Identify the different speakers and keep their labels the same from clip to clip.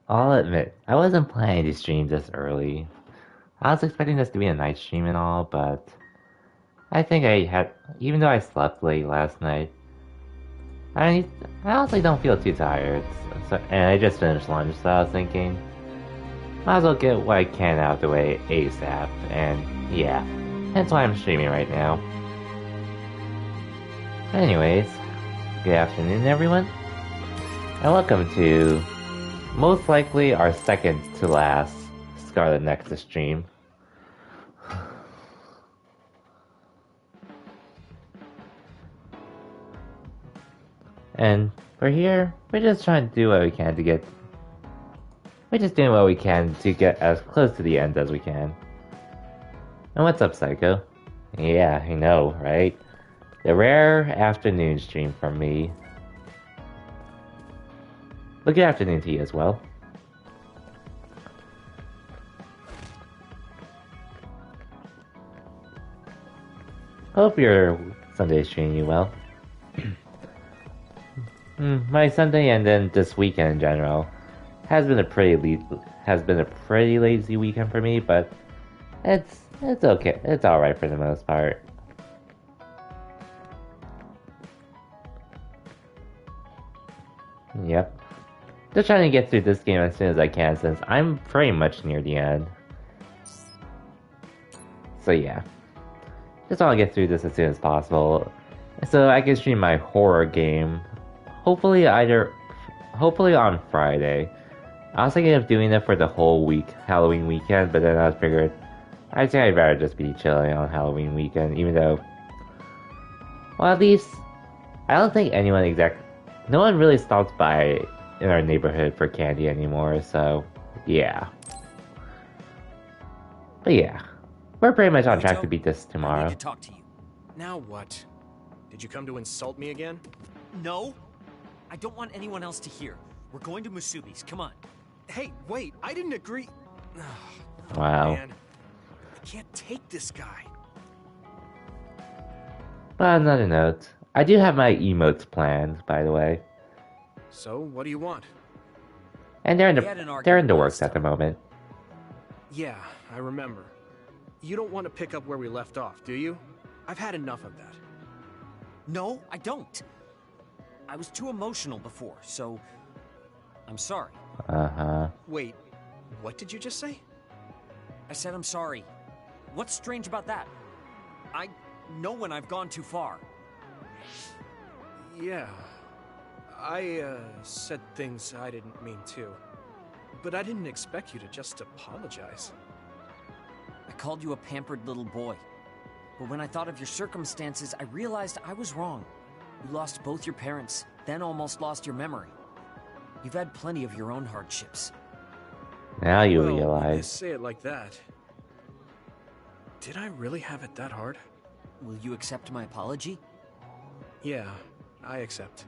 Speaker 1: I'll admit, I wasn't planning to stream this early. I was expecting this to be a night stream and all, but I think I had, even though I slept late last night, I I honestly don't feel too tired. And I just finished lunch, so I was thinking, might as well get what I can out of the way ASAP. And yeah, that's why I'm streaming right now. Anyways, good afternoon, everyone, and welcome to most likely our second to last Scarlet Nexus stream. And we're here, we're just trying to do what we can to get. We're just doing what we can to get as close to the end as we can. And what's up, Psycho? Yeah, I know, right? The rare afternoon stream from me. But good afternoon to you as well. Hope your Sunday's treating you well. My Sunday and then this weekend in general has been a pretty lazy weekend for me, but it's okay. It's all right for the most part. Yep. Just trying to get through this game as soon as I can since I'm pretty much near the end. So yeah. Just want to get through this as soon as possible. So I can stream my horror game. Hopefully on Friday. I was thinking of doing it for the whole week, Halloween weekend, but then I figured I think I'd rather just be chilling on Halloween weekend, even though, well, at least I don't think no one really stops by in our neighborhood for candy anymore. So yeah, but yeah, we're pretty much on track to beat this tomorrow.
Speaker 2: I need to talk to you.
Speaker 3: Now what? Did you come to insult me again?
Speaker 2: No, I don't want anyone else to hear. We're going to Musubi's. Come on.
Speaker 3: Hey, wait! I didn't agree.
Speaker 1: Wow.
Speaker 3: Man, I can't take this guy.
Speaker 1: But on another note, I do have my emotes planned, by the way.
Speaker 3: So, what do you want?
Speaker 1: And they're in the works at the moment.
Speaker 3: Yeah, I remember. You don't want to pick up where we left off, do you? I've had enough of that.
Speaker 2: No, I don't. I was too emotional before, so I'm sorry.
Speaker 1: Uh-huh.
Speaker 3: Wait, what did you just say?
Speaker 2: I said I'm sorry. What's strange about that? I know when I've gone too far.
Speaker 3: Yeah. I said things I didn't mean to. But I didn't expect you to just apologize.
Speaker 2: I called you a pampered little boy. But when I thought of your circumstances, I realized I was wrong. You lost both your parents, then almost lost your memory. You've had plenty of your own hardships.
Speaker 1: Now you
Speaker 3: When you
Speaker 1: realize.
Speaker 3: say it like that. Did I really have it that hard?
Speaker 2: Will you accept my apology?
Speaker 3: Yeah, I accept.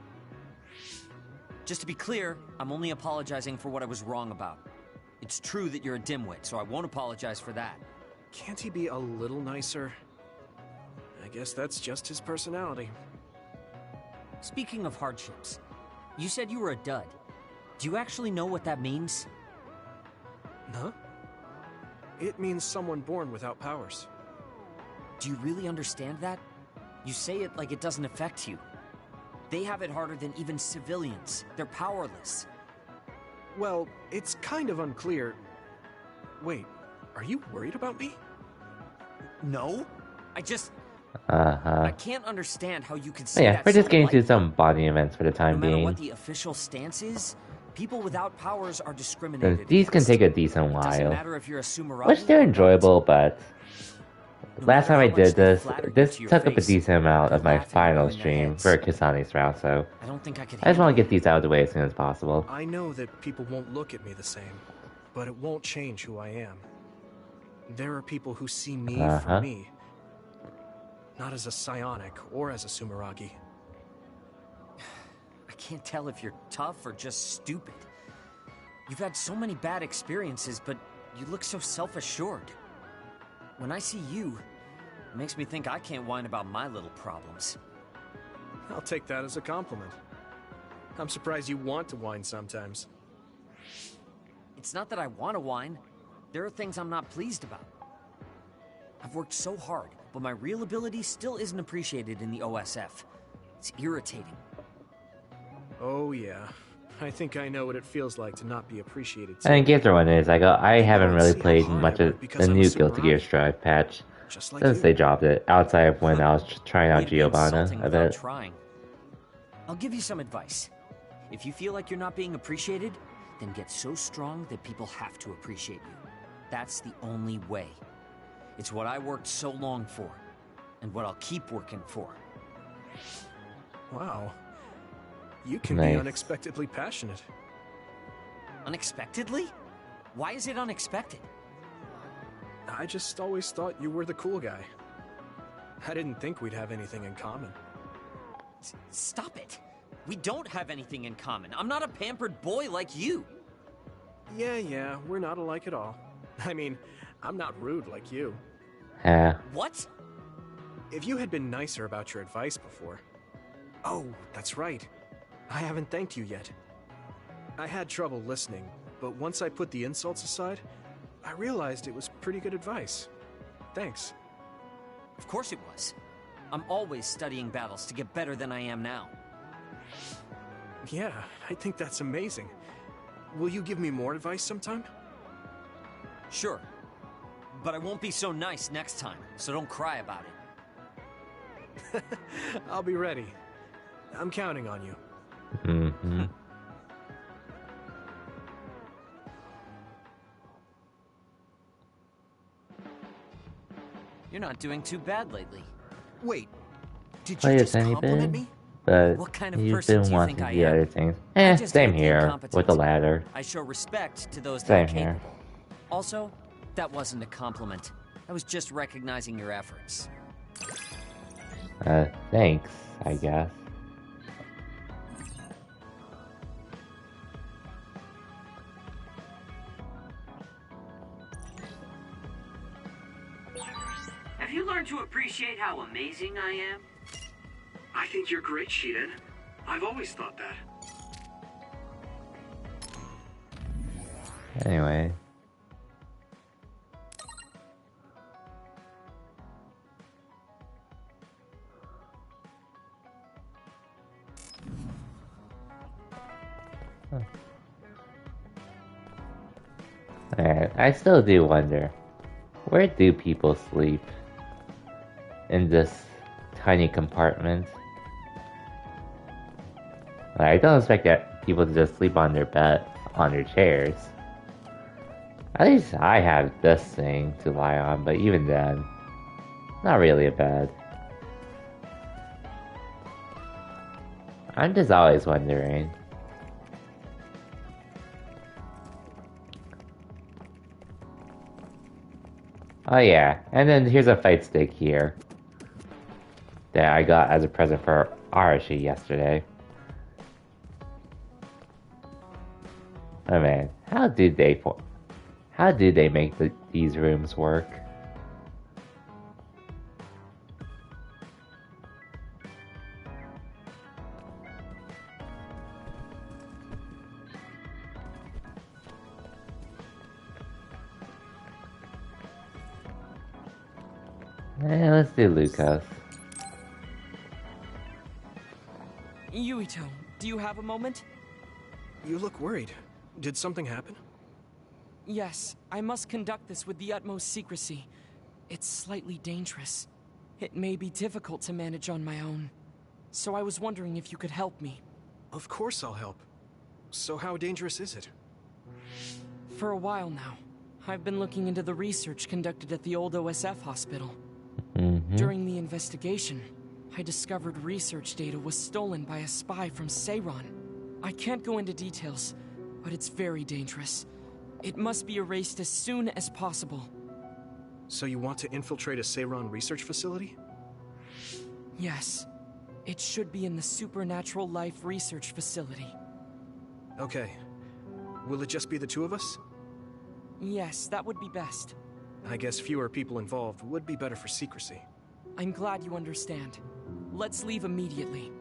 Speaker 2: Just to be clear, I'm only apologizing for what I was wrong about. It's true that you're a dimwit, so I won't apologize for that.
Speaker 3: Can't he be a little nicer? I guess that's just his personality.
Speaker 2: Speaking of hardships, you said you were a dud. Do you actually know what that means?
Speaker 3: Huh? It means someone born without powers.
Speaker 2: Do you really understand that? You say it like it doesn't affect you. They have it harder than even civilians. They're powerless.
Speaker 3: Well, it's kind of unclear. Wait, are you worried about me?
Speaker 2: No? I
Speaker 1: Uh-huh.
Speaker 2: can't understand how you could
Speaker 1: But
Speaker 2: say
Speaker 1: yeah,
Speaker 2: that
Speaker 1: we're just
Speaker 2: so
Speaker 1: getting to
Speaker 2: lightly.
Speaker 1: some bonding events for the
Speaker 2: No
Speaker 1: time
Speaker 2: matter
Speaker 1: being.
Speaker 2: what the official stance is, people without powers are discriminated
Speaker 1: These can
Speaker 2: against.
Speaker 1: take a decent
Speaker 2: It doesn't
Speaker 1: while.
Speaker 2: matter if you're a Sumeragi
Speaker 1: Which they're
Speaker 2: or not.
Speaker 1: enjoyable, but
Speaker 2: No
Speaker 1: last
Speaker 2: matter
Speaker 1: time I
Speaker 2: how much
Speaker 1: did
Speaker 2: they
Speaker 1: this,
Speaker 2: flatter you
Speaker 1: this
Speaker 2: to your
Speaker 1: took up a
Speaker 2: face,
Speaker 1: decent amount of
Speaker 2: they're
Speaker 1: my
Speaker 2: laughing
Speaker 1: final
Speaker 2: behind their
Speaker 1: stream
Speaker 2: heads.
Speaker 1: for Kasane's route, so
Speaker 2: I don't think I could
Speaker 1: I just want to
Speaker 2: handle
Speaker 1: get these out of the way as soon as possible.
Speaker 3: I know that people won't look at me the same, but it won't change who I am. There are people who see me for me, not as a psionic or as a Sumeragi.
Speaker 2: I can't tell if you're tough or just stupid. You've had so many bad experiences, but you look so self-assured. When I see you, it makes me think I can't whine about my little problems.
Speaker 3: I'll take that as a compliment. I'm surprised you want to whine sometimes.
Speaker 2: It's not that I want to whine. There are things I'm not pleased about. I've worked so hard, but my real ability still isn't appreciated in the OSF. It's irritating.
Speaker 3: Oh yeah. I think I know what it feels like to not be appreciated too.
Speaker 1: And Gator one is, I haven't
Speaker 3: don't
Speaker 1: really
Speaker 3: see how
Speaker 1: played
Speaker 3: hard I
Speaker 1: much of
Speaker 3: work because
Speaker 1: the
Speaker 3: I'm a
Speaker 1: new
Speaker 3: super
Speaker 1: Guilty Gear
Speaker 3: hottie.
Speaker 1: Strive patch
Speaker 3: Just like
Speaker 1: since
Speaker 3: you.
Speaker 1: they dropped it, outside of when I was trying out
Speaker 2: Way to be
Speaker 1: Giovanna
Speaker 2: insulting
Speaker 1: a
Speaker 2: without
Speaker 1: bit.
Speaker 2: trying. I'll give you some advice. If you feel like you're not being appreciated, then get so strong that people have to appreciate you. That's the only way. It's what I worked so long for, and what I'll keep working for.
Speaker 3: Wow. You can
Speaker 1: Nice.
Speaker 3: be unexpectedly passionate.
Speaker 2: Unexpectedly? Why is it unexpected?
Speaker 3: I just always thought you were the cool guy. I didn't think we'd have anything in common.
Speaker 2: Stop it. We don't have anything in common. I'm not a pampered boy like you.
Speaker 3: Yeah, we're not alike at all. I mean, I'm not rude like you.
Speaker 1: Yeah.
Speaker 2: What?
Speaker 3: If you had been nicer about your advice before... Oh, that's right. I haven't thanked you yet. I had trouble listening, but once I put the insults aside, I realized it was pretty good advice. Thanks.
Speaker 2: Of course it was. I'm always studying battles to get better than I am now.
Speaker 3: Yeah, I think that's amazing. Will you give me more advice sometime?
Speaker 2: Sure. But I won't be so nice next time, so don't cry about it.
Speaker 3: I'll be ready. I'm counting on you.
Speaker 1: Mm-hmm.
Speaker 2: You're not doing too bad lately.
Speaker 3: Wait, did
Speaker 1: Play
Speaker 3: you
Speaker 1: a
Speaker 3: just
Speaker 1: tiny
Speaker 3: compliment
Speaker 1: bit,
Speaker 3: me?
Speaker 1: but
Speaker 2: What kind of
Speaker 1: you've
Speaker 2: person
Speaker 1: been
Speaker 2: do you think
Speaker 1: wanting
Speaker 2: I
Speaker 1: the
Speaker 2: am?
Speaker 1: other things.
Speaker 2: I just
Speaker 1: Same
Speaker 2: hate the
Speaker 1: here
Speaker 2: incompetent.
Speaker 1: with the ladder.
Speaker 2: I show respect to those that
Speaker 1: Same
Speaker 2: are
Speaker 1: here.
Speaker 2: capable. Also, that wasn't a compliment. I was just recognizing your efforts.
Speaker 1: Thanks, I guess.
Speaker 4: Have you learned to appreciate how amazing I am? I think you're great, Shiden. I've always thought that.
Speaker 1: Anyway. Huh. Alright, I still do wonder, where do people sleep? In this tiny compartment? I don't expect people to just sleep on their bed, on their chairs. At least I have this thing to lie on, but even then, not really a bed. I'm just always wondering. Oh yeah, and then here's a fight stick here that I got as a present for Arashi yesterday. Oh man, how do they make these rooms work? Let's do Lucas.
Speaker 5: Yuito, do you have a moment?
Speaker 3: You look worried. Did something happen?
Speaker 5: Yes, I must conduct this with the utmost secrecy. It's slightly dangerous. It may be difficult to manage on my own. So I was wondering if you could help me.
Speaker 3: Of course I'll help. So how dangerous is it?
Speaker 5: For a while now, I've been looking into the research conducted at the old OSF hospital. During the investigation, I discovered research data was stolen by a spy from Seiran. I can't go into details, but it's very dangerous. It must be erased as soon as possible.
Speaker 3: So you want to infiltrate a Seiran research facility?
Speaker 5: Yes. It should be in the Supernatural Life Research Facility.
Speaker 3: Okay. Will it just be the two of us?
Speaker 5: Yes, that would be best.
Speaker 3: I guess fewer people involved would be better for secrecy.
Speaker 5: I'm glad you understand. Let's leave immediately.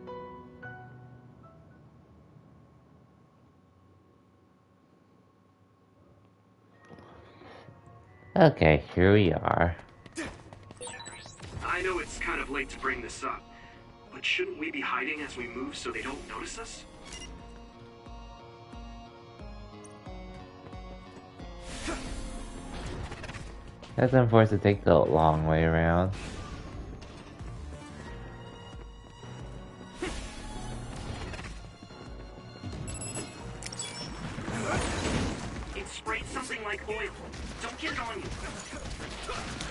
Speaker 1: Okay, here we are.
Speaker 4: I know it's kind of late to bring this up, but shouldn't we be hiding as we move so they don't notice us?
Speaker 1: Guess I'm forced to take the long way around.
Speaker 4: It sprayed something like oil. Don't get it on you.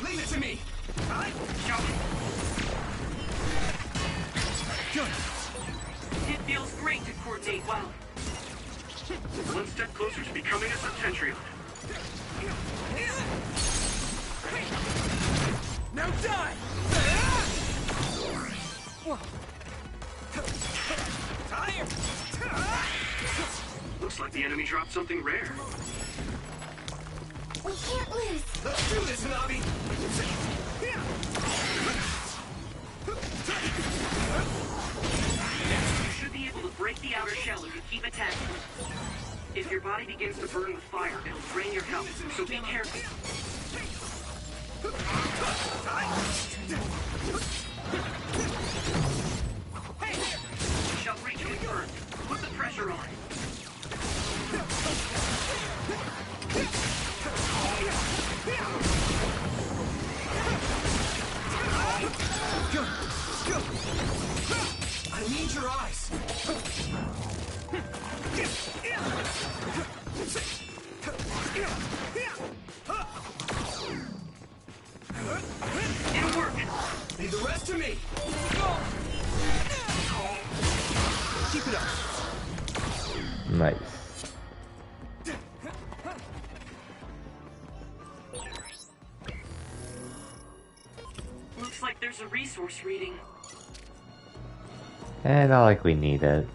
Speaker 3: Leave it to me!
Speaker 4: Show it.
Speaker 3: Good.
Speaker 4: It feels great to coordinate well. One step closer to becoming a Septentrion.
Speaker 3: Now die! Tired!
Speaker 4: Looks like the enemy dropped something rare.
Speaker 6: We can't lose.
Speaker 3: Let's do this, Navi!
Speaker 4: You should be able to break the outer shell if you keep attacking. If your body begins to burn with fire, it'll drain your health, so be careful. Shall reach confirmed. Put the pressure on.
Speaker 3: I need your eyes!
Speaker 4: It'll work.
Speaker 3: Leave the rest to me! Keep it up!
Speaker 1: Nice.
Speaker 4: Looks like there's a resource reading.
Speaker 1: And not like we need it.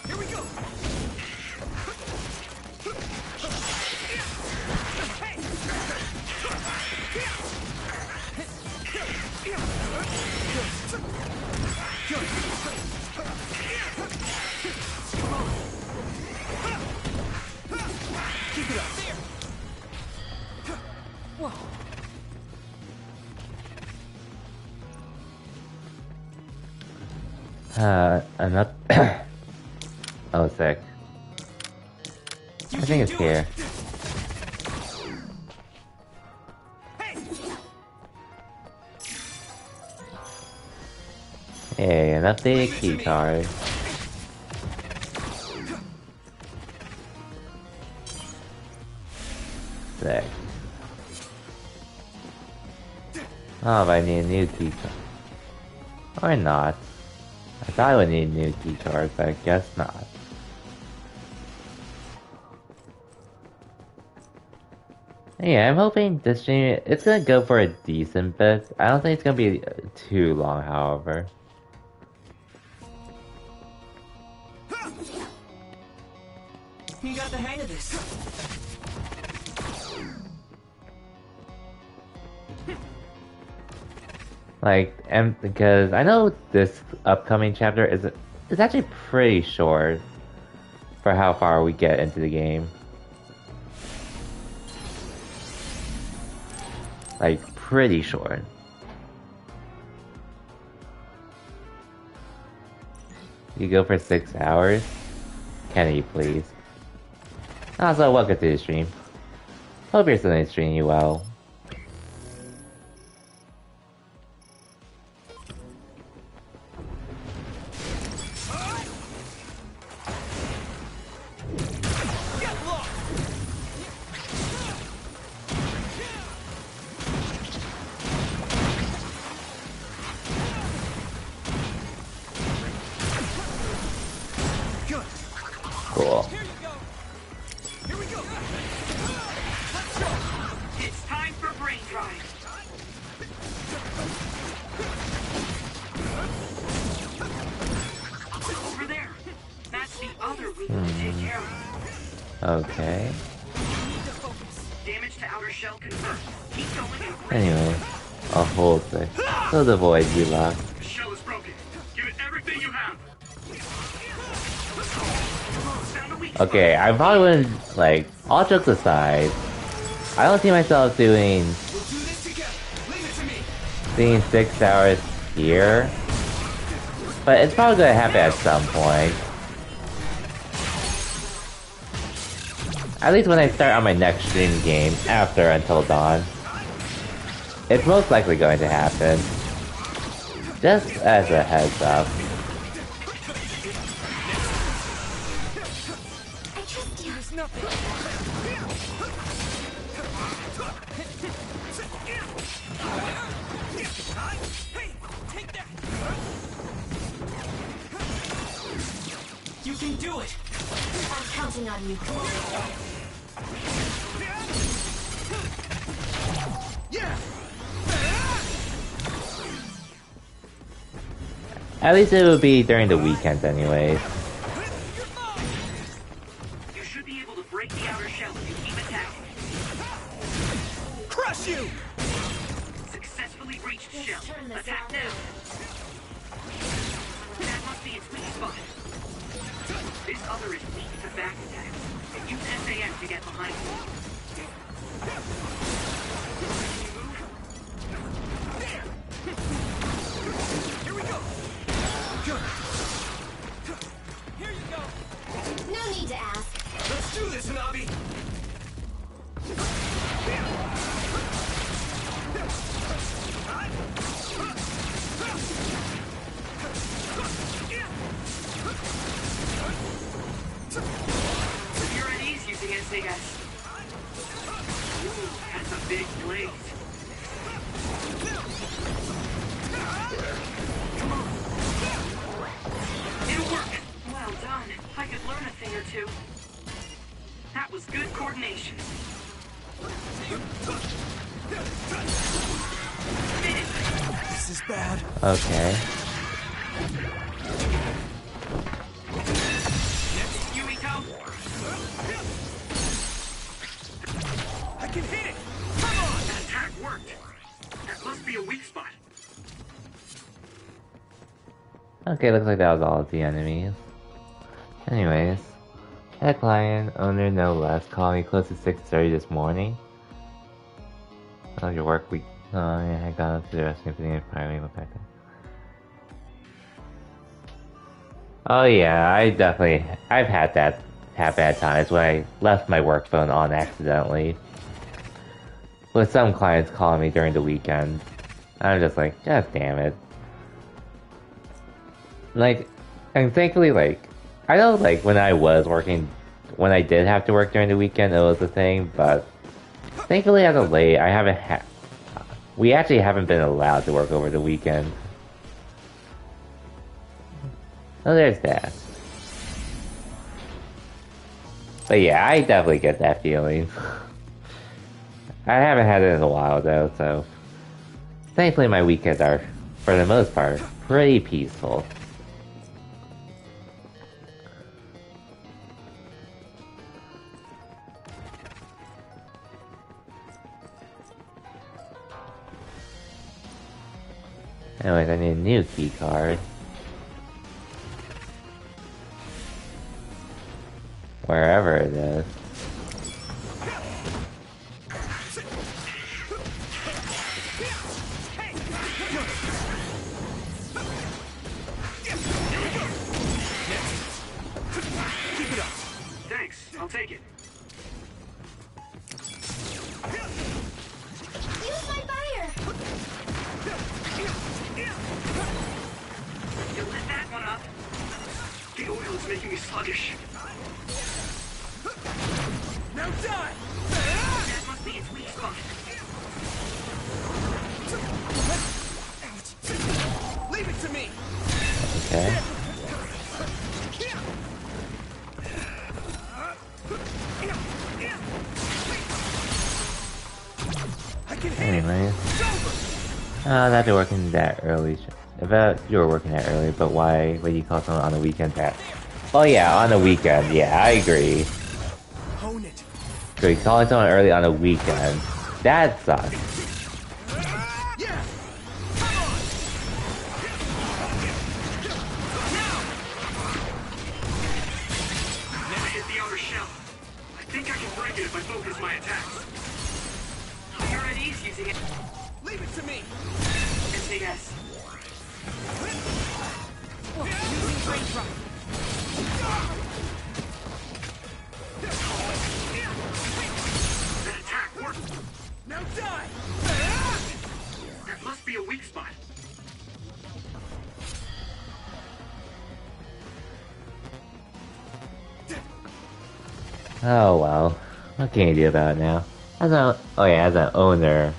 Speaker 3: Here we go! Keep it up! Whoa!
Speaker 1: Another. Oh, sick. I think it's here. Hey, an updated key card. Sick. Oh, but I need a new key card. Or not. I thought I would need a new key card, but I guess not. Yeah, I'm hoping this stream, it's gonna go for a decent bit. I don't think it's gonna be too long, however.
Speaker 5: You got the hang of this.
Speaker 1: Like, and because I know this upcoming chapter is actually pretty short for how far we get into the game. Like, pretty short. You go for 6 hours? Can you please? Also, welcome to the stream. Hope you're still streaming you well. Cool.
Speaker 3: Here we go!
Speaker 4: It's time for brain drive. Over there. That's the other we need to take care of.
Speaker 1: Okay.
Speaker 4: Damage to outer shell confirmed. Keep going and
Speaker 1: Anyway, I'll hold it. So the void you locked.
Speaker 4: The shell is broken. Give it everything you have.
Speaker 1: Okay, I probably wouldn't, like, all jokes aside, I don't see myself doing 6 hours here, but it's probably gonna happen at some point. At least when I start on my next stream game after Until Dawn. It's most likely going to happen. Just as a heads up.
Speaker 5: You can do it!
Speaker 6: I'm counting on you.
Speaker 1: At least it would be during the weekends anyways.
Speaker 4: You should be able to break the outer shell if you keep attacking.
Speaker 3: Crush you!
Speaker 4: Successfully breached shell. Attack now. That must be its weak spot. This other is weak to back attacks. And use SAM to get behind it.
Speaker 3: Here we go!
Speaker 5: Here you go!
Speaker 6: No need to ask.
Speaker 3: Let's do this, Hanabi!
Speaker 4: You're at ease using SAS. Ooh, that's a big blaze. Come on. It'll work. Well done. I could learn a thing or two. That was good coordination. Finish.
Speaker 3: This is bad.
Speaker 1: Okay.
Speaker 4: Yumiko.
Speaker 3: I can hit it! Come on!
Speaker 4: That attack worked. That must be a weak spot.
Speaker 1: Okay, looks like that was all of the enemies. Anyways. Head client, owner no less, called me close to 6:30 this morning. Oh, your work week. Oh, yeah, I got up to the rescue and finally went back. Oh yeah, I've had that happen at times when I left my work phone on accidentally. With some clients calling me during the weekend. I'm just like, just damn it. Like, and thankfully, like, I know, like, when I did have to work during the weekend, it was a thing, but thankfully as of late, we actually haven't been allowed to work over the weekend. So there's that. But yeah, I definitely get that feeling. I haven't had it in a while though, so thankfully my weekends are, for the most part, pretty peaceful. Anyways, I need a new key card. Wherever it is.
Speaker 4: Thanks. I'll take it.
Speaker 6: Use my fire!
Speaker 4: You lit that one up. The oil is making me sluggish.
Speaker 3: Now die!
Speaker 4: That must be its weak spot.
Speaker 3: Leave it to me!
Speaker 1: Okay.
Speaker 3: I can hit
Speaker 1: Anyways.
Speaker 3: it!
Speaker 1: That you're working that early. I bet you were working that early, but why would you call someone on the weekend that? Oh yeah, on the weekend. Yeah, I agree.
Speaker 3: Hone it!
Speaker 1: So you calling someone early on a weekend, that sucks.
Speaker 3: Yeah!
Speaker 5: try.
Speaker 4: That attack worked.
Speaker 3: Now die!
Speaker 4: That must be a weak spot.
Speaker 1: Oh well. What can you do about it now? As an owner.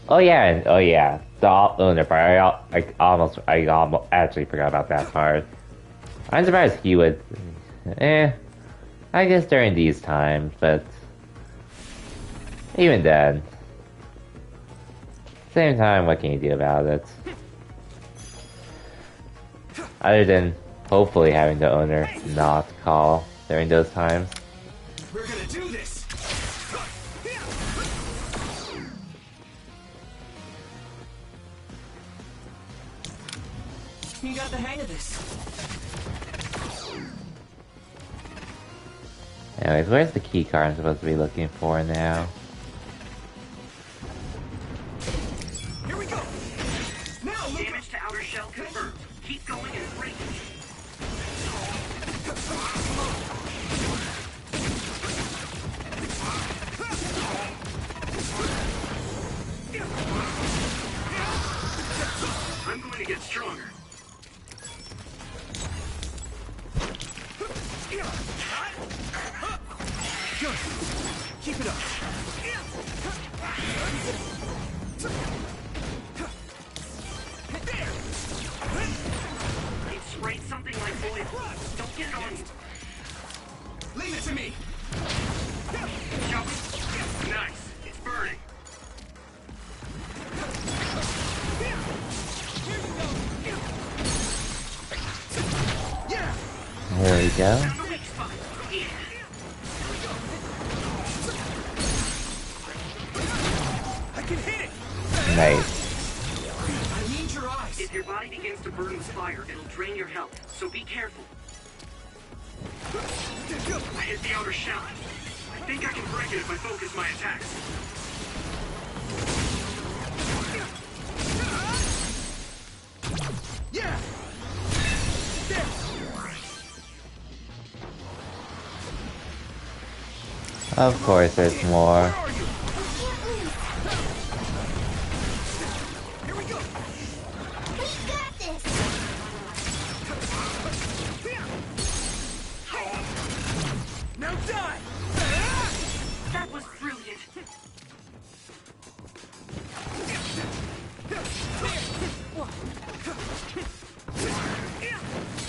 Speaker 1: Oh yeah. The owner part. I almost actually forgot about that part. I'm surprised he would. I guess during these times, but even then. Same time, what can you do about it? Other than hopefully having the owner not call during those times.
Speaker 3: We're gonna do this!
Speaker 5: You got the hang of this.
Speaker 1: Anyways, where's the key card I'm supposed to be looking for now?
Speaker 3: Here we go! Now look!
Speaker 4: Damage to outer shell confirmed. Keep going and break it. I'm going to get stronger.
Speaker 3: Good! Keep it up!
Speaker 4: It sprayed something like oil. Don't get it on you.
Speaker 3: Leave it to me!
Speaker 4: Shall we? Nice. It's burning.
Speaker 3: Yeah!
Speaker 1: There we go.
Speaker 4: Found a weak spot. Yeah.
Speaker 3: I can hit it!
Speaker 1: Nice.
Speaker 3: I need your eyes!
Speaker 4: If your body begins to burn with fire, it'll drain your health, so be careful. I hit the outer shell. I think I can break it if I focus my attacks.
Speaker 3: Yeah! There!
Speaker 1: Of course, there's more.
Speaker 3: Where are you? Here we go!
Speaker 6: We got this!
Speaker 3: Now die!
Speaker 4: That was brilliant.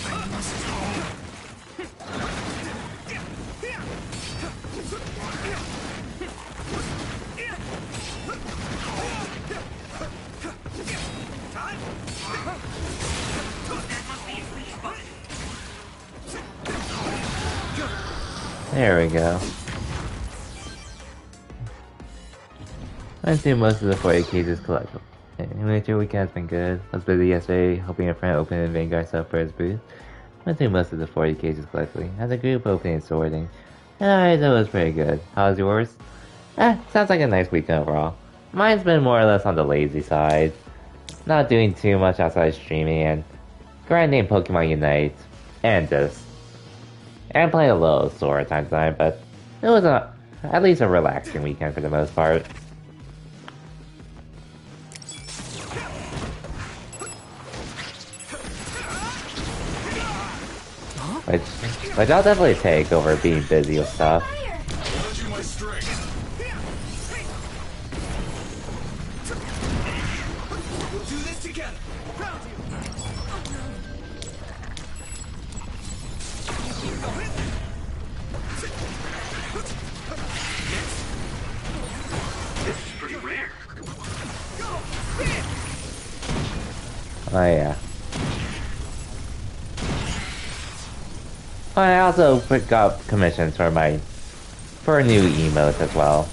Speaker 4: That must be a weak spot.
Speaker 1: There we go. Went through most of the 40 cases collectible. Miniature week has been good. I was busy yesterday helping a friend open and Vanguard stuff for his booth. Went through most of the 40 cases collectively. As a group opening and sorting. And I thought it was pretty good. How's yours? Sounds like a nice weekend overall. Mine's been more or less on the lazy side. Not doing too much outside streaming and grinding Pokemon Unite. And playing a little Sora time to time, but it was at least a relaxing weekend for the most part. Which I'll definitely take over being busy with stuff.
Speaker 6: Fire!
Speaker 3: Lend you my strength. We'll do this together. Found you.
Speaker 4: This is pretty rare.
Speaker 1: Oh yeah. I also picked up commissions for new emotes as well.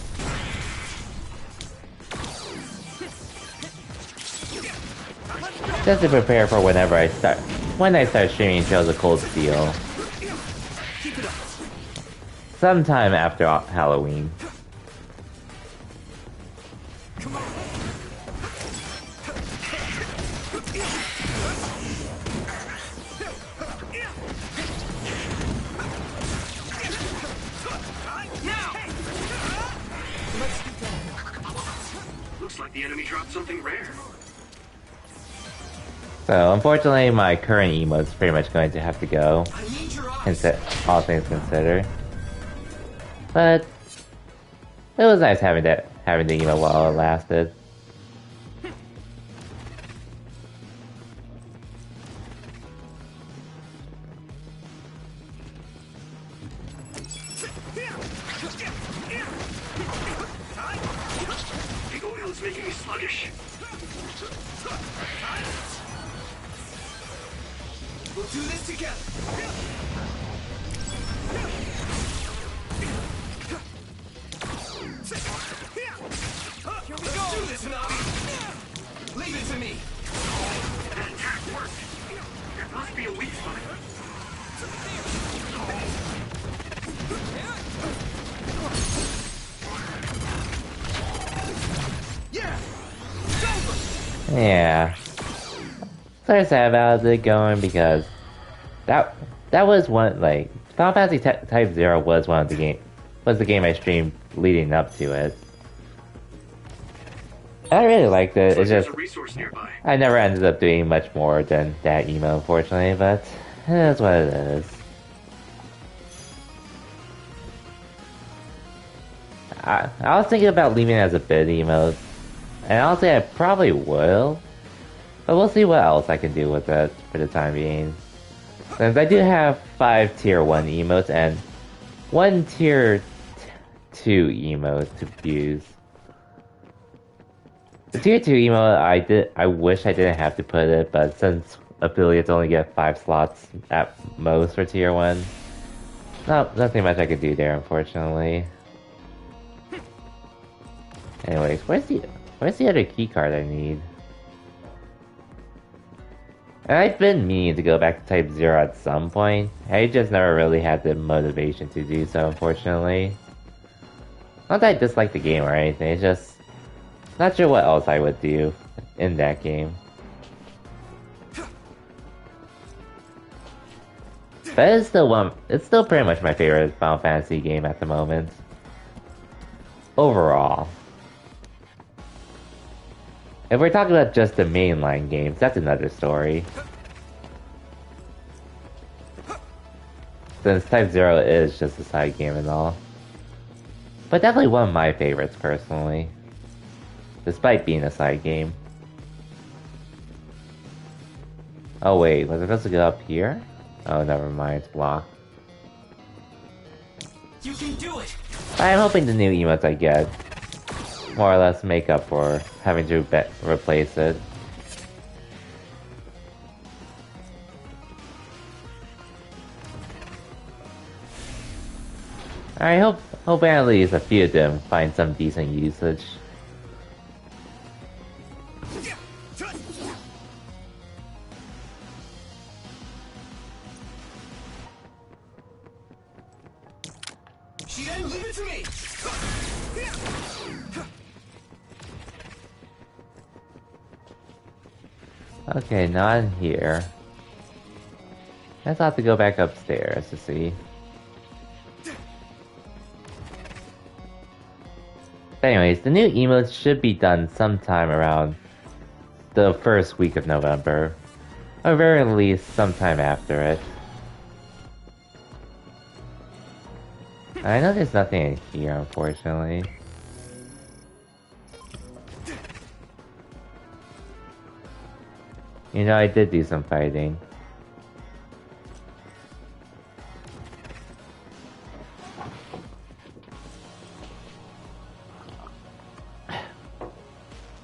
Speaker 1: Just to prepare for when I start streaming Trails of Cold Steel. Sometime after Halloween.
Speaker 4: got something rare.
Speaker 1: So, unfortunately, my current emote's pretty much going to have to go.
Speaker 4: I need your eyes.
Speaker 1: All things considered. But it was nice having the emote while it lasted.
Speaker 4: The oil's making me sluggish. We'll do this together. Here we go. Do this, Nami. Leave it to me. That attack worked. There must be a weak spot.
Speaker 1: Yeah. So sad about it going because that was one, like, Final Fantasy Type 0 was the game I streamed leading up to it. I really liked it. It's just
Speaker 4: a resource nearby.
Speaker 1: I never ended up doing much more than that emo, unfortunately, but it is what it is. I was thinking about leaving it as a bit emote, and honestly I probably will, but we'll see what else I can do with it for the time being. Since I do have 5 tier 1 emotes and 1 tier 2 emote to use. The tier 2 emote, I wish I didn't have to put it, but since affiliates only get 5 slots at most for tier 1, nothing much I could do there, unfortunately. Anyways, where's the other keycard I need? And I've been meaning to go back to Type 0 at some point. I just never really had the motivation to do so, unfortunately. Not that I dislike the game or anything, it's just not sure what else I would do in that game. But it's still pretty much my favorite Final Fantasy game at the moment. Overall. If we're talking about just the mainline games, that's another story. Since Type 0 is just a side game and all. But definitely one of my favorites, personally. Despite being a side game. Oh wait, was I supposed to go up here? Oh, never mind, it's blocked.
Speaker 4: You can do it.
Speaker 1: I'm hoping the new emotes I get more or less make up for having to replace it. I hope at least a few of them find some decent usage.
Speaker 4: Leave it to me.
Speaker 1: Okay, not in here. I just have to go back upstairs to see. Anyways, the new emotes should be done sometime around the first week of November. Or very least sometime after it. I know there's nothing in here, unfortunately. You know, I did do some fighting.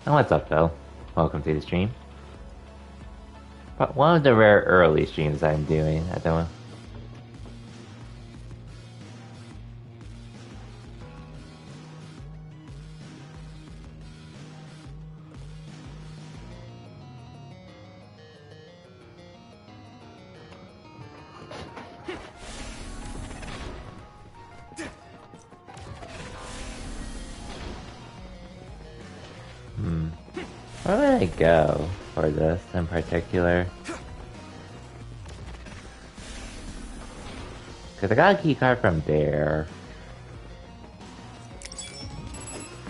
Speaker 1: And what's up, though? Welcome to the stream. But one of the rare early streams I'm doing at the moment. Where would I go for this in particular? Because I got a keycard from there.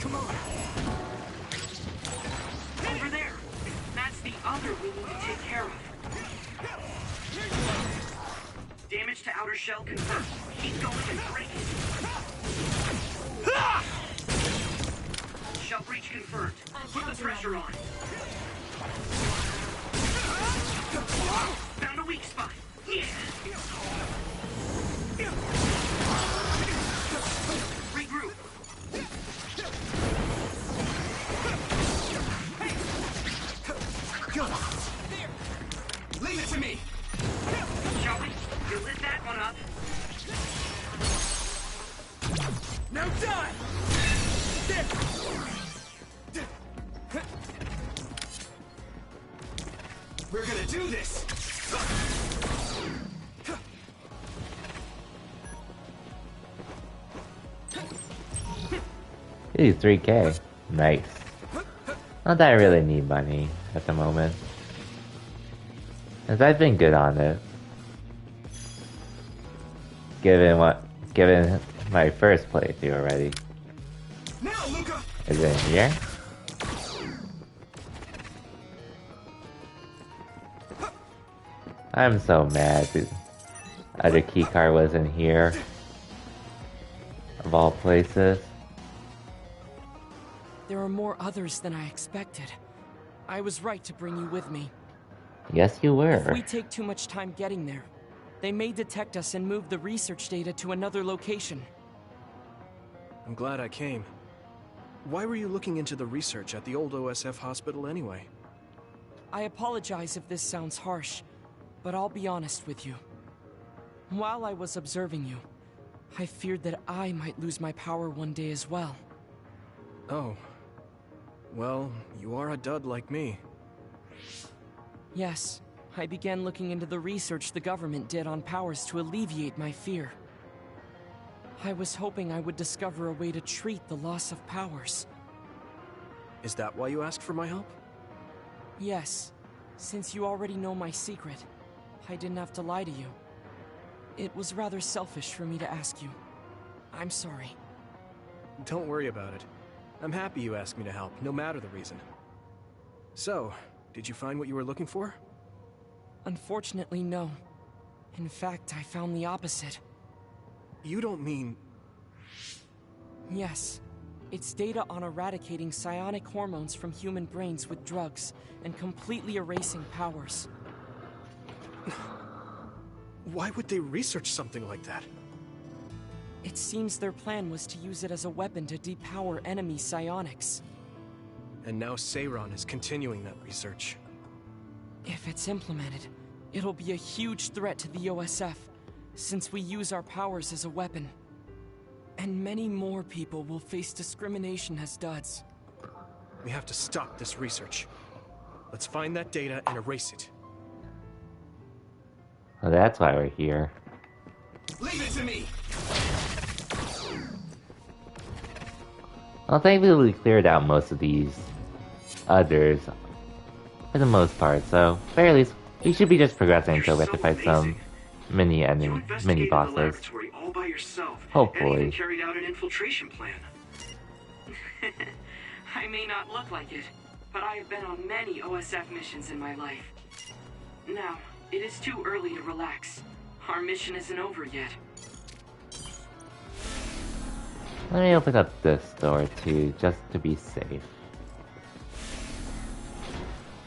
Speaker 4: Come on. shell confirmed. Keep going and break it. Shell breach confirmed. Put the pressure on. Found a weak spot. Yeah. Regroup. There. Leave it to me. Shall we? You lit that one up. Now die! We're gonna do this!
Speaker 1: Ooh, 3K. Nice. Not that I really need money at the moment, as I've been good on it. Given my first playthrough already.
Speaker 4: Now, Luca!
Speaker 1: Is it in here? I'm so mad the other keycard wasn't here. Of all places.
Speaker 5: There are more others than I expected. I was right to bring you with me.
Speaker 1: Yes, you were.
Speaker 5: If we take too much time getting there, they may detect us and move the research data to another location.
Speaker 3: I'm glad I came. Why were you looking into the research at the old OSF hospital anyway?
Speaker 5: I apologize if this sounds harsh, but I'll be honest with you. While I was observing you, I feared that I might lose my power one day as well.
Speaker 3: Oh. Well, you are a dud like me.
Speaker 5: Yes, I began looking into the research the government did on powers to alleviate my fear. I was hoping I would discover a way to treat the loss of powers.
Speaker 3: Is that why you asked for my help?
Speaker 5: Yes, since you already know my secret, I didn't have to lie to you. It was rather selfish for me to ask you. I'm sorry.
Speaker 3: Don't worry about it. I'm happy you asked me to help, no matter the reason. So, did you find what you were looking for?
Speaker 5: Unfortunately, no. In fact, I found the opposite.
Speaker 3: You don't mean...
Speaker 5: Yes. It's data on eradicating psionic hormones from human brains with drugs and completely erasing powers.
Speaker 3: Why would they research something like that?
Speaker 5: It seems their plan was to use it as a weapon to depower enemy psionics.
Speaker 3: And now Seiron is continuing that research.
Speaker 5: If it's implemented, it'll be a huge threat to the OSF, since we use our powers as a weapon. And many more people will face discrimination as duds.
Speaker 3: We have to stop this research. Let's find that data and erase it.
Speaker 1: Well, that's why we're here.
Speaker 4: Leave it to me!
Speaker 1: Well, thankfully we cleared out most of these others for the most part, so fairly we should be just progressing until we have to fight some mini bosses.
Speaker 4: Laboratory all by yourself.
Speaker 1: Hopefully.
Speaker 4: And even carried out an infiltration plan. I may not look like it, but I have been on many OSF missions in my life. Now, it is too early to relax. Our mission isn't over yet.
Speaker 1: Let me open up this door too, just to be safe.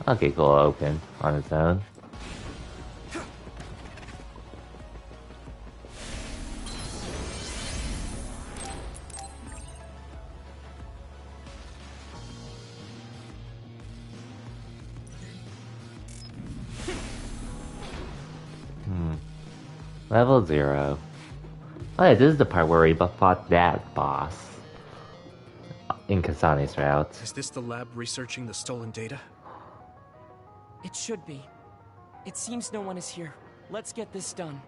Speaker 1: Okay, cool, open on its own. Level 0. Oh yeah, this is the part where we fought that boss in Kasane's route.
Speaker 3: Is this the lab researching the stolen data?
Speaker 5: It should be. It seems no one is here. Let's get this done.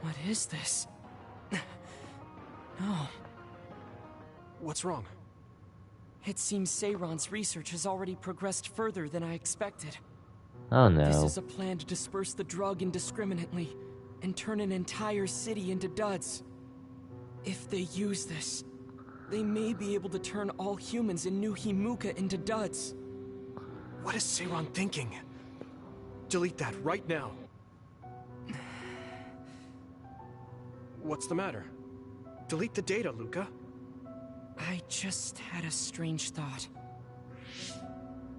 Speaker 5: What is this? No.
Speaker 3: What's wrong?
Speaker 5: It seems Seiron's research has already progressed further than I expected.
Speaker 1: Oh no.
Speaker 5: This is a plan to disperse the drug indiscriminately and turn an entire city into duds. If they use this, they may be able to turn all humans in New Himuka into duds.
Speaker 3: What is Seiron thinking? Delete that right now. What's the matter? Delete the data, Luca.
Speaker 5: I just had a strange thought.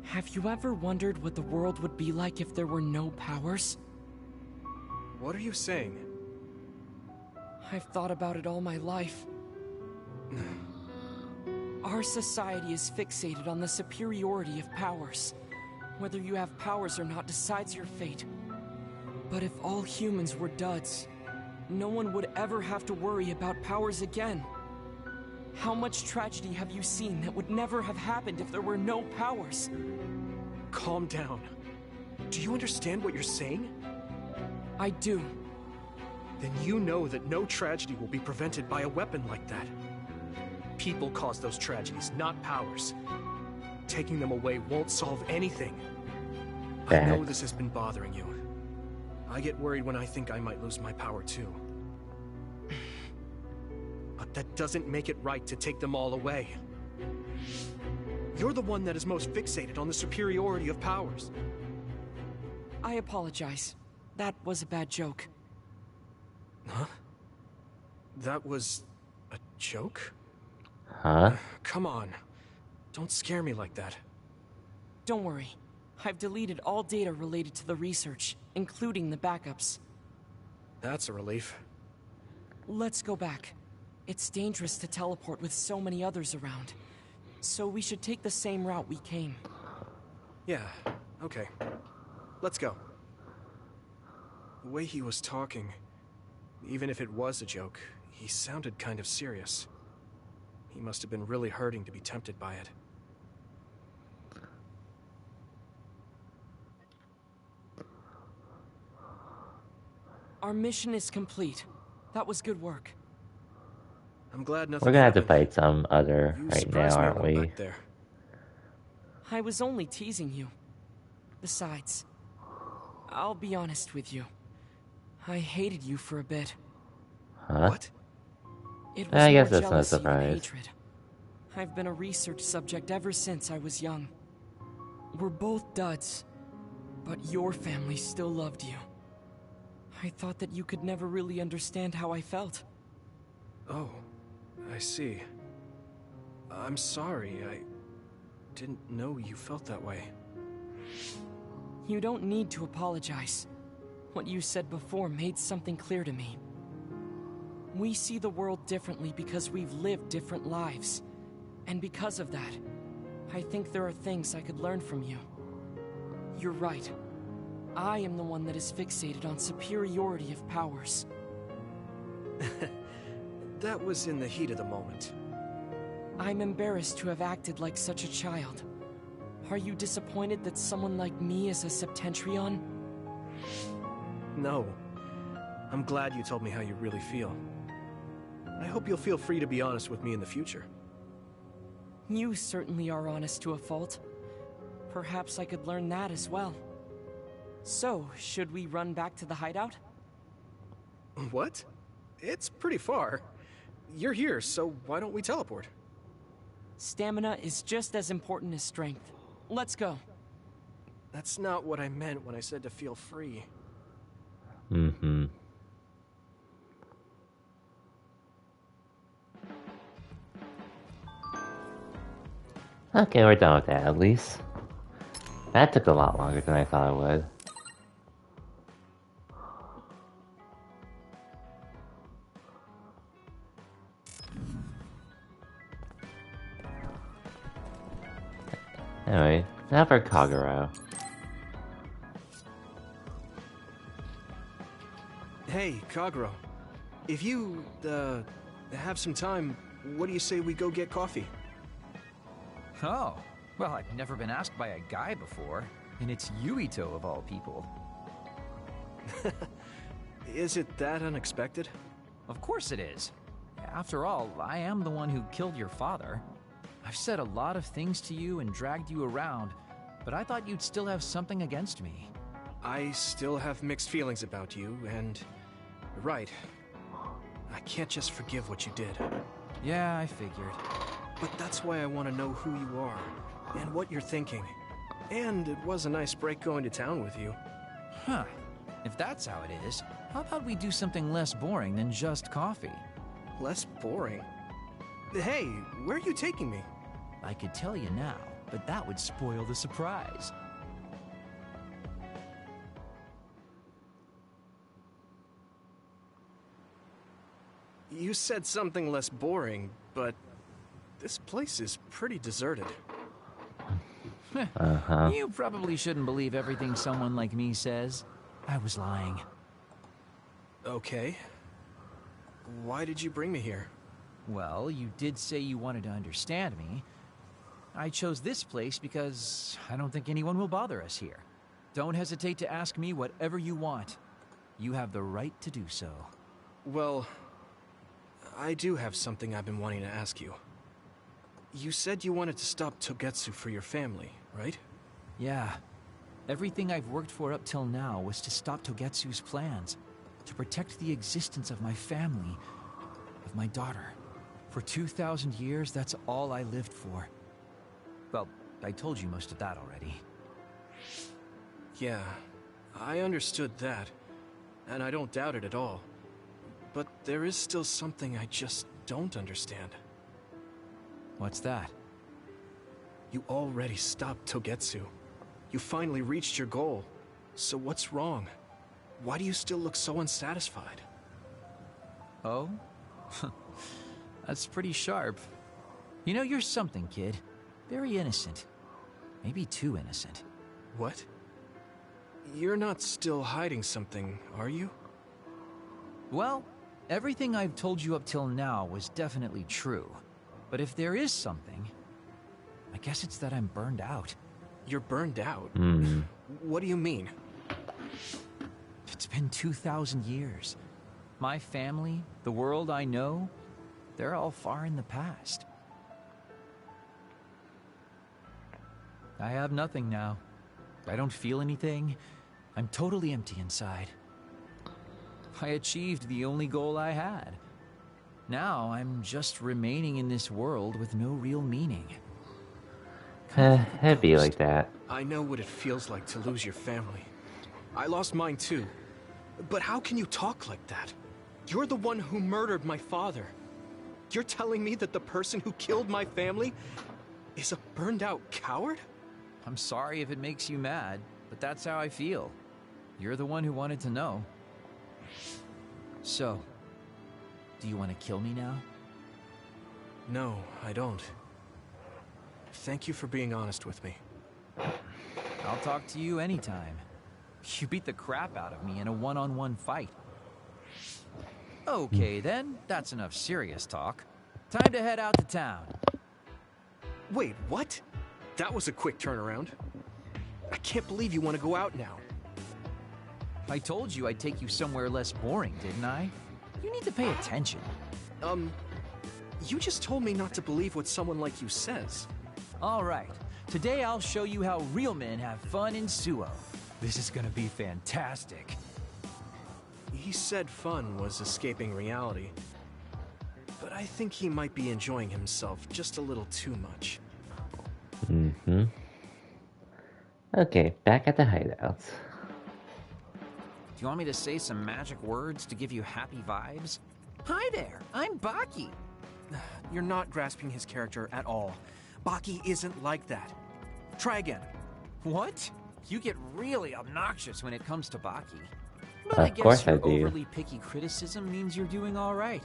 Speaker 5: Have you ever wondered what the world would be like if there were no powers?
Speaker 3: What are you saying?
Speaker 5: I've thought about it all my life. Our society is fixated on the superiority of powers. Whether you have powers or not decides your fate. But if all humans were duds, no one would ever have to worry about powers again. How much tragedy have you seen that would never have happened if there were no powers?
Speaker 3: Calm down. Do you understand what you're saying?
Speaker 5: I do.
Speaker 3: Then you know that no tragedy will be prevented by a weapon like that. People cause those tragedies, not powers. Taking them away won't solve anything. I know this has been bothering you. I get worried when I think I might lose my power too. But that doesn't make it right to take them all away. You're the one that is most fixated on the superiority of powers.
Speaker 5: I apologize. That was a bad joke.
Speaker 3: Huh? That was a joke?
Speaker 1: Huh?
Speaker 3: Come on. Don't scare me like that.
Speaker 5: Don't worry. I've deleted all data related to the research, including the backups.
Speaker 3: That's a relief.
Speaker 5: Let's go back. It's dangerous to teleport with so many others around. So we should take the same route we came.
Speaker 3: Yeah, okay. Let's go. The way he was talking, even if it was a joke, he sounded kind of serious. He must have been really hurting to be tempted by it.
Speaker 5: Our mission is complete. That was good work.
Speaker 3: I'm glad nothing
Speaker 1: We're gonna have to
Speaker 3: happened.
Speaker 1: fight some other
Speaker 3: You
Speaker 1: right now,
Speaker 3: surprised me a
Speaker 1: aren't
Speaker 3: little
Speaker 1: we?
Speaker 3: back there.
Speaker 5: I was only teasing you. Besides, I'll be honest with you. I hated you for a bit.
Speaker 1: Huh?
Speaker 3: What?
Speaker 5: It was
Speaker 1: I guess
Speaker 5: more
Speaker 1: that's no
Speaker 5: jealousy than
Speaker 1: surprise.
Speaker 5: hatred. I've been a research subject ever since I was young. We're both duds, but your family still loved you. I thought that you could never really understand how I felt.
Speaker 3: Oh, I see. I'm sorry, I didn't know you felt that way.
Speaker 5: You don't need to apologize. What you said before made something clear to me. We see the world differently because we've lived different lives. And because of that, I think there are things I could learn from you. You're right. I am the one that is fixated on superiority of powers.
Speaker 3: That was in the heat of the moment.
Speaker 5: I'm embarrassed to have acted like such a child. Are you disappointed that someone like me is a Septentrion?
Speaker 3: No. I'm glad you told me how you really feel. I hope you'll feel free to be honest with me in the future.
Speaker 5: You certainly are honest to a fault. Perhaps I could learn that as well. So, should we run back to the hideout?
Speaker 3: What? It's pretty far. You're here, so why don't we teleport?
Speaker 5: Stamina is just as important as strength. Let's go.
Speaker 3: That's not what I meant when I said to feel free.
Speaker 1: Mm-hmm. Okay, we're done with that at least. That took a lot longer than I thought it would. Anyway, now for Kagero.
Speaker 3: Hey, Kagero. If you, have some time, what do you say we go get coffee?
Speaker 7: Oh, well, I've never been asked by a guy before, and it's Yuito of all people.
Speaker 3: Is it that unexpected?
Speaker 7: Of course it is. After all, I am the one who killed your father. I've said a lot of things to you and dragged you around, but I thought you'd still have something against me.
Speaker 3: I still have mixed feelings about you, and you're right. I can't just forgive what you did.
Speaker 7: Yeah, I figured.
Speaker 3: But that's why I want to know who you are, and what you're thinking. And it was a nice break going to town with you.
Speaker 7: Huh. If that's how it is, how about we do something less boring than just coffee?
Speaker 3: Less boring? Hey, where are you taking me?
Speaker 7: I could tell you now, but that would spoil the surprise.
Speaker 3: You said something less boring, but this place is pretty deserted.
Speaker 7: You probably shouldn't believe everything someone like me says. I was lying.
Speaker 3: Okay. Why did you bring me here?
Speaker 7: Well, you did say you wanted to understand me. I chose this place because I don't think anyone will bother us here. Don't hesitate to ask me whatever you want. You have the right to do so.
Speaker 3: Well, I do have something I've been wanting to ask you. You said you wanted to stop Togetsu for your family, right?
Speaker 7: Yeah. Everything I've worked for up till now was to stop Togetsu's plans, to protect the existence of my family, of my daughter. For 2,000 years, that's all I lived for. Well, I told you most of that already.
Speaker 3: Yeah, I understood that, and I don't doubt it at all. But there is still something I just don't understand.
Speaker 7: What's that?
Speaker 3: You already stopped Togetsu. You finally reached your goal. So what's wrong? Why do you still look so unsatisfied?
Speaker 7: Oh? That's pretty sharp. You know, you're something, kid. Very innocent. Maybe too innocent.
Speaker 3: What? You're not still hiding something, are you?
Speaker 7: Well, everything I've told you up till now was definitely true. But if there is something, I guess it's that I'm burned out.
Speaker 3: You're burned out? What do you mean?
Speaker 7: It's been 2,000 years. My family, the world I know, they're all far in the past. I have nothing now. I don't feel anything. I'm totally empty inside. I achieved the only goal I had. Now I'm just remaining in this world with no real meaning.
Speaker 1: It'd be like that.
Speaker 3: I know what it feels like to lose your family. I lost mine too. But how can you talk like that? You're the one who murdered my father. You're telling me that the person who killed my family is a burned out coward?
Speaker 7: I'm sorry if it makes you mad, but that's how I feel. You're the one who wanted to know. So, do you want to kill me now?
Speaker 3: No, I don't. Thank you for being honest with me.
Speaker 7: I'll talk to you anytime. You beat the crap out of me in a one-on-one fight. Okay then, that's enough serious talk. Time to head out to town.
Speaker 3: Wait, what? That was a quick turnaround. I can't believe you want to go out now.
Speaker 7: I told you I'd take you somewhere less boring, didn't I? You need to pay attention.
Speaker 3: You just told me not to believe what someone like you says.
Speaker 7: All right, today I'll show you how real men have fun in Suo. This is gonna be fantastic.
Speaker 3: He said fun was escaping reality. But I think he might be enjoying himself just a little too much.
Speaker 1: Okay, back at the hideouts.
Speaker 7: Do you want me to say some magic words to give you happy vibes? Hi there, I'm Baki.
Speaker 3: You're not grasping his character at all. Baki isn't like that. Try again.
Speaker 7: What? You get really obnoxious when it comes to Baki. But I
Speaker 1: Of course
Speaker 7: guess your
Speaker 1: I do.
Speaker 7: overly picky criticism means you're doing all right.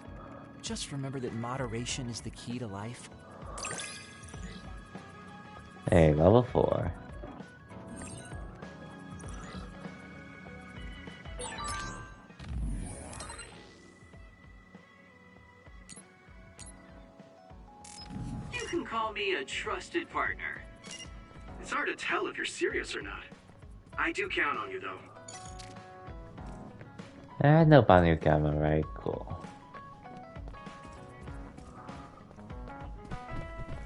Speaker 7: Just remember that moderation is the key to life.
Speaker 1: Hey, level 4.
Speaker 4: You can call me a trusted partner. It's hard to tell if you're serious or not. I do count on you, though.
Speaker 1: No Banyu Gamma, right? Cool.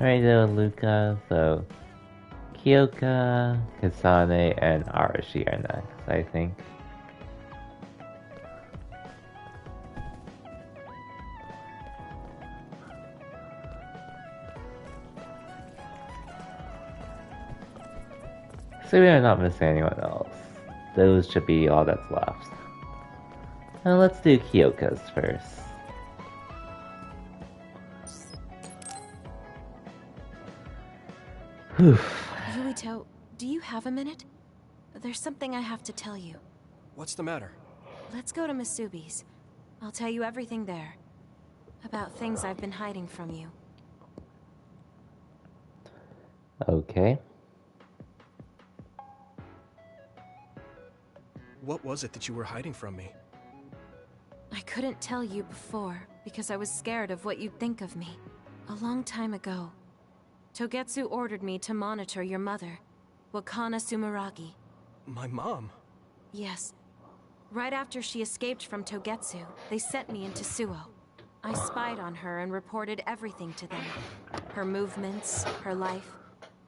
Speaker 1: Alright, though, Luca, so Kyoka, Kasane, and Arashi are next, I think. So we are not missing anyone else. those should be all that's left. Now let's do Kyoko's first. Whew.
Speaker 8: Yuito, do you have a minute? There's something I have to tell you.
Speaker 3: What's the matter?
Speaker 8: Let's go to Masubi's. I'll tell you everything there. About things I've been hiding from you.
Speaker 1: Okay.
Speaker 3: What was it that you were hiding from me?
Speaker 8: I couldn't tell you before because I was scared of what you'd think of me. A long time ago, Togetsu ordered me to monitor your mother, Wakana Sumeragi.
Speaker 3: My mom?
Speaker 8: Yes. Right after she escaped from Togetsu, they sent me into Suo. I spied on her and reported everything to them. Her movements, her life,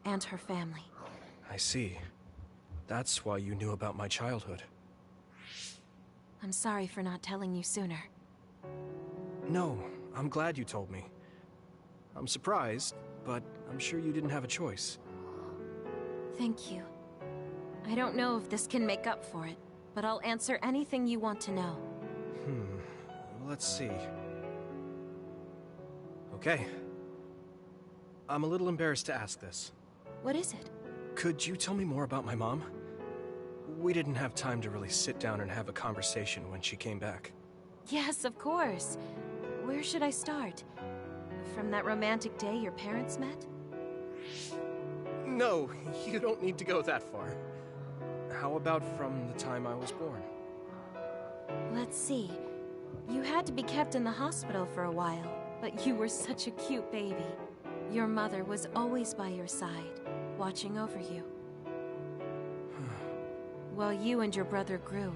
Speaker 8: and her family.
Speaker 3: I see. That's why you knew about my childhood.
Speaker 8: I'm sorry for not telling you sooner.
Speaker 3: No, I'm glad you told me. I'm surprised, but I'm sure you didn't have a choice.
Speaker 8: Thank you. I don't know if this can make up for it, but I'll answer anything you want to know.
Speaker 3: Let's see. Okay. I'm a little embarrassed to ask this.
Speaker 8: What is it?
Speaker 3: Could you tell me more about my mom? We didn't have time to really sit down and have a conversation when she came back.
Speaker 8: Yes, of course. Where should I start? From that romantic day your parents met?
Speaker 3: No, you don't need to go that far. How about from the time I was born?
Speaker 8: Let's see. You had to be kept in the hospital for a while, but you were such a cute baby. Your mother was always by your side, watching over you. While you and your brother grew,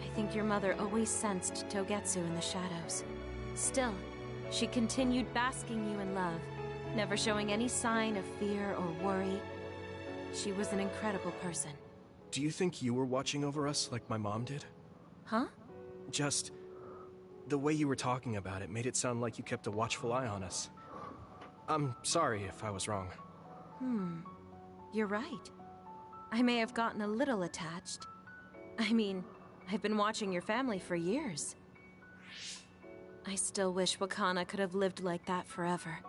Speaker 8: I think your mother always sensed Togetsu in the shadows. Still, she continued basking you in love, never showing any sign of fear or worry. She was an incredible person.
Speaker 3: Do you think you were watching over us like my mom did?
Speaker 8: Huh?
Speaker 3: Just... the way you were talking about it made it sound like you kept a watchful eye on us. I'm sorry if I was wrong.
Speaker 8: You're right. I may have gotten a little attached. I mean, I've been watching your family for years. I still wish Wakana could have lived like that forever.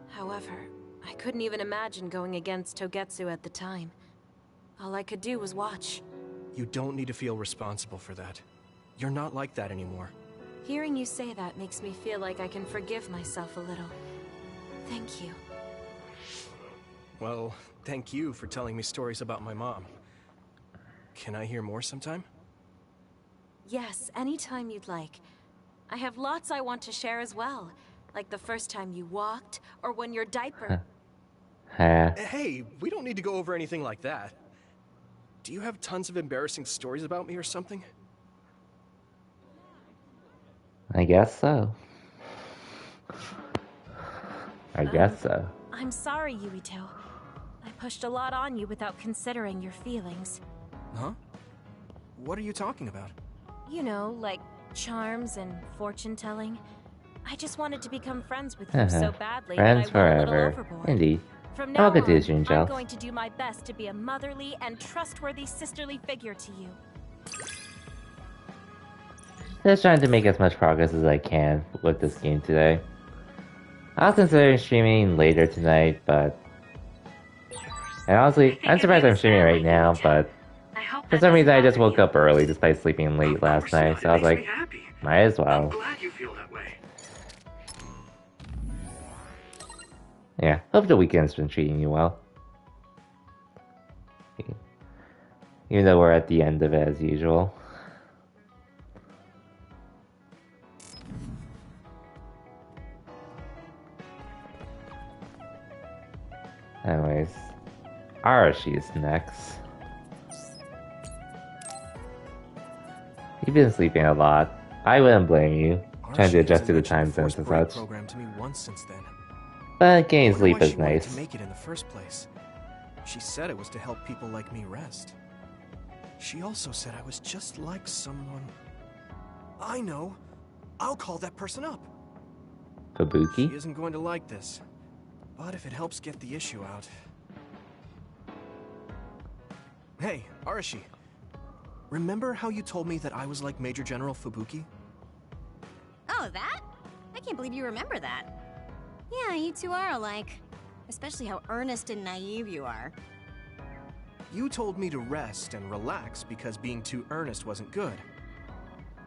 Speaker 8: However, I couldn't even imagine going against Togetsu at the time. All I could do was watch.
Speaker 3: You don't need to feel responsible for that. You're not like that anymore.
Speaker 8: Hearing you say that makes me feel like I can forgive myself a little. Thank you.
Speaker 3: Well, thank you for telling me stories about my mom. Can I hear more sometime?
Speaker 8: Yes, anytime you'd like. I have lots I want to share as well. Like the first time you walked, or when your diaper...
Speaker 3: Hey, we don't need to go over anything like that. Do you have tons of embarrassing stories about me or something?
Speaker 1: I guess so. I guess so.
Speaker 8: I'm sorry, Yuito. I pushed a lot on you without considering your feelings.
Speaker 3: Huh? What are you talking about?
Speaker 8: You know, like charms and fortune-telling. I just wanted to become friends with you so badly
Speaker 1: Friends
Speaker 8: that I went a little
Speaker 1: forever.
Speaker 8: overboard.
Speaker 1: Indeed.
Speaker 8: From now
Speaker 1: I'll get to
Speaker 8: on,
Speaker 1: you,
Speaker 8: I'm
Speaker 1: Angel.
Speaker 8: going to do my best to be a motherly and trustworthy sisterly figure to you.
Speaker 1: Just trying to make as much progress as I can with this game today. I was considering streaming later tonight, but... And honestly, I'm surprised I'm streaming right now, but... For some reason I just woke up early despite sleeping late last night, so I was like, might as well.
Speaker 9: I'm glad you feel that way.
Speaker 1: Yeah, hope the weekend's been treating you well. Even though we're at the end of it as usual. Anyways, Arashi's next. You've been sleeping a lot. I wouldn't blame you, trying to adjust to the time zones and such.
Speaker 3: Program to me once since then.
Speaker 1: But getting
Speaker 3: I wonder
Speaker 1: sleep
Speaker 3: why
Speaker 1: is
Speaker 3: she wanted
Speaker 1: nice.
Speaker 3: to make it in the first place. She said it was to help people like me rest. She also said I was just like someone... I know! I'll call that person up! She
Speaker 1: Kabuki?
Speaker 3: isn't going to like this. But if it helps get the issue out... Hey, Arashi. Remember how you told me that I was like Major General Fubuki?
Speaker 6: Oh, that? I can't believe you remember that. Yeah, you two are alike. Especially how earnest and naive you are.
Speaker 3: You told me to rest and relax because being too earnest wasn't good.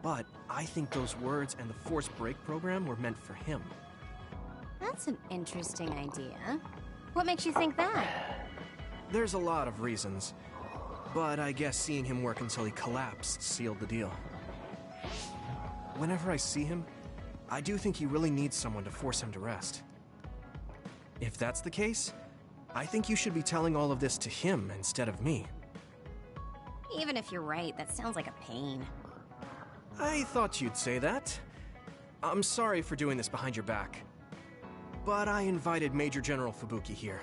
Speaker 3: But I think those words and the forced break program were meant for him.
Speaker 6: That's an interesting idea. What makes you think that?
Speaker 3: There's a lot of reasons. But I guess seeing him work until he collapsed sealed the deal. Whenever I see him, I do think he really needs someone to force him to rest. If that's the case, I think you should be telling all of this to him instead of me.
Speaker 6: Even if you're right, that sounds like a pain.
Speaker 3: I thought you'd say that. I'm sorry for doing this behind your back. But I invited Major General Fubuki here.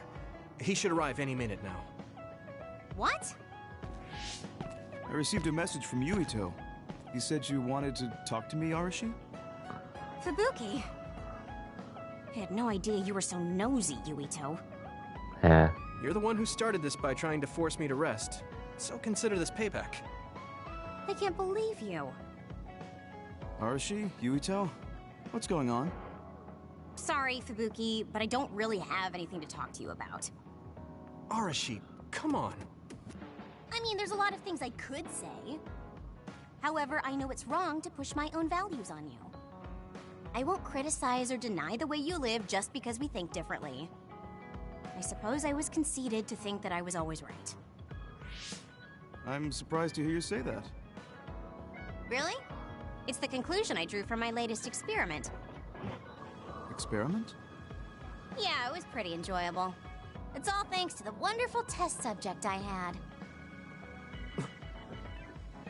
Speaker 3: He should arrive any minute now.
Speaker 6: What?
Speaker 9: I received a message from Yuito. He said you wanted to talk to me, Arashi?
Speaker 6: Fubuki? I had no idea you were so nosy, Yuito.
Speaker 1: Yeah.
Speaker 3: You're the one who started this by trying to force me to rest, so consider this payback.
Speaker 6: I can't believe you.
Speaker 9: Arashi? Yuito? What's going on?
Speaker 6: Sorry, Fubuki, but I don't really have anything to talk to you about.
Speaker 3: Arashi, come on.
Speaker 6: I mean, there's a lot of things I could say. However, I know it's wrong to push my own values on you. I won't criticize or deny the way you live just because we think differently. I suppose I was conceited to think that I was always right.
Speaker 9: I'm surprised to hear you say that.
Speaker 6: Really? It's the conclusion I drew from my latest experiment.
Speaker 9: Experiment?
Speaker 6: Yeah, it was pretty enjoyable. It's all thanks to the wonderful test subject I had.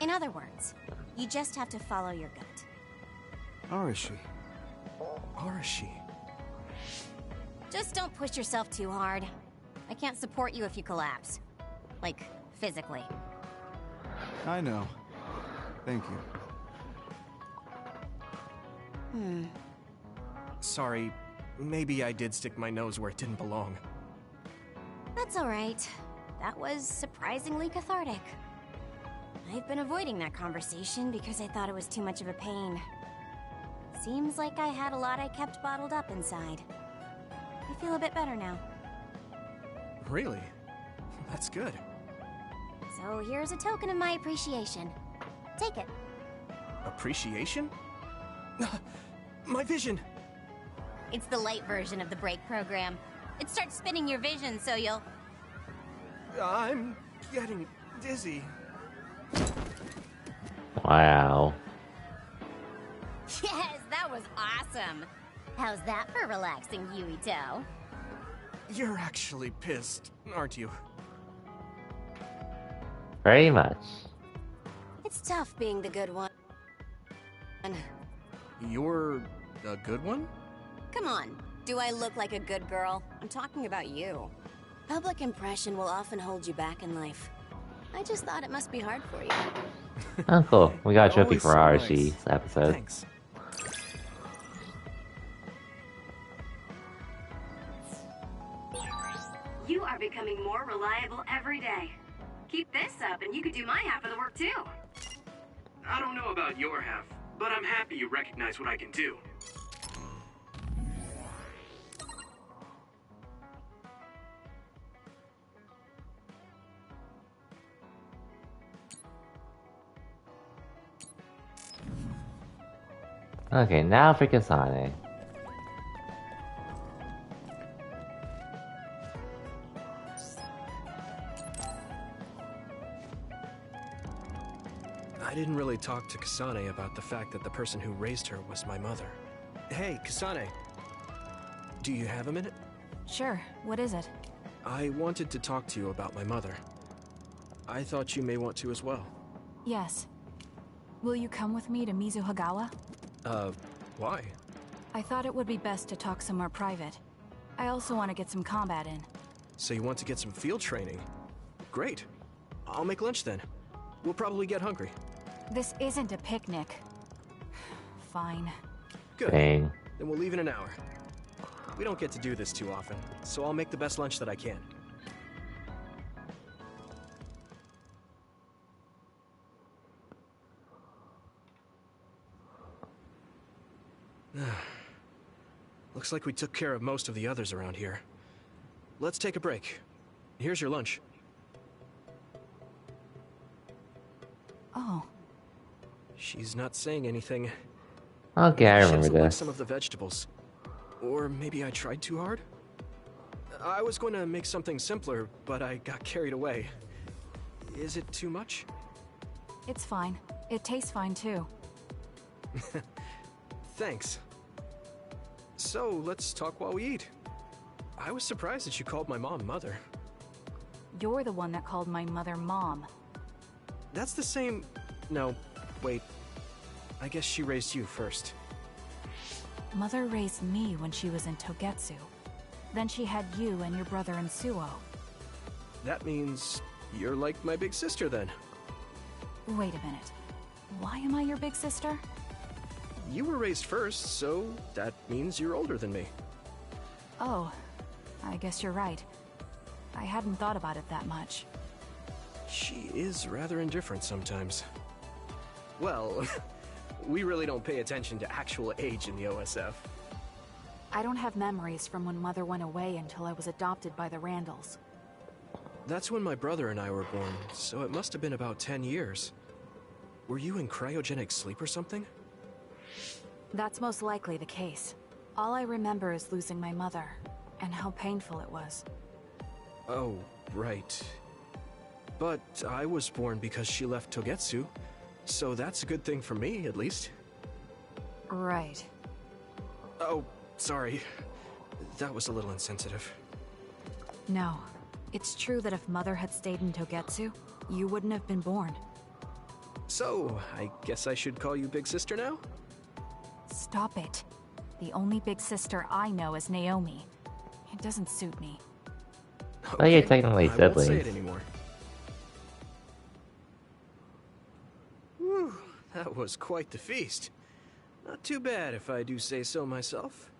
Speaker 6: In other words, you just have to follow your gut.
Speaker 9: Arashi.
Speaker 3: Arashi.
Speaker 6: Just don't push yourself too hard. I can't support you if you collapse. Like, physically.
Speaker 9: I know. Thank you.
Speaker 3: Sorry, maybe I did stick my nose where it didn't belong.
Speaker 6: That's alright. That was surprisingly cathartic. I've been avoiding that conversation because I thought it was too much of a pain. Seems like I had a lot I kept bottled up inside. I feel a bit better now.
Speaker 3: Really? That's good.
Speaker 6: So here's a token of my appreciation. Take it.
Speaker 3: Appreciation? My vision!
Speaker 6: It's the light version of the break program. It starts spinning your vision so you'll...
Speaker 3: I'm getting dizzy.
Speaker 1: Wow.
Speaker 6: Yes, that was awesome! How's that for relaxing, Yuito?
Speaker 3: You're actually pissed, aren't you?
Speaker 1: Very much.
Speaker 6: It's tough being the good one.
Speaker 3: You're a good one?
Speaker 6: Come on, do I look like a good girl? I'm talking about you. Public impression will often hold you back in life. I just thought it must be hard for you.
Speaker 1: Oh, cool. We got a trophy
Speaker 3: Always
Speaker 1: for
Speaker 3: so
Speaker 1: Arashi's
Speaker 3: nice.
Speaker 1: episode.
Speaker 3: Thanks.
Speaker 10: You are becoming more reliable every day. Keep this up and you could do my half of the work too.
Speaker 3: I don't know about your half, but I'm happy you recognize what I can do.
Speaker 1: Okay, now for Kasane.
Speaker 3: I didn't really talk to Kasane about the fact that the person who raised her was my mother. Hey, Kasane. Do you have a minute?
Speaker 11: Sure. What is it?
Speaker 3: I wanted to talk to you about my mother. I thought you may want to as well.
Speaker 11: Yes. Will you come with me to Mizuhagawa?
Speaker 3: Why?
Speaker 11: I thought it would be best to talk somewhere private. I also want to get some combat in.
Speaker 3: So you want to get some field training? Great. I'll make lunch then. We'll probably get hungry.
Speaker 11: This isn't a picnic. Fine.
Speaker 3: Good.
Speaker 1: Dang.
Speaker 3: Then we'll leave in an hour. We don't get to do this too often, so I'll make the best lunch that I can. Looks like we took care of most of the others around here. Let's take a break. Here's your lunch.
Speaker 11: Oh.
Speaker 3: She's not saying anything.
Speaker 1: Okay, I
Speaker 3: She
Speaker 1: remember
Speaker 3: doesn't like
Speaker 1: this.
Speaker 3: some of the vegetables. Or maybe I tried too hard? I was going to make something simpler, but I got carried away. Is it too much?
Speaker 11: It's fine. It tastes fine too.
Speaker 3: Thanks. So, let's talk while we eat. I was surprised that you called my mom Mother.
Speaker 11: You're the one that called my mother Mom.
Speaker 3: That's the same... No, wait. I guess she raised you first.
Speaker 11: Mother raised me when she was in Togetsu. Then she had you and your brother in Suo.
Speaker 3: That means you're like my big sister then.
Speaker 11: Wait a minute. Why am I your big sister?
Speaker 3: You were raised first, so that means you're older than me.
Speaker 11: Oh, I guess you're right. I hadn't thought about it that much.
Speaker 3: She is rather indifferent sometimes. Well, we really don't pay attention to actual age in the OSF.
Speaker 11: I don't have memories from when Mother went away until I was adopted by the Randalls.
Speaker 3: That's when my brother and I were born, so it must have been about 10 years. Were you in cryogenic sleep or something?
Speaker 11: That's most likely the case. All I remember is losing my mother, and how painful it was.
Speaker 3: Oh, right. But I was born because she left Togetsu, so that's a good thing for me, at least.
Speaker 11: Right.
Speaker 3: Oh, sorry. That was a little insensitive.
Speaker 11: No. It's true that if Mother had stayed in Togetsu, you wouldn't have been born.
Speaker 3: So, I guess I should call you Big Sister now?
Speaker 11: Stop it. The only big sister I know is Naomi. It doesn't suit me.
Speaker 1: Well, you're technically
Speaker 3: I won't say
Speaker 1: siblings.
Speaker 3: it anymore. Whew, that was quite the feast. Not too bad if I do say so myself.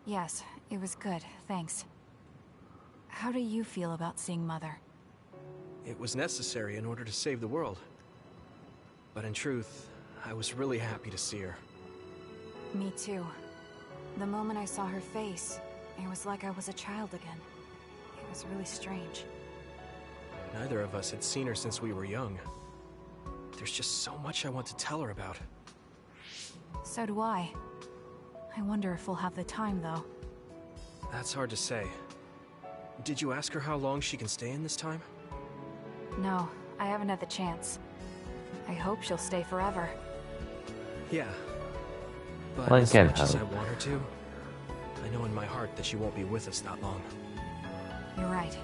Speaker 11: Yes, it was good, thanks. How do you feel about seeing Mother?
Speaker 3: It was necessary in order to save the world. But in truth, I was really happy to see her.
Speaker 11: Me too. The moment I saw her face, it was like I was a child again. It was really strange.
Speaker 3: Neither of us had seen her since we were young. There's just so much I want to tell her about.
Speaker 11: So do I. I wonder if we'll have the time, though.
Speaker 3: That's hard to say. Did you ask her how long she can stay in this time?
Speaker 11: No, I haven't had the chance. I hope she'll stay forever.
Speaker 3: Yeah. But
Speaker 1: One
Speaker 3: as
Speaker 1: can
Speaker 3: much as I
Speaker 1: hope.
Speaker 3: want her to, I know in my heart that she won't be with us that long.
Speaker 11: You're right.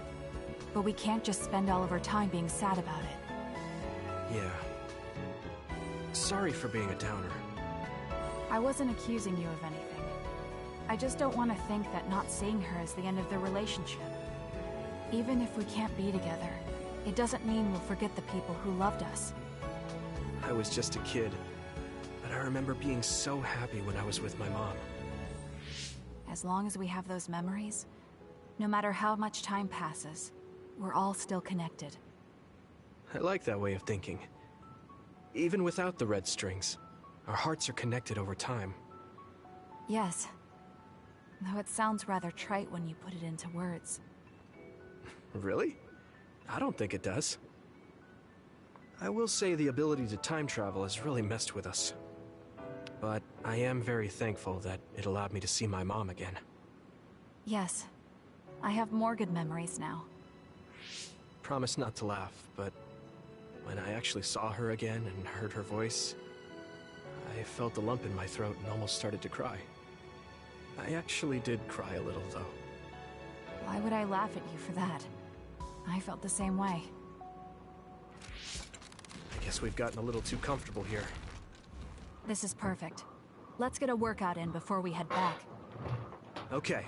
Speaker 11: But we can't just spend all of our time being sad about it.
Speaker 3: Yeah. Sorry for being a downer.
Speaker 11: I wasn't accusing you of anything. I just don't want to think that not seeing her is the end of the relationship. Even if we can't be together, it doesn't mean we'll forget the people who loved us.
Speaker 3: I was just a kid, but I remember being so happy when I was with my mom.
Speaker 11: As long as we have those memories, no matter how much time passes, we're all still connected.
Speaker 3: I like that way of thinking. Even without the red strings, our hearts are connected over time.
Speaker 11: Yes. Though it sounds rather trite when you put it into words.
Speaker 3: Really? I don't think it does. I will say the ability to time travel has really messed with us. But I am very thankful that it allowed me to see my mom again.
Speaker 11: Yes. I have more good memories now.
Speaker 3: Promise not to laugh, but when I actually saw her again and heard her voice, I felt a lump in my throat and almost started to cry. I actually did cry a little, though.
Speaker 11: Why would I laugh at you for that? I felt the same way.
Speaker 3: I guess we've gotten a little too comfortable here.
Speaker 11: This is perfect. Let's get a workout in before we head back.
Speaker 3: Okay.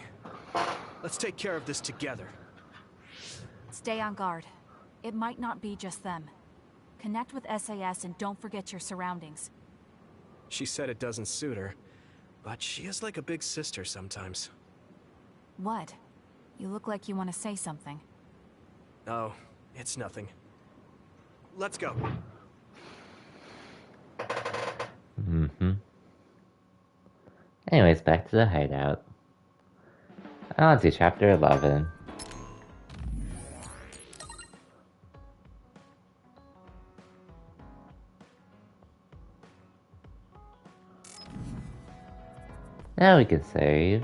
Speaker 3: Let's take care of this together.
Speaker 11: Stay on guard. It might not be just them. Connect with SAS and don't forget your surroundings.
Speaker 3: She said it doesn't suit her, but she is like a big sister sometimes.
Speaker 11: What? You look like you want to say something.
Speaker 3: Oh, it's nothing. Let's go.
Speaker 1: Anyways, back to the hideout. On to chapter 11. Now we can save.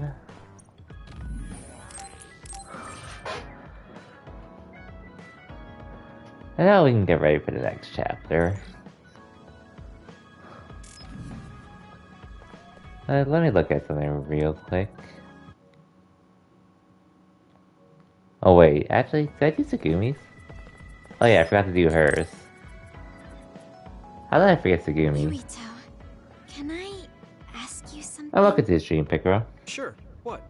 Speaker 1: And now we can get ready for the next chapter. Let me look at something real quick. Oh wait, actually, did I do Tsugumi's? Oh yeah, I forgot to do hers. How did I forget Tsugumi?
Speaker 6: Yuito, can I ask you something?
Speaker 1: Oh, welcome to the stream, Picaro.
Speaker 3: Sure. What?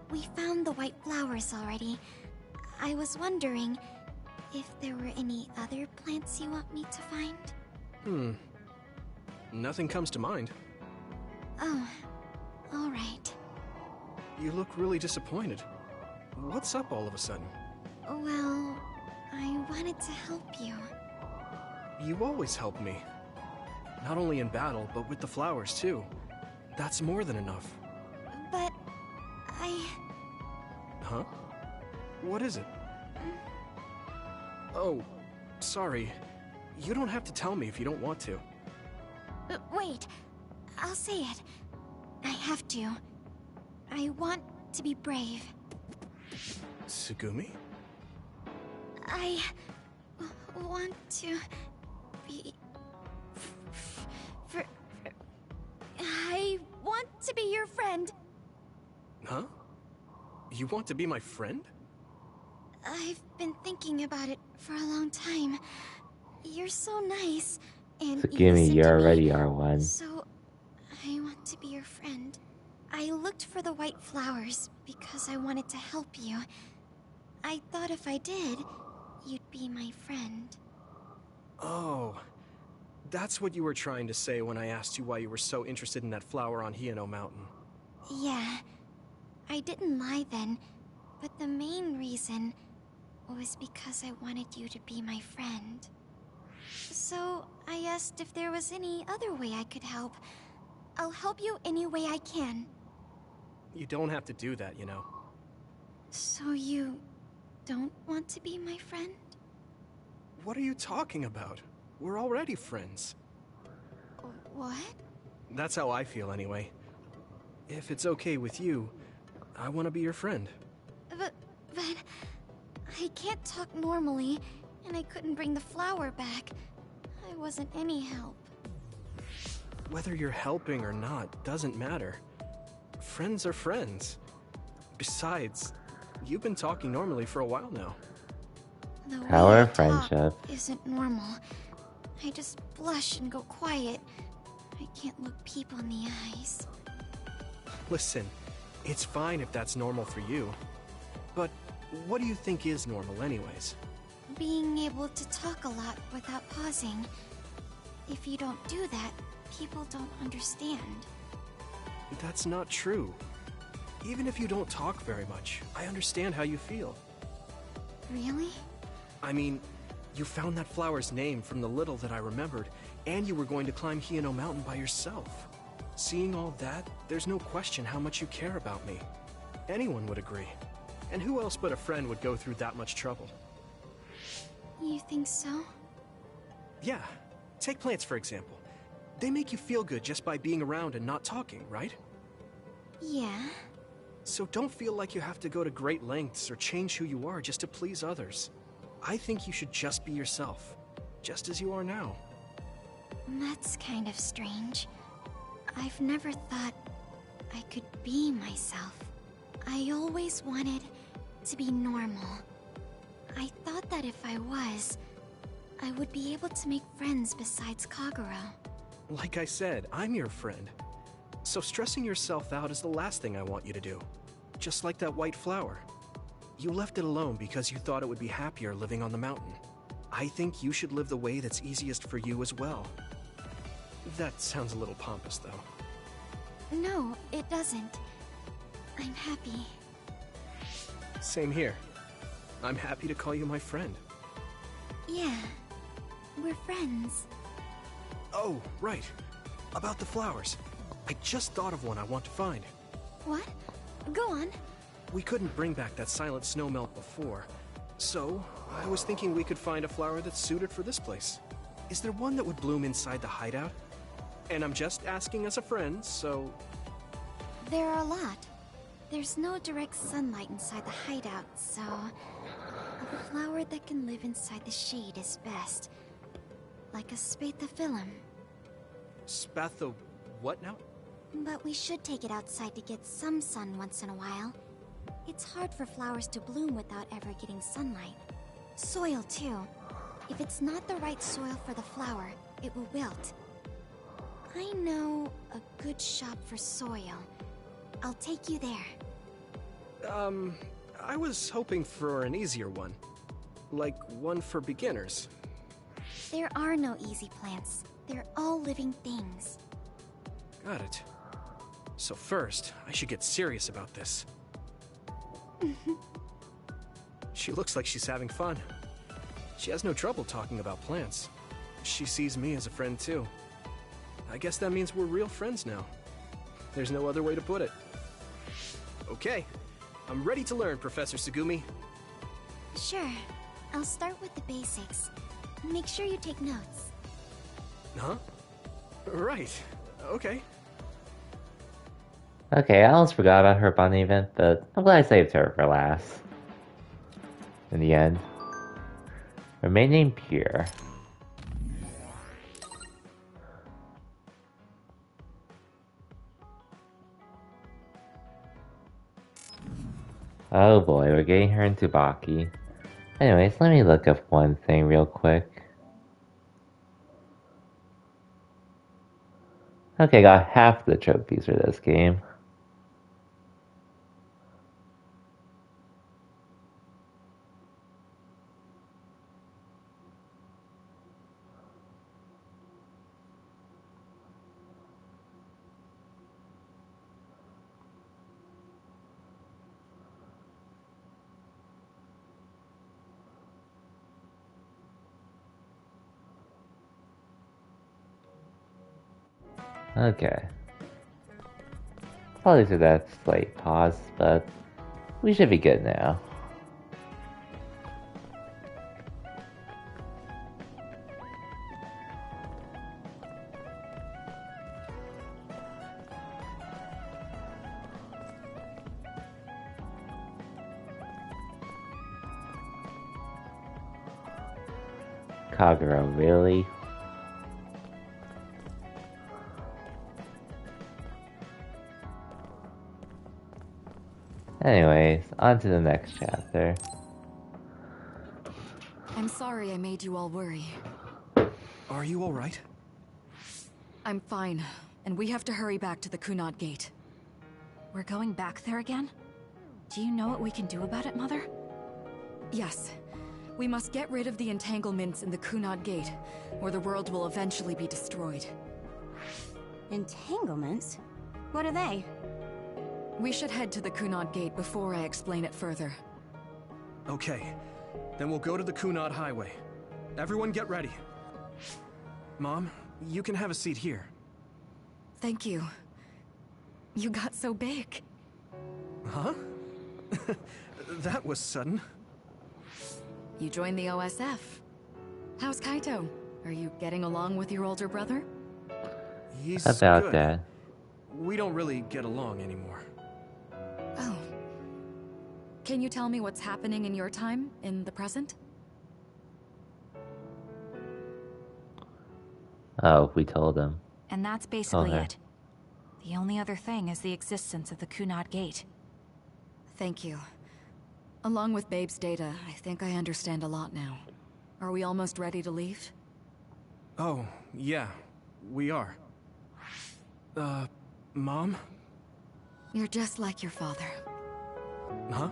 Speaker 6: We found the white flowers already. I was wondering if there were any other plants you want me to find?
Speaker 3: Nothing comes to mind.
Speaker 6: Oh, alright.
Speaker 3: You look really disappointed. What's up all of a sudden?
Speaker 6: Well, I wanted to help you.
Speaker 3: You always help me. Not only in battle, but with the flowers too. That's more than enough.
Speaker 6: But
Speaker 3: Huh? What is it? Oh, sorry. You don't have to tell me if you don't want to.
Speaker 6: Wait, I'll say it. I have to. I want to be brave.
Speaker 3: Tsugumi?
Speaker 6: I want to be... I want to be your friend.
Speaker 3: Huh? You want to be my friend?
Speaker 6: I've been thinking about it for a long time. You're so nice, and
Speaker 1: Tsugumi, you already are one.
Speaker 6: So, I want to be your friend. I looked for the white flowers because I wanted to help you. I thought if I did, you'd be my friend.
Speaker 3: Oh, that's what you were trying to say when I asked you why you were so interested in that flower on Hiyano Mountain.
Speaker 6: Yeah, I didn't lie then, but the main reason was because I wanted you to be my friend. So I asked if there was any other way I could help. I'll help you any way I can.
Speaker 3: You don't have to do that, you know.
Speaker 6: So you don't want to be my friend?
Speaker 3: What are you talking about? We're already friends.
Speaker 6: What?
Speaker 3: That's how I feel anyway. If it's okay with you, I want to be your friend.
Speaker 6: But I can't talk normally, and I couldn't bring the flower back. I wasn't any help.
Speaker 3: Whether you're helping or not doesn't matter. Friends are friends. Besides, you've been talking normally for a while now.
Speaker 6: The way
Speaker 1: Power
Speaker 6: I
Speaker 1: of friendship.
Speaker 6: talk isn't normal. I just blush and go quiet. I can't look people in the eyes.
Speaker 3: Listen, it's fine if that's normal for you. But what do you think is normal anyways?
Speaker 6: Being able to talk a lot without pausing. If you don't do that, people don't understand.
Speaker 3: That's not true. Even if you don't talk very much, I understand how you feel.
Speaker 6: Really?
Speaker 3: I mean, you found that flower's name from the little that I remembered, and you were going to climb Hiyano Mountain by yourself. Seeing all that, there's no question how much you care about me. Anyone would agree. And who else but a friend would go through that much trouble?
Speaker 6: You think so?
Speaker 3: Yeah. Take plants, for example. They make you feel good just by being around and not talking, right?
Speaker 6: Yeah.
Speaker 3: So don't feel like you have to go to great lengths or change who you are just to please others. I think you should just be yourself, just as you are now.
Speaker 6: That's kind of strange. I've never thought I could be myself. I always wanted to be normal. I thought that if I was, I would be able to make friends besides Kagero.
Speaker 3: Like I said, I'm your friend. So stressing yourself out is the last thing I want you to do. Just like that white flower. You left it alone because you thought it would be happier living on the mountain. I think you should live the way that's easiest for you as well. That sounds a little pompous, though.
Speaker 6: No, it doesn't. I'm happy.
Speaker 3: Same here. I'm happy to call you my friend.
Speaker 6: Yeah, we're friends.
Speaker 3: Oh, right. About the flowers. I just thought of one I want to find.
Speaker 6: What? Go on.
Speaker 3: We couldn't bring back that silent snowmelt before, so I was thinking we could find a flower that's suited for this place. Is there one that would bloom inside the hideout? And I'm just asking as a friend, so...
Speaker 6: There are a lot. There's no direct sunlight inside the hideout, so... a flower that can live inside the shade is best. Like a spathiphyllum.
Speaker 3: Spatho... what now?
Speaker 6: But we should take it outside to get some sun once in a while. It's hard for flowers to bloom without ever getting sunlight. Soil, too. If it's not the right soil for the flower, it will wilt. I know a good shop for soil. I'll take you there.
Speaker 3: I was hoping for an easier one. Like one for beginners.
Speaker 6: There are no easy plants. They're all living things.
Speaker 3: Got it. So first, I should get serious about this. She looks like she's having fun. She has no trouble talking about plants. She sees me as a friend too. I guess that means we're real friends now. There's no other way to put it. Okay, I'm ready to learn, Professor Sugumi.
Speaker 6: Sure. I'll start with the basics. Make sure you take notes.
Speaker 3: Huh? Right. Okay.
Speaker 1: Okay, I almost forgot about her bonding event, but I'm glad I saved her for last. In the end. Remaining pure. Oh boy, we're getting her into Baki. Anyways, let me look up one thing real quick. Okay, got half the trophies for this game. Okay. Apologies for that slight pause, but we should be good now. Kagura, really? Anyways, on to the next chapter.
Speaker 11: I'm sorry I made you all worry.
Speaker 3: Are you alright?
Speaker 11: I'm fine, and we have to hurry back to the Kunad Gate. We're going back there again? Do you know what we can do about it, Mother? Yes. We must get rid of the entanglements in the Kunad Gate, or the world will eventually be destroyed.
Speaker 6: Entanglements? What are they?
Speaker 11: We should head to the Kunad Gate before I explain it further.
Speaker 3: Okay, then we'll go to the Kunad Highway. Everyone get ready. Mom, you can have a seat here.
Speaker 11: Thank you. You got so big.
Speaker 3: Huh? That was sudden.
Speaker 11: You joined the OSF. How's Kaito? Are you getting along with your older brother?
Speaker 3: He's
Speaker 1: About
Speaker 3: good.
Speaker 1: that.
Speaker 3: We don't really get along anymore.
Speaker 11: Oh. Can you tell me what's happening in your time, in the present?
Speaker 1: Oh, we told him.
Speaker 11: And that's basically
Speaker 1: Okay.
Speaker 11: it. The only other thing is the existence of the Kunad Gate. Thank you. Along with Babe's data, I think I understand a lot now. Are we almost ready to leave?
Speaker 3: Oh, yeah, we are. Mom?
Speaker 11: You're just like your father.
Speaker 3: Huh?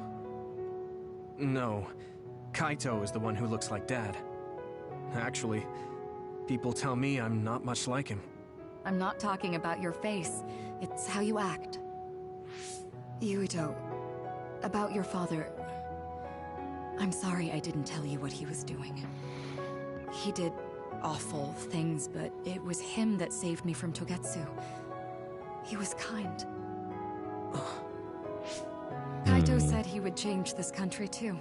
Speaker 3: No. Kaito is the one who looks like Dad. Actually, people tell me I'm not much like him.
Speaker 11: I'm not talking about your face. It's how you act. Yuito, about your father... I'm sorry I didn't tell you what he was doing. He did awful things, but it was him that saved me from Togetsu.
Speaker 12: He was kind. Kaito said he would change this country too.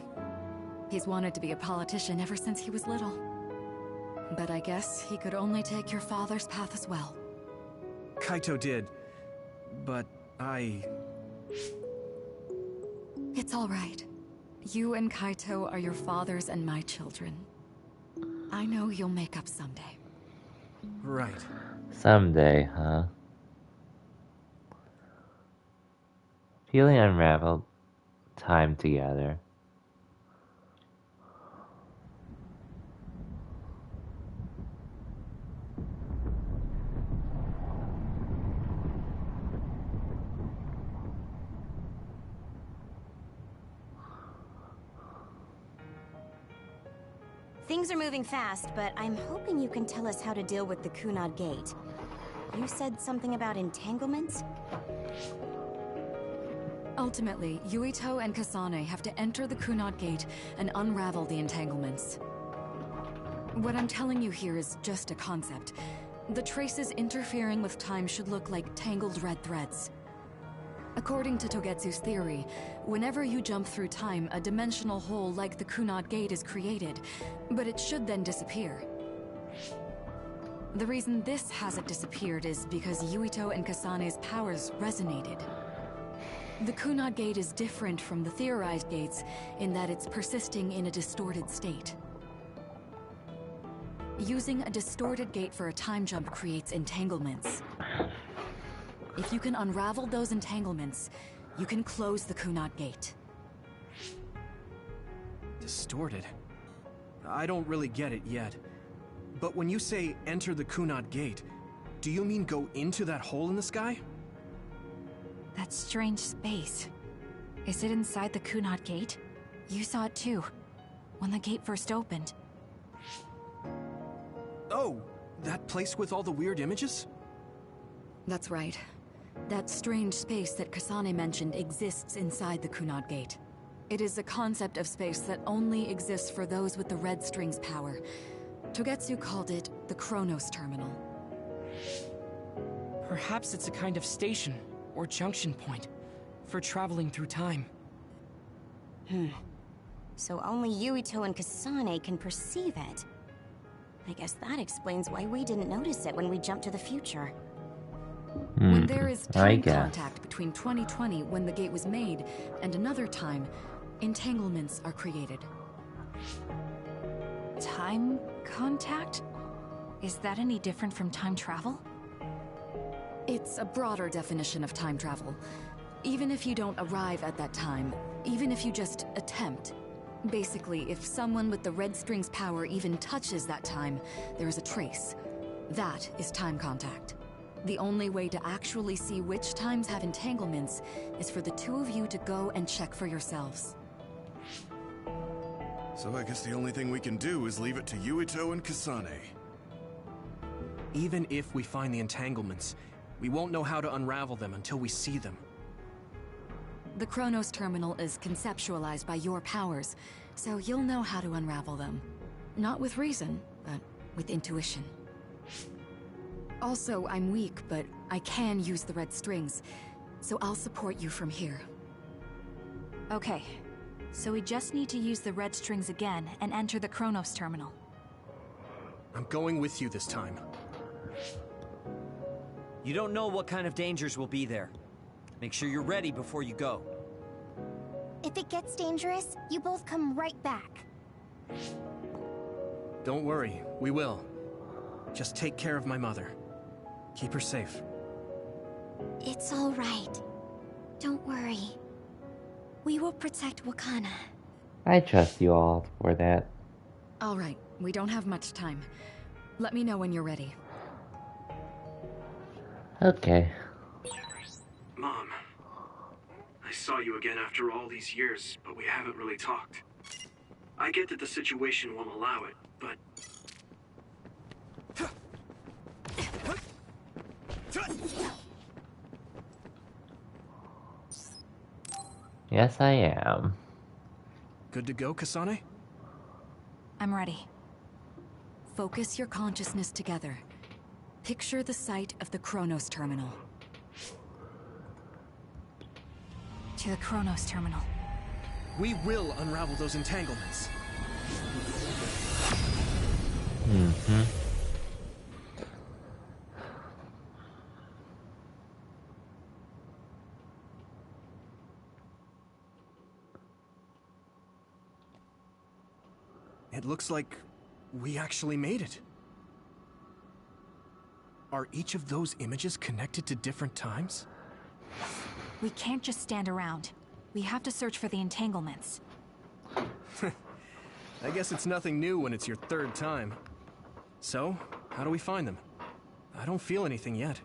Speaker 12: He's wanted to be a politician ever since he was little. But I guess he could only take your father's path as well.
Speaker 3: Kaito did, but
Speaker 12: It's all right. You and Kaito are your father's and my children. I know you'll make up someday.
Speaker 3: Right.
Speaker 1: Someday, huh? Feeling unraveled. Time together.
Speaker 6: Things are moving fast, but I'm hoping you can tell us how to deal with the Kunad Gate. You said something about entanglements?
Speaker 12: Ultimately, Yuito and Kasane have to enter the Kunad Gate and unravel the entanglements. What I'm telling you here is just a concept. The traces interfering with time should look like tangled red threads. According to Togetsu's theory, whenever you jump through time, a dimensional hole like the Kunad Gate is created, but it should then disappear. The reason this hasn't disappeared is because Yuito and Kasane's powers resonated. The Kunad Gate is different from the theorized gates in that it's persisting in a distorted state. Using a distorted gate for a time jump creates entanglements. If you can unravel those entanglements, you can close the Kunad Gate.
Speaker 3: Distorted? I don't really get it yet. But when you say enter the Kunad Gate, do you mean go into that hole in the sky?
Speaker 11: That strange space. Is it inside the Kunad Gate? You saw it too, when the gate first opened.
Speaker 3: Oh, that place with all the weird images?
Speaker 12: That's right. That strange space that Kasane mentioned exists inside the Kunad Gate. It is a concept of space that only exists for those with the Red String's power. Togetsu called it the Chronos Terminal.
Speaker 5: Perhaps it's a kind of station or junction point for traveling through time.
Speaker 6: So only Yuito and Kasane can perceive it. I guess that explains why we didn't notice it when we jumped to the future.
Speaker 12: When there is time contact between 2020, when the gate was made, and another time, entanglements are created.
Speaker 11: Time contact? Is that any different from time travel?
Speaker 12: It's a broader definition of time travel. Even if you don't arrive at that time, even if you just attempt. Basically, if someone with the Red String's power even touches that time, there is a trace. That is time contact. The only way to actually see which times have entanglements is for the two of you to go and check for yourselves.
Speaker 9: So I guess the only thing we can do is leave it to Yuito and Kasane.
Speaker 3: Even if we find the entanglements, we won't know how to unravel them until we see them.
Speaker 12: The Chronos Terminal is conceptualized by your powers, so you'll know how to unravel them. Not with reason, but with intuition. Also, I'm weak, but I can use the red strings, so I'll support you from here.
Speaker 11: Okay, so we just need to use the red strings again and enter the Chronos Terminal.
Speaker 3: I'm going with you this time.
Speaker 2: You don't know what kind of dangers will be there. Make sure you're ready before you go.
Speaker 6: If it gets dangerous, you both come right back.
Speaker 3: Don't worry, we will. Just take care of my mother. Keep her safe.
Speaker 6: It's all right. Don't worry. We will protect Wakana.
Speaker 1: I trust you all for that.
Speaker 12: All right, we don't have much time. Let me know when you're ready.
Speaker 1: Okay.
Speaker 3: Mom, I saw you again after all these years, but we haven't really talked. I get that the situation won't allow it, but...
Speaker 1: Yes, I am.
Speaker 3: Good to go, Kasane?
Speaker 11: I'm ready.
Speaker 12: Focus your consciousness together. Picture the site of the Chronos Terminal.
Speaker 11: To the Chronos terminal.
Speaker 3: We will unravel those entanglements.
Speaker 1: Mm-hmm.
Speaker 3: It looks like we actually made it. Are each of those images connected to different times?
Speaker 11: We can't just stand around. We have to search for the entanglements.
Speaker 3: I guess it's nothing new when it's your third time. So, how do we find them? I don't feel anything yet.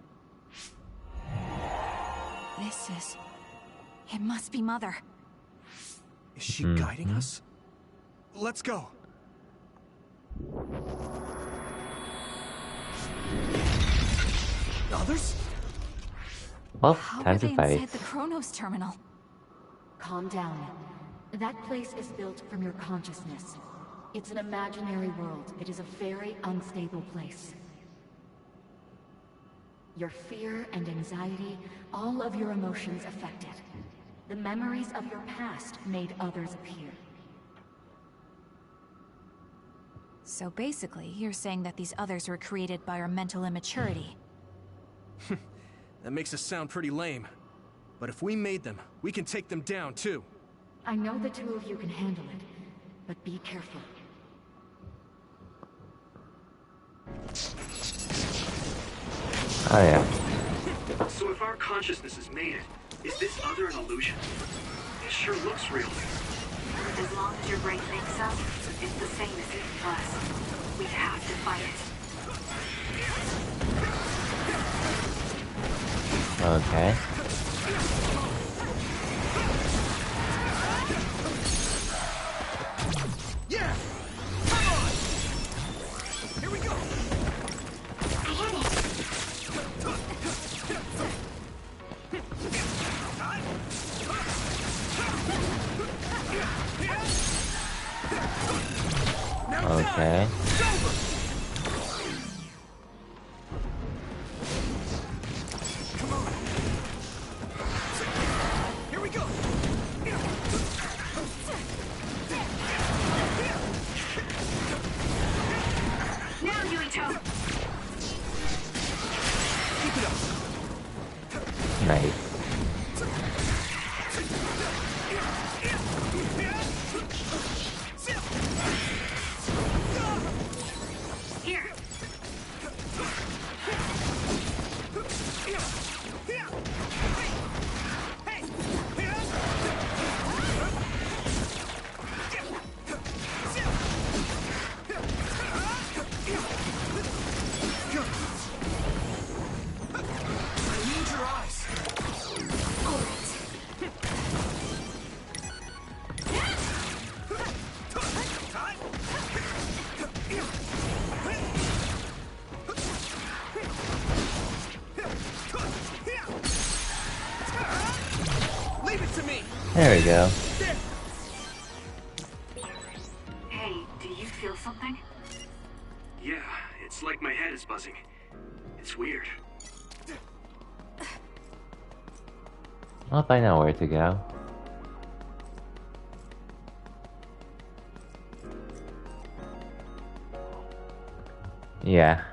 Speaker 11: This is... It must be Mother.
Speaker 3: Is she guiding us? Let's go! Others?
Speaker 1: Well,
Speaker 11: How
Speaker 1: time
Speaker 11: are
Speaker 1: to
Speaker 11: they
Speaker 1: fight.
Speaker 11: inside the Chronos terminal?
Speaker 13: Calm down. That place is built from your consciousness. It's an imaginary world. It is a very unstable place. Your fear and anxiety, all of your emotions affected. The memories of your past made others appear.
Speaker 11: So basically, you're saying that these others were created by our mental immaturity.
Speaker 3: That makes us sound pretty lame. But if we made them, we can take them down too.
Speaker 13: I know the two of you can handle it, but be careful.
Speaker 1: Oh yeah.
Speaker 14: So if our consciousnesses made it, is this other an illusion? It sure looks real.
Speaker 10: As long as your brain thinks so, it's the same as it was. We have to fight it.
Speaker 1: Okay.
Speaker 3: Yeah! Come on! Here we go!
Speaker 10: I had it!
Speaker 1: Okay.
Speaker 3: Here we go!
Speaker 10: Now, Yuito!
Speaker 3: Keep it up!
Speaker 1: Nice.
Speaker 10: Here!
Speaker 3: I need your eyes! Leave it to me!
Speaker 1: There we go.
Speaker 10: Hey, do you feel something?
Speaker 14: Yeah, it's like my head is buzzing. It's weird.
Speaker 1: Well, I know where to go. Yeah,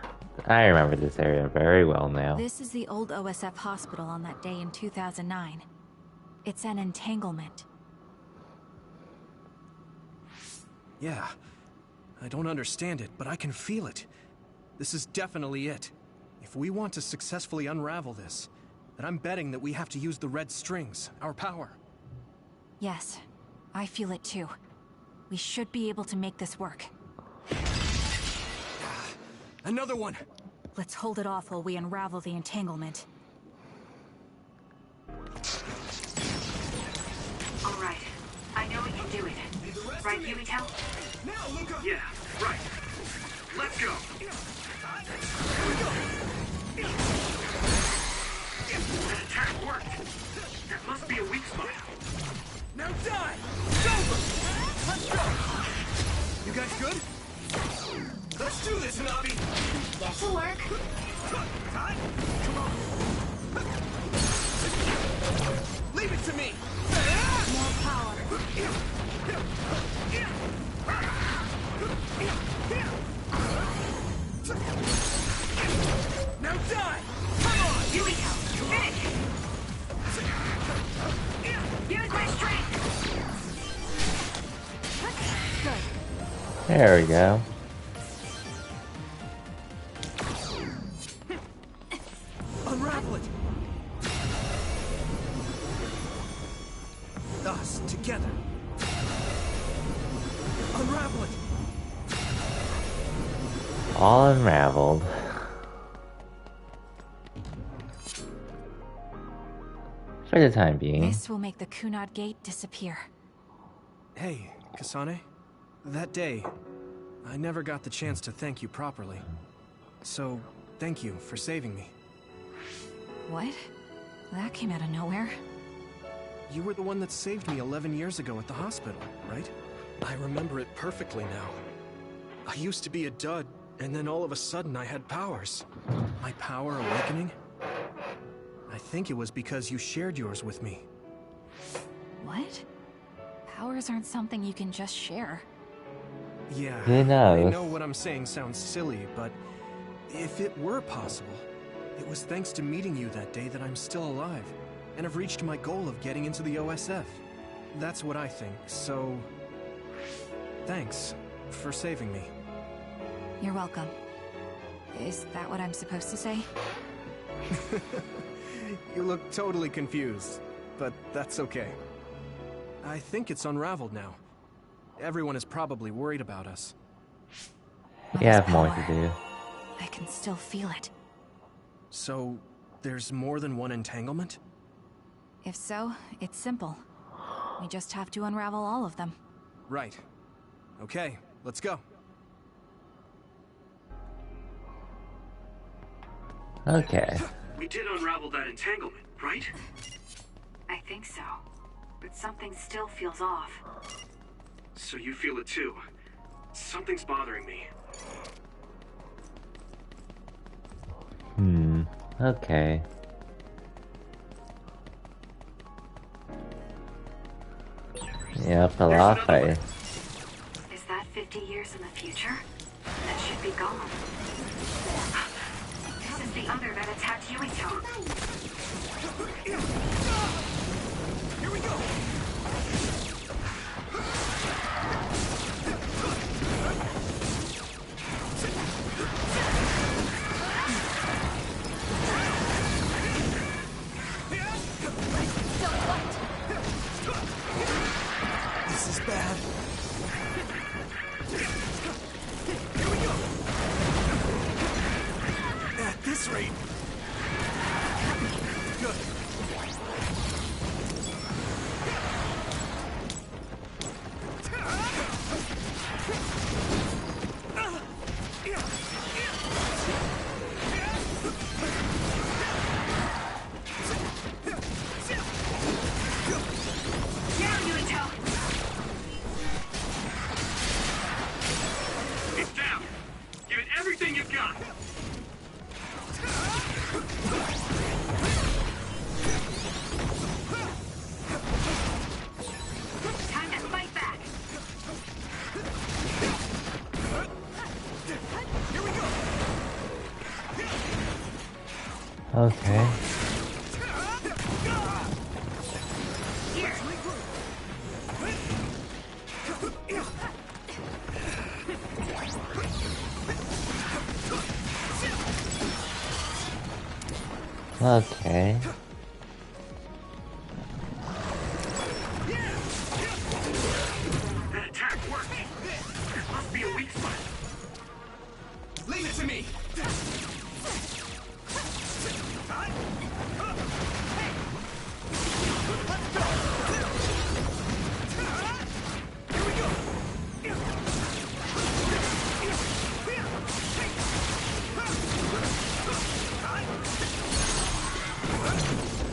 Speaker 1: I remember this area very well now.
Speaker 11: This is the old OSF hospital on that day in 2009. It's an entanglement.
Speaker 3: Yeah. I don't understand it, but I can feel it. This is definitely it. If we want to successfully unravel this, then I'm betting that we have to use the red strings, our power.
Speaker 11: Yes, I feel it too. We should be able to make this work.
Speaker 3: Another one!
Speaker 11: Let's hold it off while we unravel the entanglement.
Speaker 10: All right. I know we can do it. Right, Yuito?
Speaker 14: Yeah, right. Let's go. That attack worked. That must be a weak spot.
Speaker 3: Now die! It's over! Let's go! You guys good? Let's do this, Hanabi!
Speaker 10: This'll work.
Speaker 3: Time! Come on! Leave it to me!
Speaker 11: More power.
Speaker 3: Now die! Come on!
Speaker 10: Yuito, finish! Use my strength!
Speaker 11: Good.
Speaker 1: There we go.
Speaker 3: Unravel it! Us, together. Unravel it!
Speaker 1: All unraveled. For the time being.
Speaker 11: This will make the Kunad Gate disappear.
Speaker 3: Hey, Kasane. That day, I never got the chance to thank you properly. So, thank you for saving me.
Speaker 11: What? That came out of nowhere.
Speaker 3: You were the one that saved me 11 years ago at the hospital, right? I remember it perfectly now. I used to be a dud, and then all of a sudden I had powers. My power awakening? I think it was because you shared yours with me.
Speaker 11: What? Powers aren't something you can just share.
Speaker 3: Yeah,
Speaker 1: Who knows?
Speaker 3: I know what I'm saying sounds silly, but if it were possible, it was thanks to meeting you that day that I'm still alive, and have reached my goal of getting into the OSF. That's what I think, so... Thanks for saving me.
Speaker 11: You're welcome. Is that what I'm supposed to say?
Speaker 3: You look totally confused, but that's okay. I think it's unraveled now. Everyone is probably worried about us.
Speaker 1: We have more to do.
Speaker 11: I can still feel it.
Speaker 3: So, there's more than one entanglement?
Speaker 11: If so, it's simple. We just have to unravel all of them.
Speaker 3: Right. Okay, let's go.
Speaker 1: Okay.
Speaker 14: We did unravel that entanglement, right?
Speaker 10: I think so. But something still feels off.
Speaker 14: So you feel it too. Something's bothering me.
Speaker 1: Okay. Yeah, Falafel.
Speaker 10: Is that 50 years in the future? That should be gone. This is the other that attacked Yuito.
Speaker 3: Here we go! This is bad. Here we go! At this rate... Good.
Speaker 14: It's down. Give it everything you've got.
Speaker 10: Time to fight back.
Speaker 3: Here we go!
Speaker 1: Okay. Okay.
Speaker 14: That attack worked. There must be a weak spot.
Speaker 3: Leave it to me!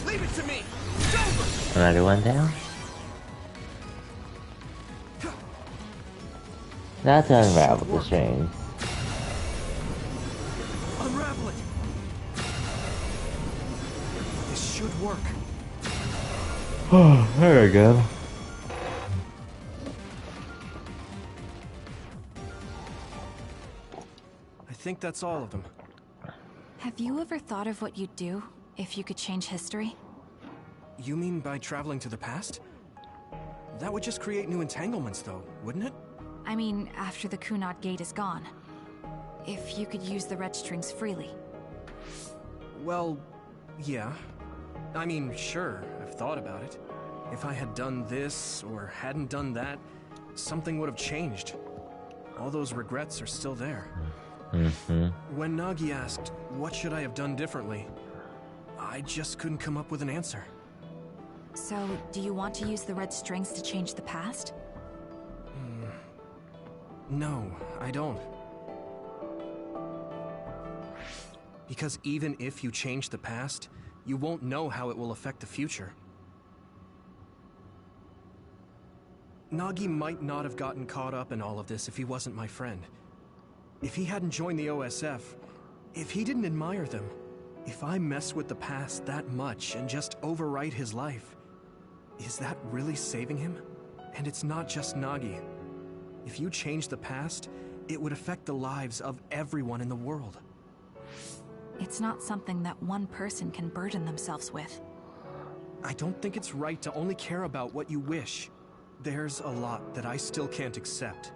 Speaker 3: Leave it to me! It's over!
Speaker 1: Another one down. Now to unravel the chains.
Speaker 3: Unravel it! This should work.
Speaker 1: Very good.
Speaker 3: I think that's all of them.
Speaker 11: Have you ever thought of what you'd do if you could change history?
Speaker 3: You mean by traveling to the past? That would just create new entanglements, though, wouldn't it?
Speaker 11: I mean, after the Kunad Gate is gone. If you could use the red strings freely.
Speaker 3: Well, yeah. I mean, sure, I've thought about it. If I had done this, or hadn't done that, something would have changed. All those regrets are still there. When Nagi asked, what should I have done differently, I just couldn't come up with an answer.
Speaker 11: So, do you want to use the red strings to change the past?
Speaker 3: No, I don't. Because even if you change the past, you won't know how it will affect the future. Nagi might not have gotten caught up in all of this if he wasn't my friend. If he hadn't joined the OSF, if he didn't admire them, if I mess with the past that much and just overwrite his life, is that really saving him? And it's not just Nagi. If you change the past, it would affect the lives of everyone in the world.
Speaker 11: It's not something that one person can burden themselves with.
Speaker 3: I don't think it's right to only care about what you wish. There's a lot that I still can't accept.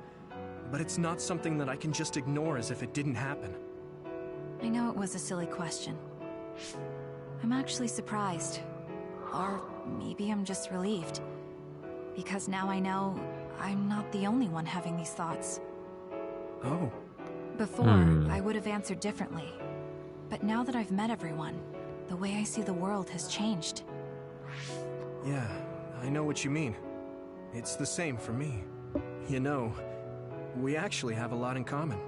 Speaker 3: But it's not something that I can just ignore as if it didn't happen.
Speaker 11: I know it was a silly question. I'm actually surprised. Or maybe I'm just relieved. Because now I know I'm not the only one having these thoughts.
Speaker 3: Oh.
Speaker 11: Before, I would have answered differently. But now that I've met everyone, the way I see the world has changed.
Speaker 3: Yeah, I know what you mean. It's the same for me. You know, we actually have a lot in common.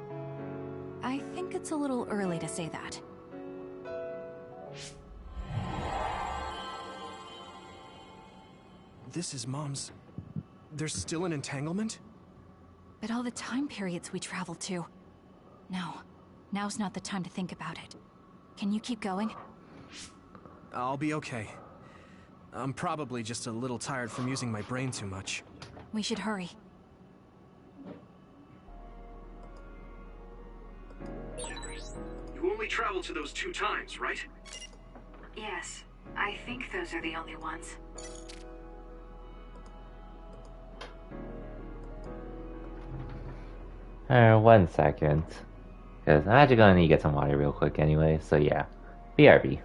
Speaker 11: I think it's a little early to say that.
Speaker 3: This is Mom's... There's still an entanglement?
Speaker 11: But all the time periods we traveled to... No, now's not the time to think about it. Can you keep going?
Speaker 3: I'll be okay. I'm probably just a little tired from using my brain too much.
Speaker 11: We should hurry.
Speaker 14: You only traveled to those 2 times, right?
Speaker 10: Yes, I think those are the only ones.
Speaker 1: One second. Because I'm actually gonna need to get some water real quick anyway, so yeah. BRB.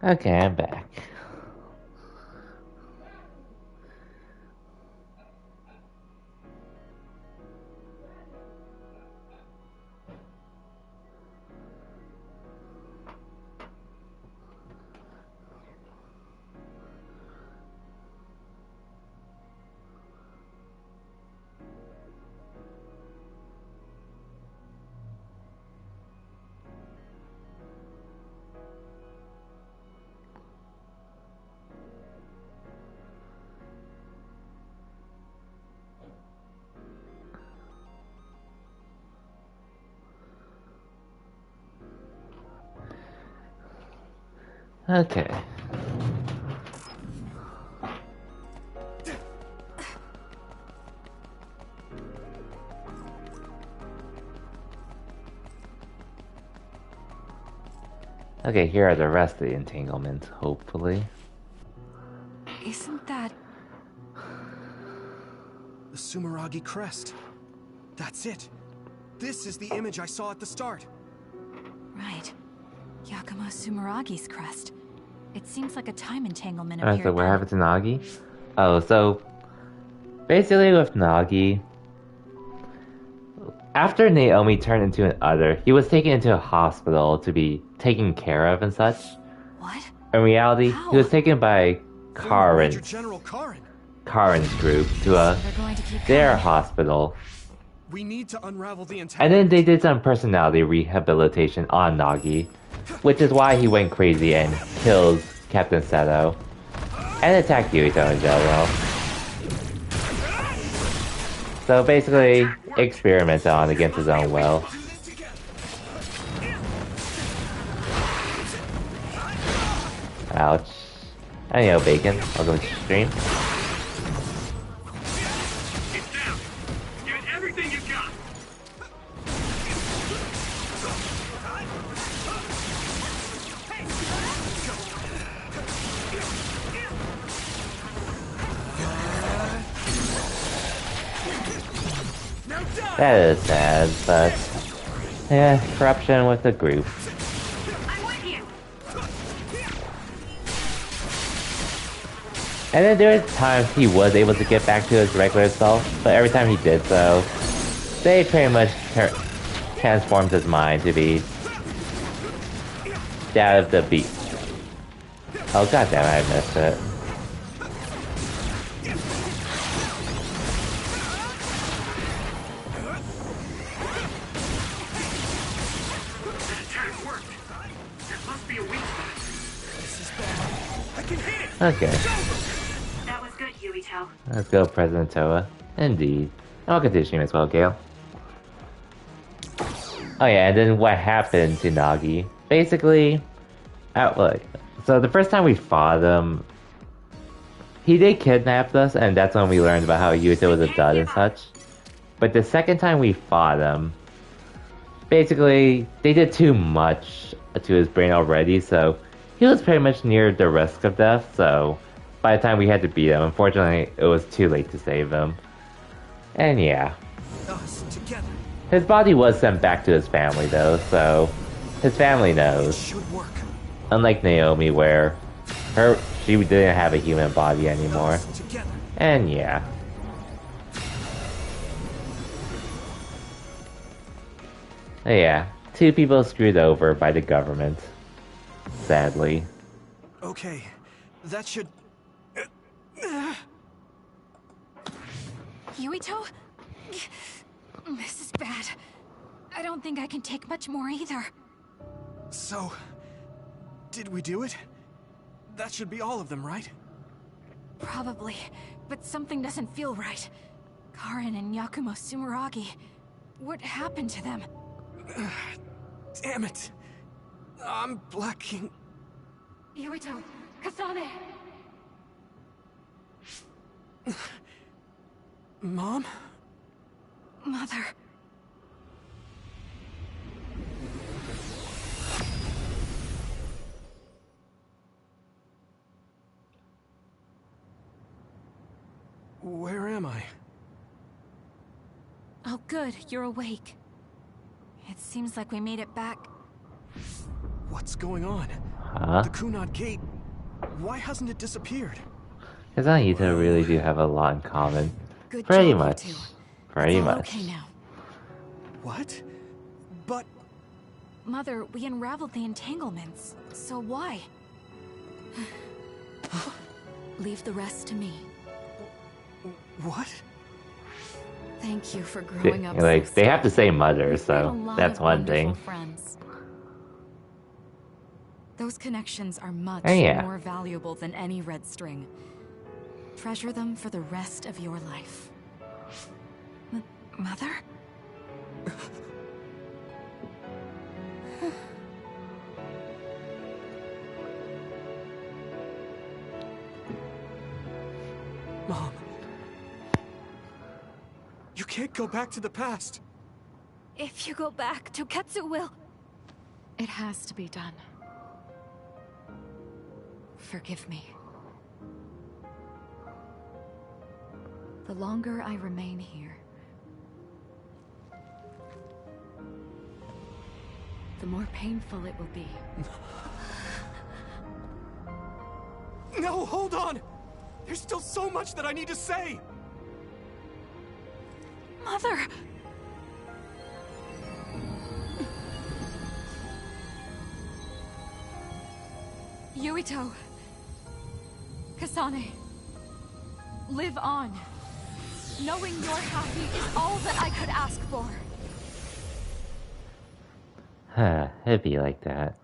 Speaker 1: Okay, I'm back. Okay. Okay, here are the rest of the entanglements, hopefully.
Speaker 11: Isn't that...
Speaker 3: The Sumeragi crest. That's it. This is the image I saw at the start.
Speaker 11: Right. Yakumo Sumeragi's crest. It seems like a time entanglement
Speaker 1: Alright,
Speaker 11: appeared
Speaker 1: so what
Speaker 11: then.
Speaker 1: happened to Nagi? Oh, so basically with Nagi, after Naomi turned into an other, he was taken into a hospital to be taken care of and such.
Speaker 11: What?
Speaker 1: In reality,
Speaker 11: How?
Speaker 1: he was taken by
Speaker 3: Major General Karin.
Speaker 1: Karin's group to their hospital.
Speaker 3: We need to unravel the
Speaker 1: And
Speaker 3: entanglement.
Speaker 1: then they did some personality rehabilitation on Nagi, which is why he went crazy and killed Captain Seto. And attacked Yuito in general. So basically, experimented on against his own will. Ouch. And you know, Bacon, welcome to the stream.
Speaker 14: It's down. Give it everything you've got.
Speaker 1: That is sad, but yeah, corruption with the group. And then there were times he was able to get back to his regular self, but every time he did so, they pretty much transformed his mind to be that of the beast. Oh goddamn, I missed it. Okay.
Speaker 10: That was good, Yuito.
Speaker 1: Let's go, President Toa. Indeed. I'll continue stream as well, Gale. Oh yeah, and then what happened to Nagi? Basically, look, so the first time we fought him, he did kidnap us, and that's when we learned about how Yuito was a dud and such. But the second time we fought him, basically, they did too much to his brain already, so he was pretty much near the risk of death, so by the time we had to beat him, unfortunately, it was too late to save him. And yeah.
Speaker 3: Us together.
Speaker 1: His body was sent back to his family, though, so his family knows.
Speaker 3: Should work.
Speaker 1: Unlike Naomi, where she didn't have a human body anymore. And yeah. Yeah, two people screwed over by the government. Sadly.
Speaker 3: Okay, that should...
Speaker 11: Yuito? This is bad. I don't think I can take much more either.
Speaker 3: So, did we do it? That should be all of them, right?
Speaker 11: Probably, but something doesn't feel right. Karin and Yakumo Sumeragi. What happened to them?
Speaker 3: Damn it. I'm blacking...
Speaker 13: Yuito, Kasane!
Speaker 3: Mom?
Speaker 11: Mother...
Speaker 3: Where am I?
Speaker 11: Oh good, you're awake. It seems like we made it back.
Speaker 3: What's going on?
Speaker 1: Huh?
Speaker 3: The Kunad Gate. Why hasn't it disappeared?
Speaker 1: Because I and Yuto really do have a lot in common.
Speaker 12: Good
Speaker 1: Pretty
Speaker 12: job,
Speaker 1: much.
Speaker 12: you two.
Speaker 1: Pretty
Speaker 12: It's all
Speaker 1: much.
Speaker 12: okay now.
Speaker 3: What? But...
Speaker 11: Mother, we unraveled the entanglements. So why?
Speaker 12: Leave the rest to me.
Speaker 3: What?
Speaker 12: Thank you for growing up
Speaker 1: Like,
Speaker 12: so
Speaker 1: they have to
Speaker 12: strong.
Speaker 1: say mother,
Speaker 12: We've made a
Speaker 1: so
Speaker 12: lot
Speaker 1: that's
Speaker 12: of
Speaker 1: one
Speaker 12: wonderful
Speaker 1: thing.
Speaker 12: Friends. Those connections are much
Speaker 1: Yeah.
Speaker 12: more valuable than any red string. Treasure them for the rest of your life.
Speaker 11: Mother?
Speaker 3: Mom. You can't go back to the past.
Speaker 11: If you go back, Toketsu will... It has to be done.
Speaker 12: Forgive me. The longer I remain here, the more painful it will be.
Speaker 3: No, hold on! There's still so much that I need to say!
Speaker 11: Mother!
Speaker 12: Yuito! Kasane! Live on! Knowing you're happy is all that I could ask for!
Speaker 1: Huh, it'd be like that.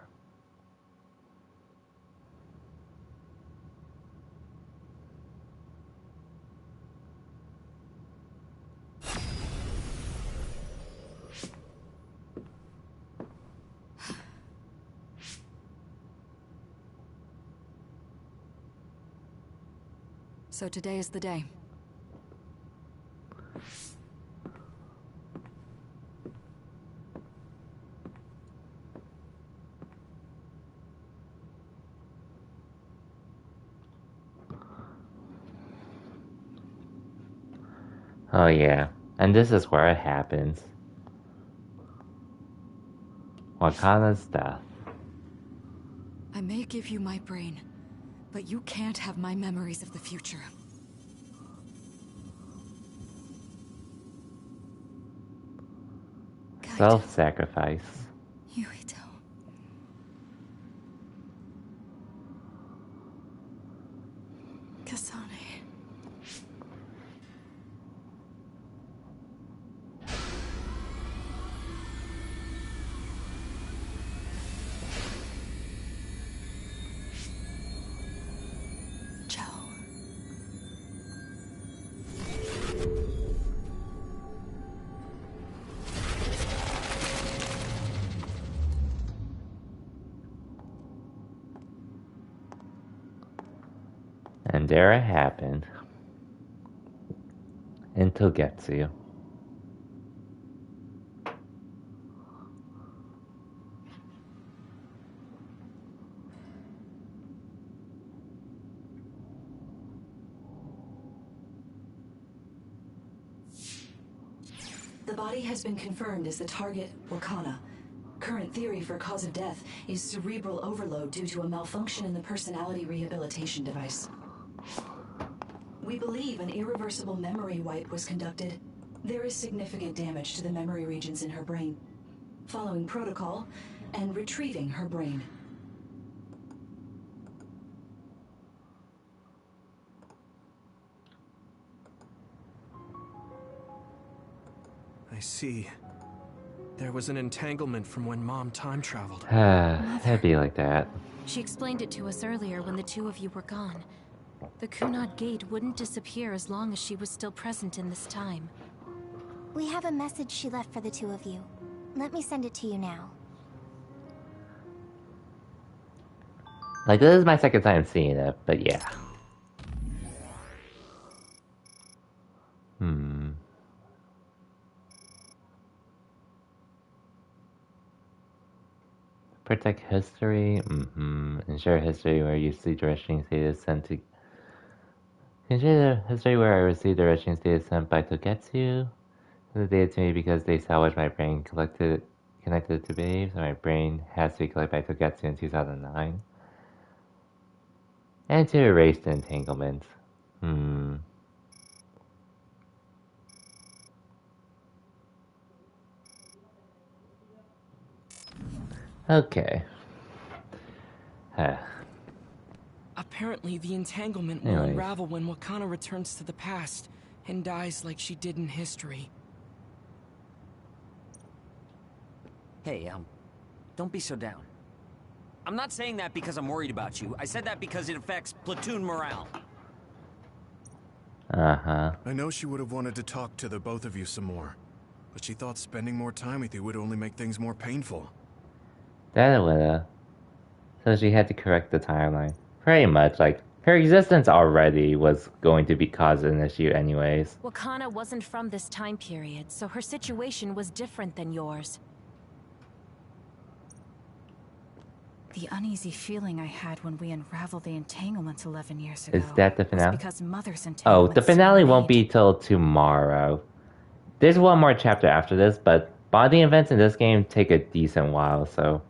Speaker 12: So today is the day.
Speaker 1: Oh yeah, and this is where it happens. Wakana's death.
Speaker 12: I may give you my brain, but you can't have my memories of the future.
Speaker 1: Self-sacrifice.
Speaker 12: Yuito. Kasane.
Speaker 1: And there it happened. In Togetsu.
Speaker 15: The body has been confirmed as the target, Wakana. Current theory for cause of death is cerebral overload due to a malfunction in the personality rehabilitation device. We believe an irreversible memory wipe was conducted. There is significant damage to the memory regions in her brain. Following protocol and retrieving her brain.
Speaker 3: I see. There was an entanglement from when Mom time traveled.
Speaker 1: It'd be like that.
Speaker 8: She explained it to us earlier when the two of you were gone. The Kunad Gate wouldn't disappear as long as she was still present in this time.
Speaker 6: We have a message she left for the two of you. Let me send it to you now.
Speaker 1: Like, this is my second time seeing it, but yeah. Protect history. Ensure history where you see directions data sent to. Ensure the history where I received directions data sent by Togetsu. The data to me because they salvaged my brain connected to Babes, and my brain has to be collected by Togetsu in 2009. And to erase the entanglements. Okay.
Speaker 5: Apparently, the entanglement will unravel when Wakana returns to the past and dies like she did in history.
Speaker 2: Hey, don't be so down. I'm not saying that because I'm worried about you. I said that because it affects platoon morale.
Speaker 1: Uh-huh.
Speaker 16: I know she would have wanted to talk to the both of you some more, but she thought spending more time with you would only make things more painful.
Speaker 1: That would've. So she had to correct the timeline. Pretty much, like, her existence already was going to be cause an issue anyways.
Speaker 8: Wakana wasn't from this time period, so her situation was different than yours.
Speaker 11: The uneasy feeling I had when we unraveled the entanglements 11 years ago.
Speaker 1: Is that the finale?
Speaker 11: Was because Mother's
Speaker 1: Oh,
Speaker 11: entanglements
Speaker 1: the finale won't
Speaker 11: remained.
Speaker 1: be till tomorrow. There's one more chapter after this, but bonding events in this game take a decent while, so...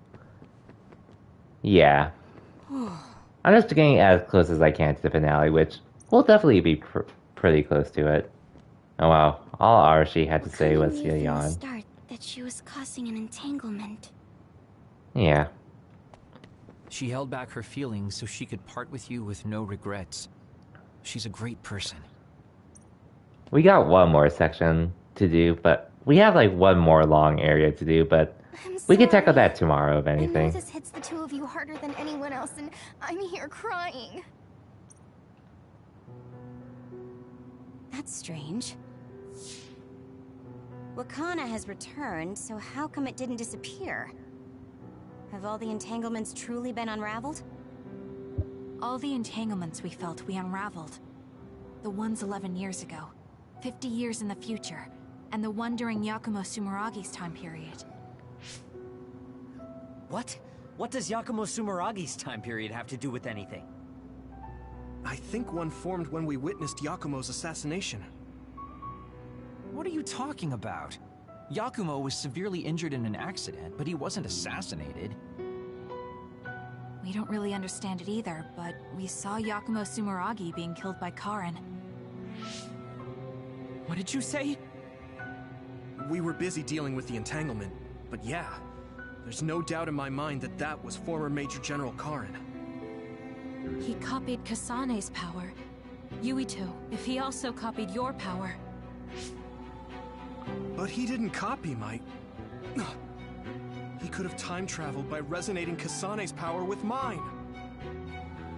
Speaker 1: Yeah. I'm just getting as close as I can to the finale, which will definitely be pretty close to it. Oh wow, all Arashi had to say was
Speaker 6: From the
Speaker 1: yawn.
Speaker 6: start that she was causing an entanglement.
Speaker 1: Yeah.
Speaker 7: She held back her feelings so she could part with you with no regrets. She's a great person.
Speaker 1: We got one more section to do, but we have like one more long area to do, but we can tackle that tomorrow if
Speaker 6: I know
Speaker 1: anything.
Speaker 6: this hits the two of you harder than anyone else, and I'm here crying. That's strange. Wakana has returned, so how come it didn't disappear? Have all the entanglements truly been unraveled?
Speaker 11: All the entanglements we felt we unraveled. The ones 11 years ago, 50 years in the future, and the one during Yakumo Sumeragi's time period.
Speaker 2: What? What does Yakumo Sumeragi's time period have to do with anything?
Speaker 3: I think one formed when we witnessed Yakumo's assassination.
Speaker 7: What are you talking about? Yakumo was severely injured in an accident, but he wasn't assassinated.
Speaker 11: We don't really understand it either, but we saw Yakumo Sumeragi being killed by Karin.
Speaker 5: What did you say?
Speaker 3: We were busy dealing with the entanglement, but yeah, there's no doubt in my mind that that was former Major General Karin.
Speaker 8: He copied Kasane's power. Yuito, if he also copied your power.
Speaker 3: But he didn't copy my... He could have time traveled by resonating Kasane's power with mine.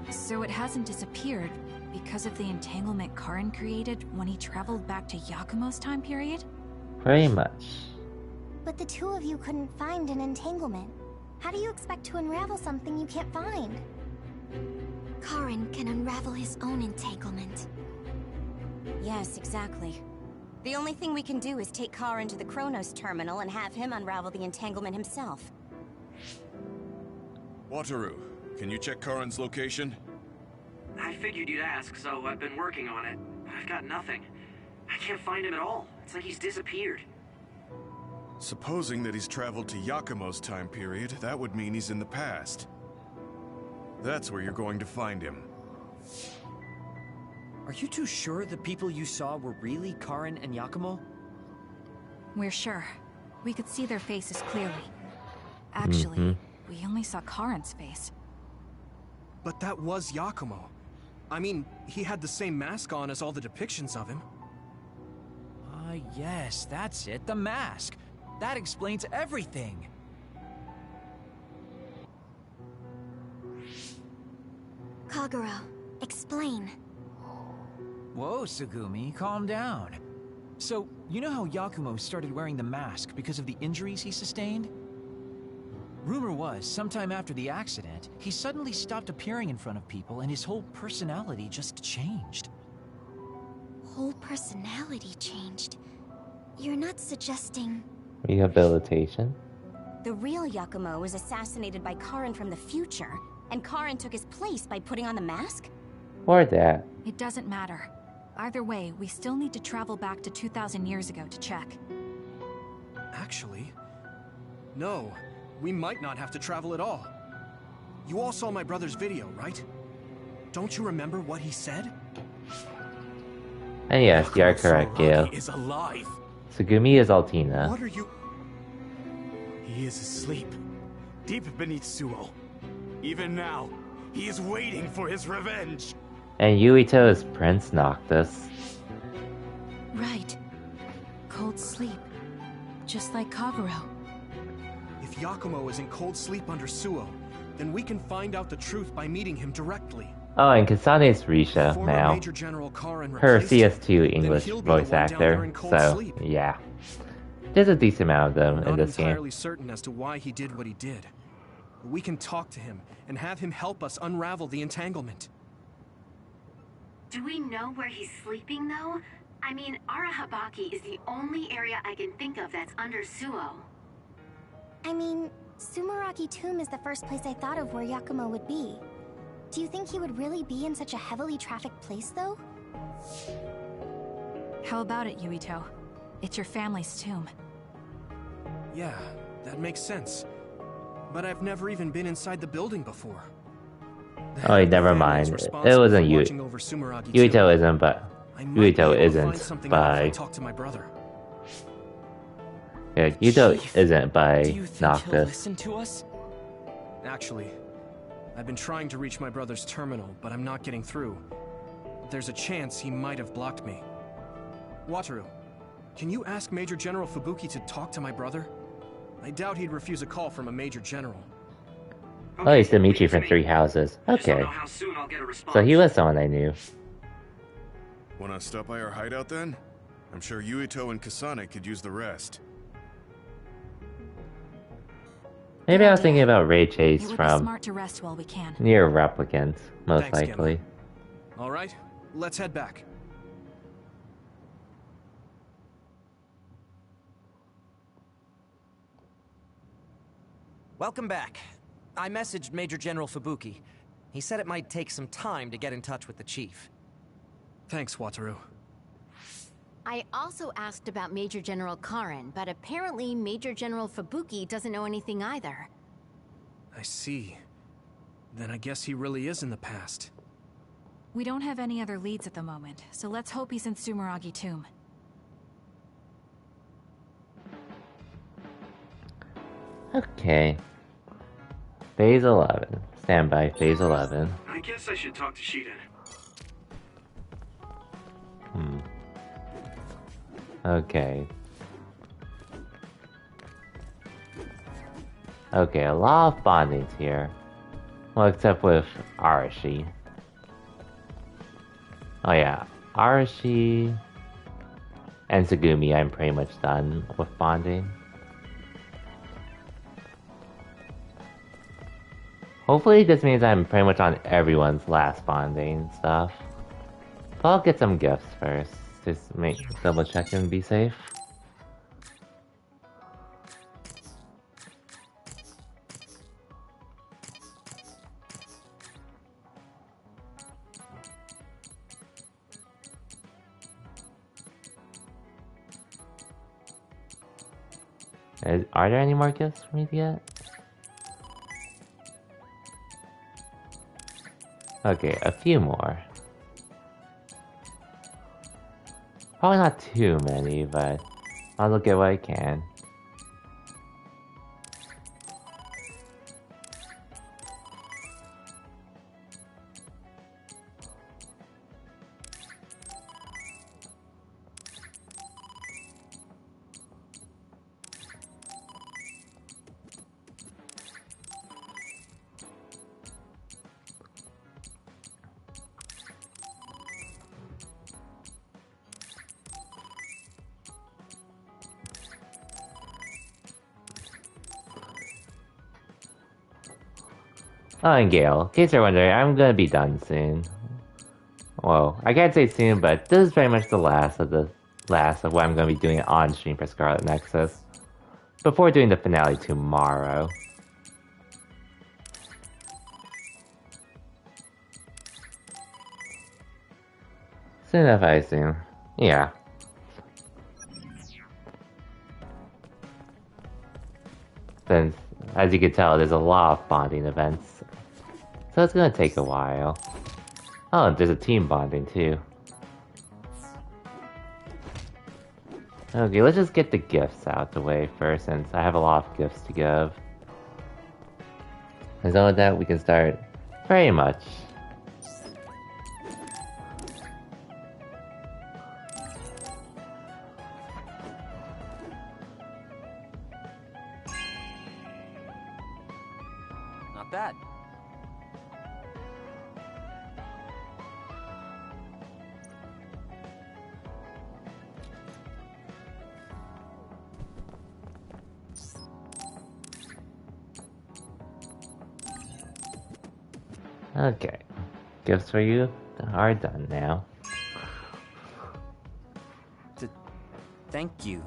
Speaker 11: So it hasn't disappeared because of the entanglement Karin created when he traveled back to Yakumo's time period?
Speaker 1: Pretty much.
Speaker 6: But the two of you couldn't find an entanglement. How do you expect to unravel something you can't find? Karin can unravel his own entanglement. Yes, exactly. The only thing we can do is take Karin to the Chronos terminal and have him unravel the entanglement himself.
Speaker 16: Wataru, can you check Karin's location?
Speaker 14: I figured you'd ask, so I've been working on it. I've got nothing. I can't find him at all. It's like he's disappeared.
Speaker 16: Supposing that he's traveled to Yakumo's time period, that would mean he's in the past. That's where you're going to find him.
Speaker 2: Are you two sure the people you saw were really Karin and Yakumo?
Speaker 11: We're sure. We could see their faces clearly. Actually, we only saw Karin's face.
Speaker 3: But that was Yakumo. I mean, he had the same mask on as all the depictions of him.
Speaker 7: Yes, that's it, the mask. That explains everything.
Speaker 6: Kagero, explain.
Speaker 7: Whoa, Tsugumi, calm down. So, you know how Yakumo started wearing the mask because of the injuries he sustained? Rumor was, sometime after the accident, he suddenly stopped appearing in front of people and his whole personality just changed.
Speaker 6: Whole personality changed. You're not suggesting...
Speaker 1: Rehabilitation?
Speaker 6: The real Yakumo was assassinated by Karin from the future, and Karin took his place by putting on the mask?
Speaker 1: Or that.
Speaker 11: It doesn't matter. Either way, we still need to travel back to 2,000 years ago to check.
Speaker 3: Actually, no. We might not have to travel at all. You all saw my brother's video, right? Don't you remember what he said?
Speaker 1: And yes, you are correct, Gale.
Speaker 3: Is alive.
Speaker 1: Tsugumi is Altina.
Speaker 3: What are you? He is asleep, deep beneath Suo. Even now, he is waiting for his revenge.
Speaker 1: And Yuito is Prince Noctis.
Speaker 8: Right. Cold sleep. Just like Kaguro.
Speaker 3: If Yakumo is in cold sleep under Suo, then we can find out the truth by meeting him directly.
Speaker 1: Oh, and Kasane is Risha now. Her CS2 English voice actor. So, yeah. There's a decent amount of them in this game.
Speaker 3: I'm not entirely certain as to why he did what he did. But we can talk to him and have him help us unravel the entanglement.
Speaker 10: Do we know where he's sleeping, though? I mean, Arahabaki is the only area I can think of that's under Suo.
Speaker 6: I mean, Sumeragi Tomb is the first place I thought of where Yakumo would be. Do you think he would really be in such a heavily trafficked place, though?
Speaker 11: How about it, Yuito? It's your family's tomb.
Speaker 3: Yeah, that makes sense. But I've never even been inside the building before.
Speaker 1: Oh, never mind. It wasn't Yuito isn't, but Yuito isn't by. Yeah, Yuito isn't by Noctis.
Speaker 5: Listen to us?
Speaker 3: Actually, I've been trying to reach my brother's terminal, but I'm not getting through. There's a chance he might have blocked me. Wataru, can you ask Major General Fubuki to talk to my brother? I doubt he'd refuse a call from a Major General.
Speaker 1: Oh, he's Dimitri from Three Houses. Okay. So he was someone I knew.
Speaker 16: Wanna stop by our hideout then? I'm sure Yuito and Kasane could use the rest.
Speaker 1: Maybe I was thinking about Ray Chase from
Speaker 11: smart to rest while we can.
Speaker 1: Near Replicant, most likely.
Speaker 3: Alright, let's head back.
Speaker 2: Welcome back. I messaged Major General Fubuki. He said it might take some time to get in touch with the chief.
Speaker 3: Thanks, Wataru.
Speaker 6: I also asked about Major General Karen, but apparently Major General Fubuki doesn't know anything either.
Speaker 3: I see. Then I guess he really is in the past.
Speaker 11: We don't have any other leads at the moment, so let's hope he's in Sumeragi Tomb.
Speaker 1: Okay. Phase 11. Stand by, Phase 11.
Speaker 14: I guess I should talk to Shiden.
Speaker 1: Okay. Okay, a lot of bondings here. Well, except with Arashi. Oh yeah, Arashi and Tsugumi, I'm pretty much done with bonding. Hopefully this means I'm pretty much on everyone's last bonding stuff. But I'll get some gifts first. Just make double check and be safe. Are there any more gifts for me to get? Okay, a few more. Probably not too many, but I'll look at what I can. Oh, and Gale, in case you're wondering, I'm gonna be done soon. Well, I can't say soon, but this is very much the last of what I'm gonna be doing on stream for Scarlet Nexus. Before doing the finale tomorrow. Soon enough, I assume. Yeah. Since, as you can tell, there's a lot of bonding events. So it's gonna take a while. Oh, there's a team bonding too. Okay, let's just get the gifts out the way first, since I have a lot of gifts to give. And so with that, we can start very much.
Speaker 2: Not bad.
Speaker 1: Okay, gifts for you are done now.
Speaker 2: Thank you.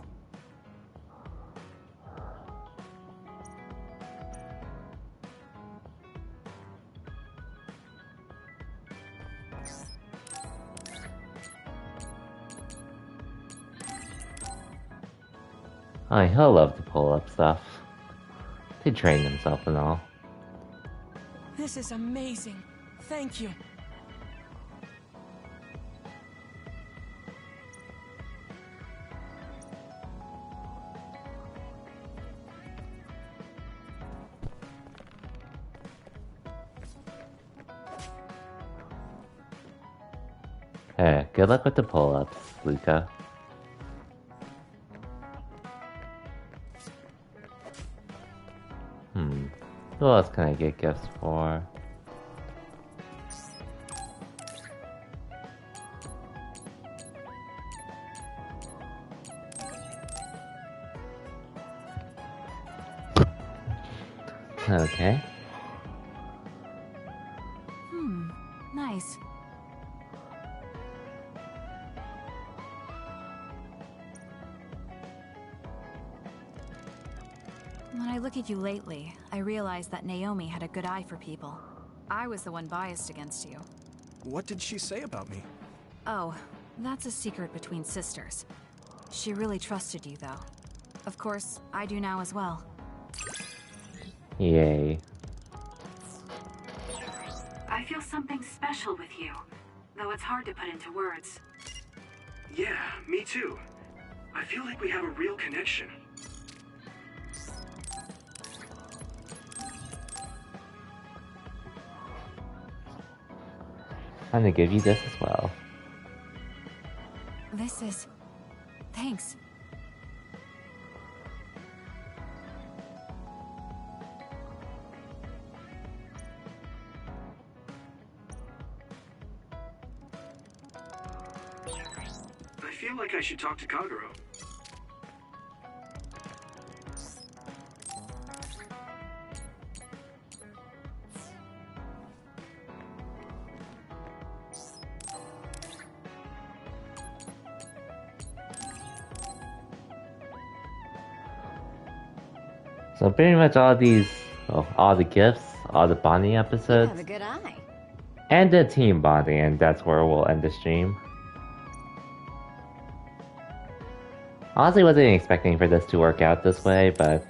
Speaker 1: Oh, he'll love to pull up stuff. They train himself and all.
Speaker 5: This is amazing. Thank you.
Speaker 1: Hey, good luck with the pull-ups, Luca. Who else can I get gifts for? Okay.
Speaker 11: Nice. When I look at you lately, I realize that Naomi had a good eye for people. I was the one biased against you.
Speaker 3: What did she say about me?
Speaker 11: Oh, that's a secret between sisters. She really trusted you, though. Of course, I do now as well.
Speaker 1: Yay.
Speaker 10: I feel something special with you, though it's hard to put into words.
Speaker 3: Yeah, me too. I feel like we have a real connection.
Speaker 1: I'm gonna give you this as well.
Speaker 11: This is... Thanks.
Speaker 3: I feel like I should talk to Kagero.
Speaker 1: So pretty much all these, all the gifts, all the bonding
Speaker 6: You
Speaker 1: episodes,
Speaker 6: have a good eye.
Speaker 1: and the team bonding, and that's where we'll end the stream. Honestly, wasn't expecting for this to work out this way, but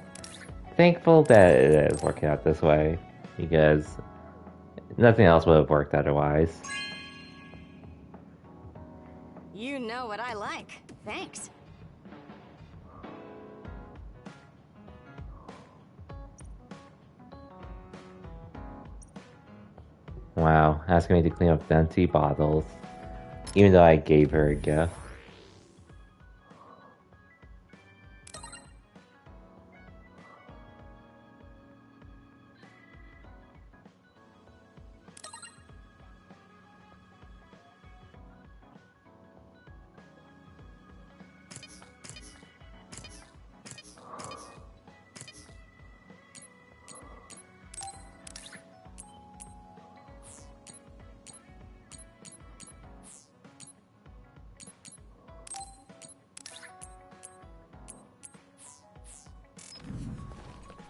Speaker 1: thankful that it is working out this way, because nothing else would have worked otherwise.
Speaker 6: You know what I like. Thanks.
Speaker 1: Wow, asking me to clean up empty bottles, even though I gave her a gift.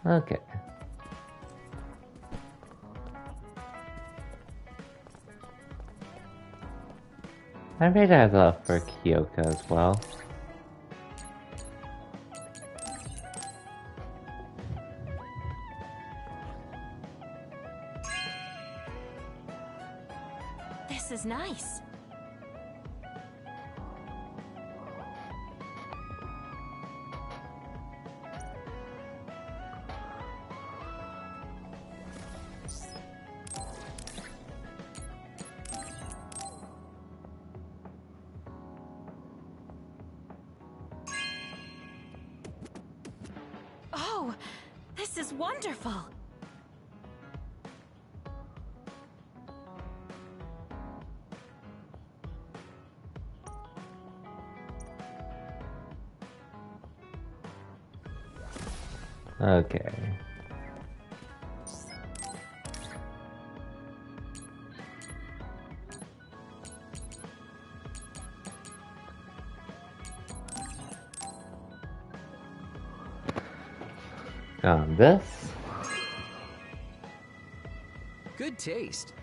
Speaker 1: Okay. I made that up for Kyoka as well.
Speaker 6: This is
Speaker 8: This is wonderful.
Speaker 1: Okay. This.
Speaker 7: Good taste.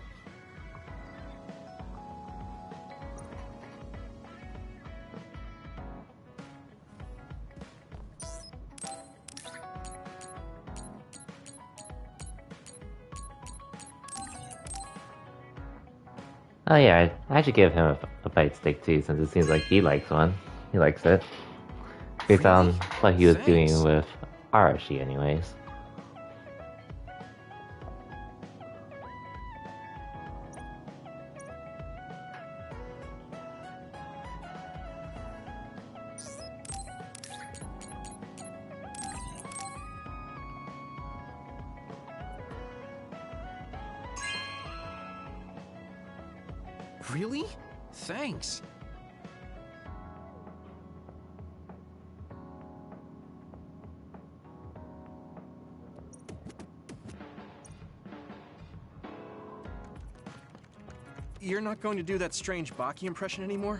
Speaker 1: Oh yeah, I should give him a bite stick too, since it seems like he likes one. He likes it. Based on what he was doing with Arashi anyways.
Speaker 7: Really? Thanks.
Speaker 3: You're not going to do that strange Baki impression anymore?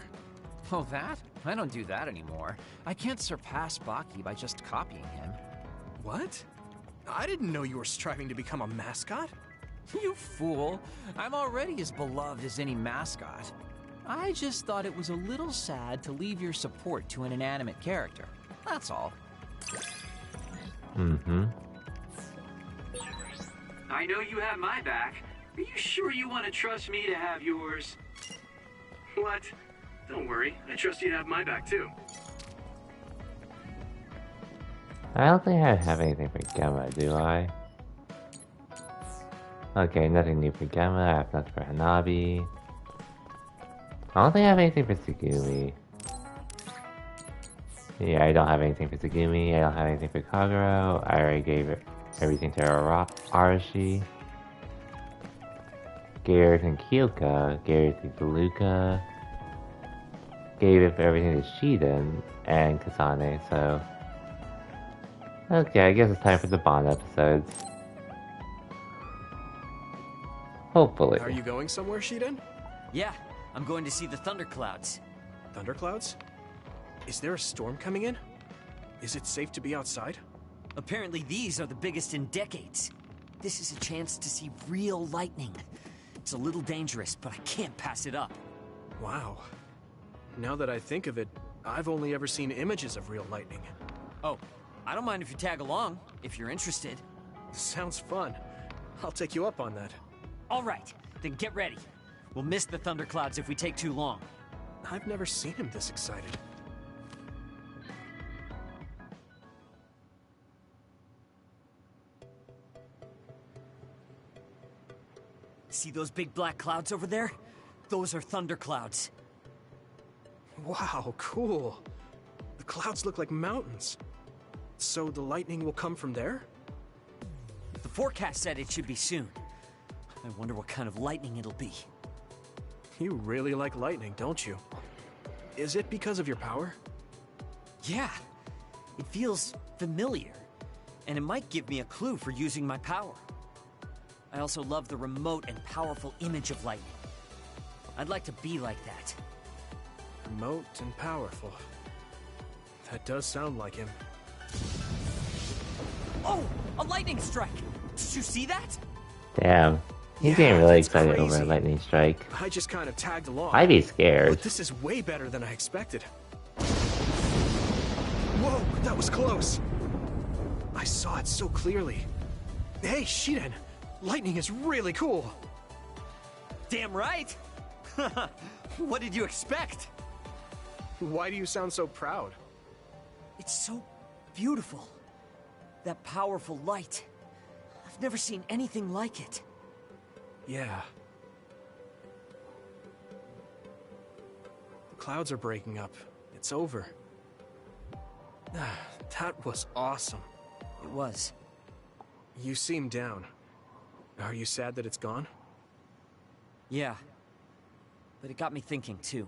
Speaker 7: Oh, that? I don't do that anymore. I can't surpass Baki by just copying him.
Speaker 3: What? I didn't know you were striving to become a mascot.
Speaker 7: You fool. I'm already as beloved as any mascot. I just thought it was a little sad to leave your support to an inanimate character. That's all.
Speaker 1: Mm-hmm.
Speaker 14: I know you have my back. Are you sure you want to trust me to have yours? What? Don't worry. I trust you to have my back, too.
Speaker 1: I don't think I have anything for Gamma, do I? Okay, nothing new for Gamma. I have nothing for Hanabi. I don't think I have anything for Tsugumi. Yeah, I don't have anything for Tsugumi. I don't have anything for Kagero. I already gave everything to Arashi. Garrett and Kyoka. Garrett to DeLuca. Gave everything to Shiden and Kasane, so... Okay, I guess it's time for the Bond episodes. Hopefully.
Speaker 3: Are you going somewhere, Shiden?
Speaker 2: Yeah, I'm going to see the thunderclouds.
Speaker 3: Thunderclouds? Is there a storm coming in? Is it safe to be outside?
Speaker 2: Apparently these are the biggest in decades. This is a chance to see real lightning. It's a little dangerous, but I can't pass it up.
Speaker 3: Wow. Now that I think of it, I've only ever seen images of real lightning.
Speaker 2: Oh, I don't mind if you tag along, if you're interested.
Speaker 3: Sounds fun. I'll take you up on that.
Speaker 2: All right, then get ready. We'll miss the thunderclouds if we take too long.
Speaker 3: I've never seen him this excited.
Speaker 2: See those big black clouds over there? Those are thunderclouds.
Speaker 3: Wow, cool. The clouds look like mountains. So the lightning will come from there?
Speaker 2: The forecast said it should be soon. I wonder what kind of lightning it'll be.
Speaker 3: You really like lightning, don't you? Is it because of your power?
Speaker 2: Yeah. It feels familiar. And it might give me a clue for using my power. I also love the remote and powerful image of lightning. I'd like to be like that.
Speaker 3: Remote and powerful. That does sound like him.
Speaker 2: Oh! A lightning strike! Did you see that?
Speaker 1: Damn. He's getting really excited over a lightning strike.
Speaker 3: I just kind of tagged along.
Speaker 1: I'd be scared.
Speaker 3: But this is way better than I expected. Whoa, that was close. I saw it so clearly. Hey, Shiden! Lightning is really cool!
Speaker 2: Damn right! What did you expect?
Speaker 3: Why do you sound so proud?
Speaker 2: It's so beautiful. That powerful light. I've never seen anything like it.
Speaker 3: Yeah. The clouds are breaking up. It's over. That was awesome.
Speaker 2: It was.
Speaker 3: You seem down. Are you sad that it's gone?
Speaker 2: Yeah. But it got me thinking, too.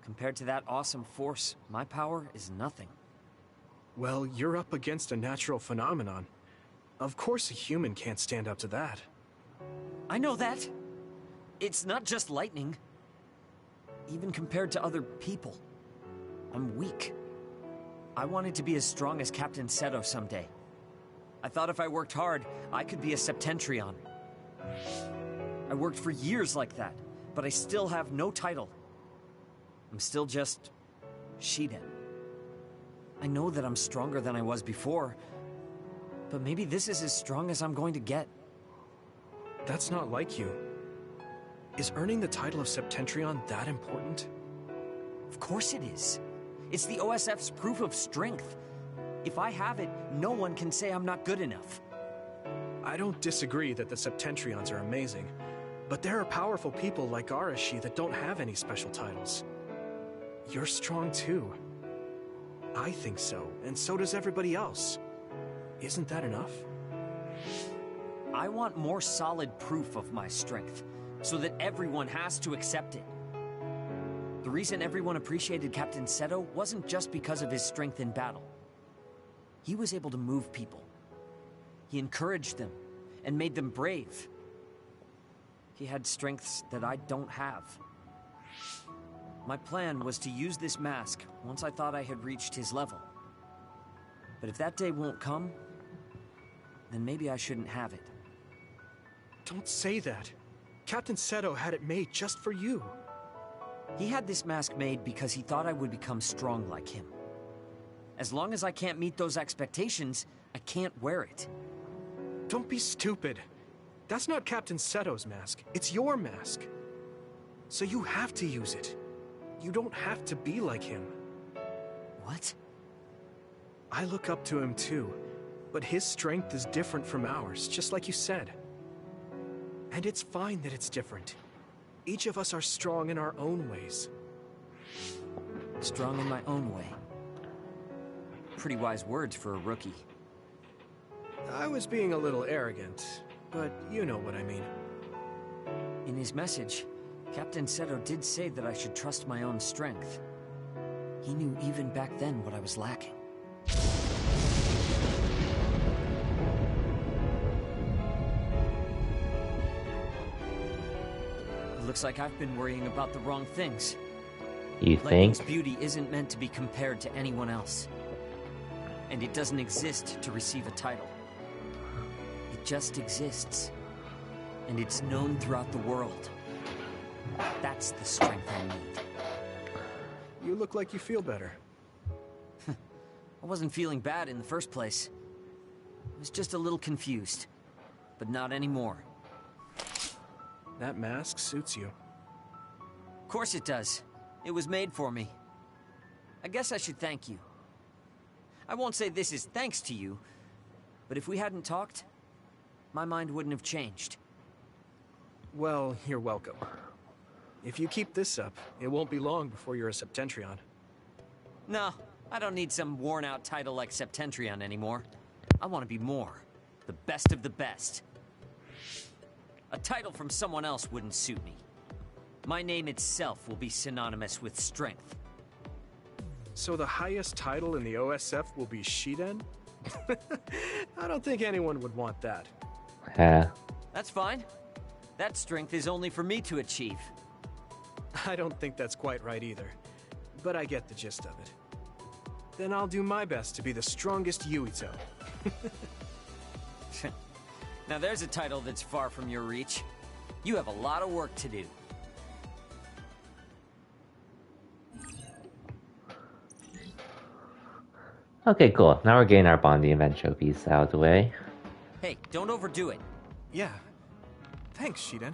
Speaker 2: Compared to that awesome force, my power is nothing.
Speaker 3: Well, you're up against a natural phenomenon. Of course a human can't stand up to that.
Speaker 2: I know that. It's not just lightning. Even compared to other people, I'm weak. I wanted to be as strong as Captain Seto someday. I thought if I worked hard, I could be a Septentrion. I worked for years like that, but I still have no title. I'm still just Shiden. I know that I'm stronger than I was before, but maybe this is as strong as I'm going to get.
Speaker 3: That's not like you. Is earning the title of Septentrion that important?
Speaker 2: Of course it is. It's the OSF's proof of strength. If I have it, no one can say I'm not good enough.
Speaker 3: I don't disagree that the Septentrions are amazing, but there are powerful people like Arashi that don't have any special titles. You're strong too. I think so, and so does everybody else. Isn't that enough?
Speaker 2: I want more solid proof of my strength, so that everyone has to accept it. The reason everyone appreciated Captain Seto wasn't just because of his strength in battle. He was able to move people. He encouraged them, and made them brave. He had strengths that I don't have. My plan was to use this mask once I thought I had reached his level. But if that day won't come, then maybe I shouldn't have it.
Speaker 3: Don't say that. Captain Seto had it made just for you.
Speaker 2: He had this mask made because he thought I would become strong like him. As long as I can't meet those expectations, I can't wear it.
Speaker 3: Don't be stupid. That's not Captain Seto's mask. It's your mask. So you have to use it. You don't have to be like him.
Speaker 2: What?
Speaker 3: I look up to him too, but his strength is different from ours, just like you said. And it's fine that it's different. Each of us are strong in our own ways.
Speaker 2: Strong in my own way. Pretty wise words for a rookie.
Speaker 3: I was being a little arrogant, but you know what I mean.
Speaker 2: In his message, Captain Seto did say that I should trust my own strength. He knew even back then what I was lacking. It looks like I've been worrying about the wrong things.
Speaker 1: You think?
Speaker 2: Lightning's beauty isn't meant to be compared to anyone else. And it doesn't exist to receive a title. It just exists. And it's known throughout the world. That's the strength I need.
Speaker 3: You look like you feel better.
Speaker 2: I wasn't feeling bad in the first place. I was just a little confused. But not anymore.
Speaker 3: That mask suits you.
Speaker 2: Of course it does. It was made for me. I guess I should thank you. I won't say this is thanks to you, but if we hadn't talked, my mind wouldn't have changed.
Speaker 3: Well, you're welcome. If you keep this up, it won't be long before you're a Septentrion.
Speaker 2: No, I don't need some worn-out title like Septentrion anymore. I want to be more. The best of the best. A title from someone else wouldn't suit me. My name itself will be synonymous with strength.
Speaker 3: So the highest title in the OSF will be Shiden? I don't think anyone would want that.
Speaker 1: Yeah.
Speaker 2: That's fine. That strength is only for me to achieve.
Speaker 3: I don't think that's quite right either, but I get the gist of it. Then I'll do my best to be the strongest Yuito.
Speaker 2: Now there's a title that's far from your reach. You have a lot of work to do.
Speaker 1: Okay, cool. Now we're getting our bonding event trophies out of the way.
Speaker 2: Hey, don't overdo it.
Speaker 3: Yeah. Thanks, Shiden.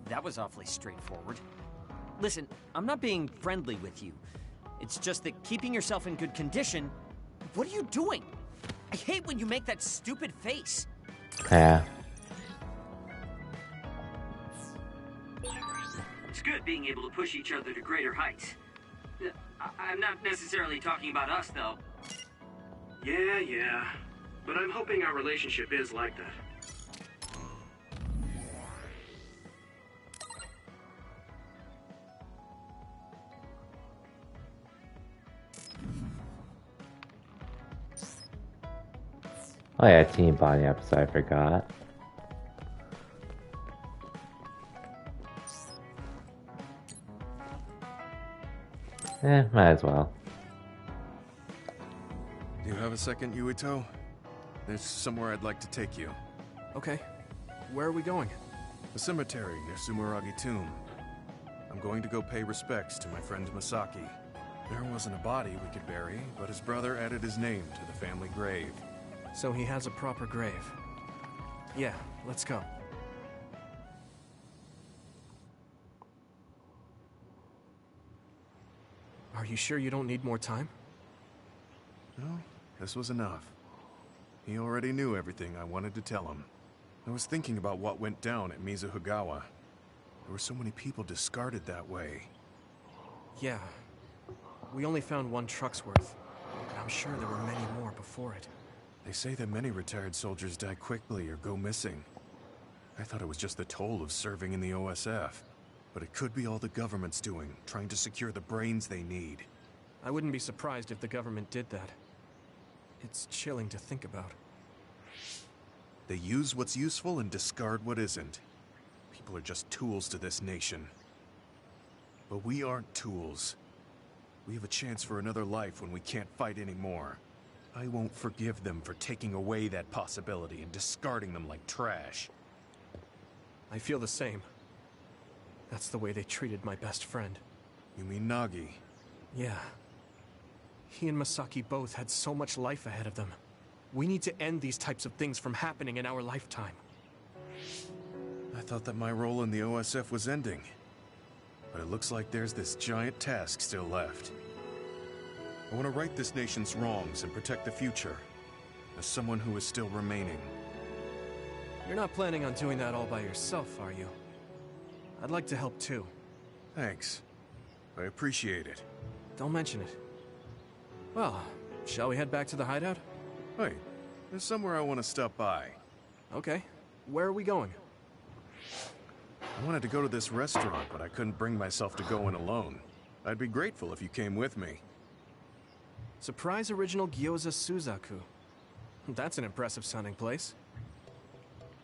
Speaker 2: That was awfully straightforward. Listen, I'm not being friendly with you. It's just that keeping yourself in good condition... What are you doing? I hate when you make that stupid face.
Speaker 1: Yeah.
Speaker 14: It's good being able to push each other to greater heights. I'm not necessarily talking about us, though. Yeah. but I'm hoping our relationship is like that.
Speaker 1: Oh yeah, Team Bonnie episode, I forgot. Might as well.
Speaker 16: Do you have a second, Yuito? There's somewhere I'd like to take you.
Speaker 3: Okay. Where are we going?
Speaker 16: A cemetery near Sumeragi Tomb. I'm going to go pay respects to my friend Masaki. There wasn't a body we could bury, but his brother added his name to the family grave.
Speaker 3: So he has a proper grave. Yeah, let's go. Are you sure you don't need more time?
Speaker 16: No, this was enough. He already knew everything I wanted to tell him. I was thinking about what went down at Mizuhigawa. There were so many people discarded that way.
Speaker 3: Yeah. We only found one truck's worth. And I'm sure there were many more before it.
Speaker 16: They say that many retired soldiers die quickly or go missing. I thought it was just the toll of serving in the OSF. But it could be all the government's doing, trying to secure the brains they need.
Speaker 3: I wouldn't be surprised if the government did that. It's chilling to think about.
Speaker 16: They use what's useful and discard what isn't. People are just tools to this nation. But we aren't tools. We have a chance for another life when we can't fight anymore. I won't forgive them for taking away that possibility and discarding them like trash.
Speaker 3: I feel the same. That's the way they treated my best friend.
Speaker 16: You mean Nagi?
Speaker 3: Yeah. He and Masaki both had so much life ahead of them. We need to end these types of things from happening in our lifetime.
Speaker 16: I thought that my role in the OSF was ending. But it looks like there's this giant task still left. I want to right this nation's wrongs and protect the future, as someone who is still remaining.
Speaker 3: You're not planning on doing that all by yourself, are you? I'd like to help too.
Speaker 16: Thanks. I appreciate it.
Speaker 3: Don't mention it. Well, shall we head back to the hideout?
Speaker 16: Wait, there's somewhere I want to stop by.
Speaker 3: Okay. Where are we going?
Speaker 16: I wanted to go to this restaurant, but I couldn't bring myself to go in alone. I'd be grateful if you came with me.
Speaker 3: Surprise Original Gyoza Suzaku. That's an impressive sounding place.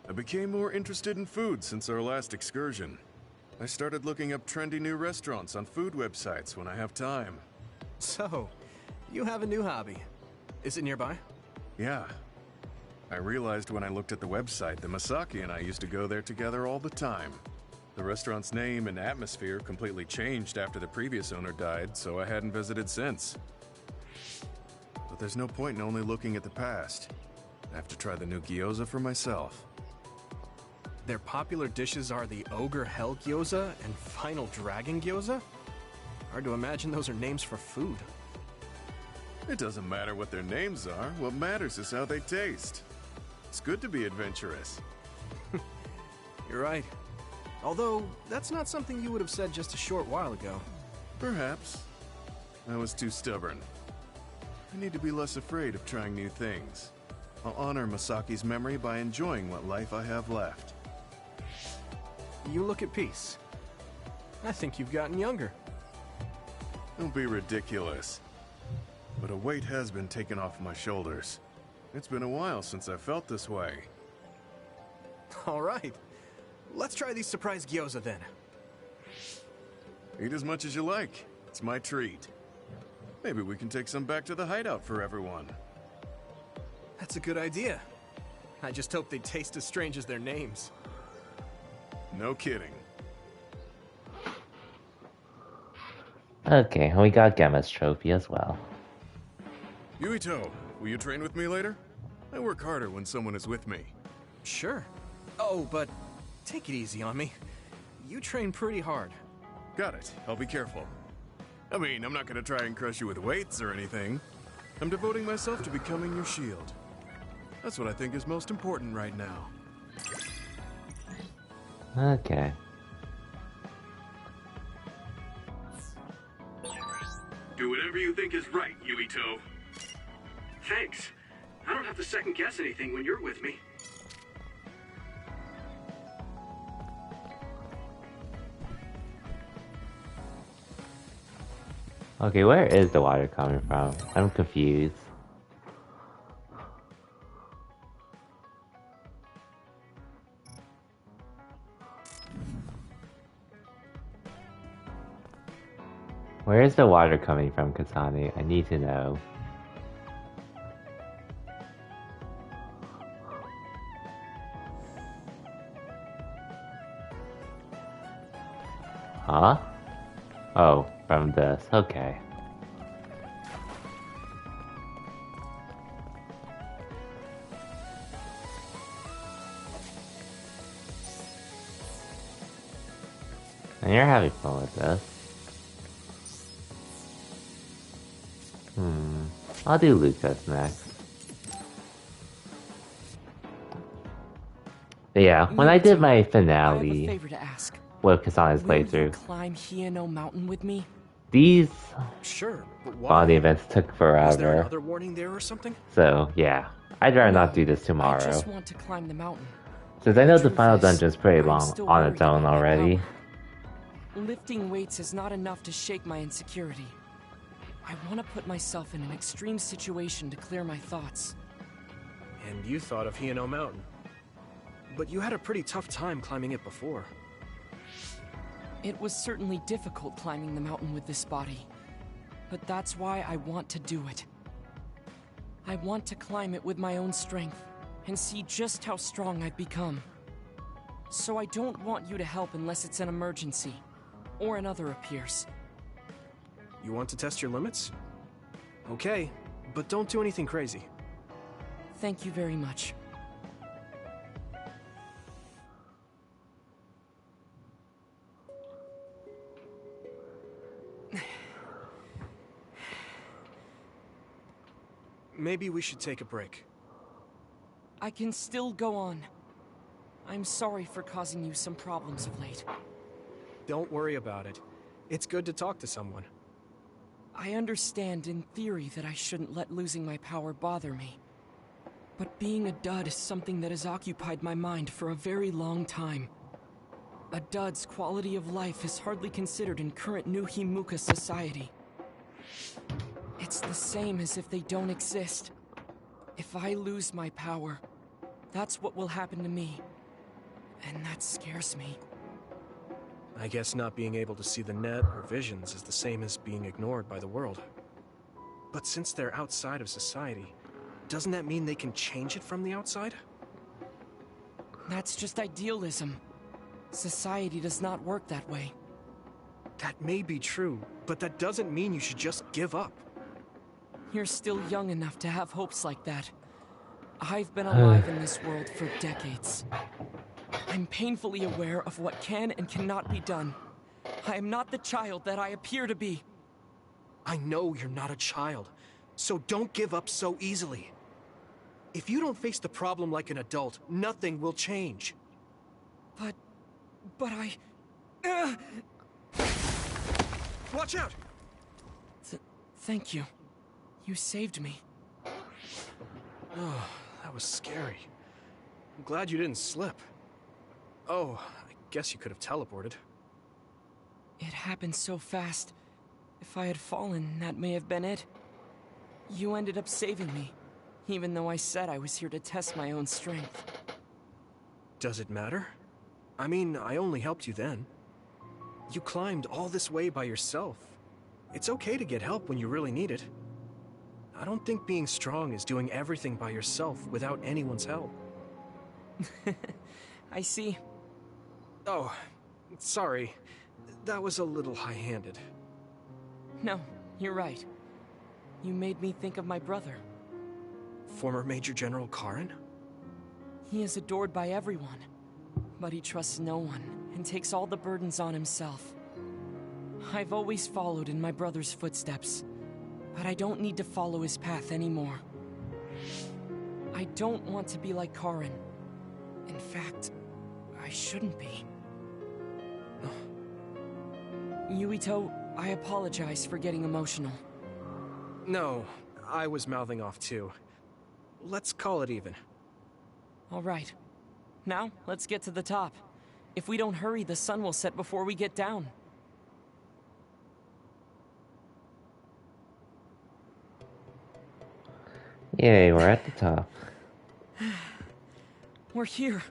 Speaker 16: I became more interested in food since our last excursion. I started looking up trendy new restaurants on food websites when I have time.
Speaker 3: So, you have a new hobby. Is it nearby?
Speaker 16: Yeah. I realized when I looked at the website that Masaki and I used to go there together all the time. The restaurant's name and atmosphere completely changed after the previous owner died, so I hadn't visited since. But there's no point in only looking at the past. I have to try the new gyoza for myself.
Speaker 3: Their popular dishes are the Ogre Hell Gyoza and Final Dragon Gyoza? Hard to imagine those are names for food.
Speaker 16: It doesn't matter what their names are. What matters is how they taste. It's good to be adventurous.
Speaker 3: You're right. Although, that's not something you would have said just a short while ago.
Speaker 16: Perhaps. I was too stubborn. I need to be less afraid of trying new things. I'll honor Masaki's memory by enjoying what life I have left.
Speaker 3: You look at peace. I think you've gotten younger.
Speaker 16: Don't be ridiculous. But a weight has been taken off my shoulders. It's been a while since I felt this way.
Speaker 3: All right. Let's try these surprise gyoza then.
Speaker 16: Eat as much as you like. It's my treat. Maybe we can take some back to the hideout for everyone.
Speaker 3: That's a good idea. I just hope they taste as strange as their names.
Speaker 16: No kidding.
Speaker 1: Okay, we got Gemma's trophy as well.
Speaker 16: Yuito, will you train with me later? I work harder when someone is with me.
Speaker 3: Sure. Oh, but take it easy on me. You train pretty hard.
Speaker 16: Got it. I'll be careful. I mean, I'm not gonna try and crush you with weights or anything. I'm devoting myself to becoming your shield. That's what I think is most important right now.
Speaker 1: Okay.
Speaker 14: Do whatever you think is right, Yuito. Thanks. I don't have to second guess anything when you're with me.
Speaker 1: Okay, where is the water coming from? I'm confused. Where is the water coming from, Kasane? I need to know. Huh? Oh, from this. Okay. And you're having fun with this. I'll do Lucas next. But yeah, when I did my finale with Kasane's playthrough,
Speaker 5: climb Hieno Mountain with me?
Speaker 1: These
Speaker 3: sure, but why?
Speaker 1: body events took forever.
Speaker 3: Was there another warning there or something?
Speaker 1: So yeah, I'd rather not do this tomorrow.
Speaker 5: I just want to climb the mountain.
Speaker 1: Since I know the final dungeon's pretty long on its own already.
Speaker 5: Lifting weights is not enough to shake my insecurity. I want to put myself in an extreme situation to clear my thoughts.
Speaker 3: And you thought of Hieno Mountain. But you had a pretty tough time climbing it before.
Speaker 5: It was certainly difficult climbing the mountain with this body. But that's why I want to do it. I want to climb it with my own strength, and see just how strong I've become. So I don't want you to help unless it's an emergency, or another appears.
Speaker 3: You want to test your limits? Okay, but don't do anything crazy.
Speaker 5: Thank you very much.
Speaker 3: Maybe we should take a break.
Speaker 5: I can still go on. I'm sorry for causing you some problems of late.
Speaker 3: Don't worry about it. It's good to talk to someone.
Speaker 5: I understand in theory that I shouldn't let losing my power bother me. But being a dud is something that has occupied my mind for a very long time. A dud's quality of life is hardly considered in current New Himuka society. It's the same as if they don't exist. If I lose my power, that's what will happen to me. And that scares me.
Speaker 3: I guess not being able to see the net or visions is the same as being ignored by the world. But since they're outside of society, doesn't that mean they can change it from the outside?
Speaker 5: That's just idealism. Society does not work that way.
Speaker 3: That may be true, but that doesn't mean you should just give up.
Speaker 5: You're still young enough to have hopes like that. I've been alive in this world for decades. I'm painfully aware of what can and cannot be done. I am not the child that I appear to be.
Speaker 3: I know you're not a child, so don't give up so easily. If you don't face the problem like an adult, nothing will change.
Speaker 5: But I...
Speaker 3: Watch out!
Speaker 5: Thank you. You saved me.
Speaker 3: Oh, that was scary. I'm glad you didn't slip. Oh, I guess you could have teleported.
Speaker 5: It happened so fast. If I had fallen, that may have been it. You ended up saving me, even though I said I was here to test my own strength.
Speaker 3: Does it matter? I mean, I only helped you then. You climbed all this way by yourself. It's okay to get help when you really need it. I don't think being strong is doing everything by yourself without anyone's help.
Speaker 5: I see.
Speaker 3: Oh, sorry. That was a little high-handed.
Speaker 5: No, you're right. You made me think of my brother.
Speaker 3: Former Major General Karin?
Speaker 5: He is adored by everyone, but he trusts no one and takes all the burdens on himself. I've always followed in my brother's footsteps, but I don't need to follow his path anymore. I don't want to be like Karin. In fact, I shouldn't be. Yuito, I apologize for getting emotional.
Speaker 3: No, I was mouthing off too. let's call it even.
Speaker 5: All right. Now, let's get to the top. If we don't hurry, the sun will set before we get down.
Speaker 1: Yay, we're at the top.
Speaker 5: We're here.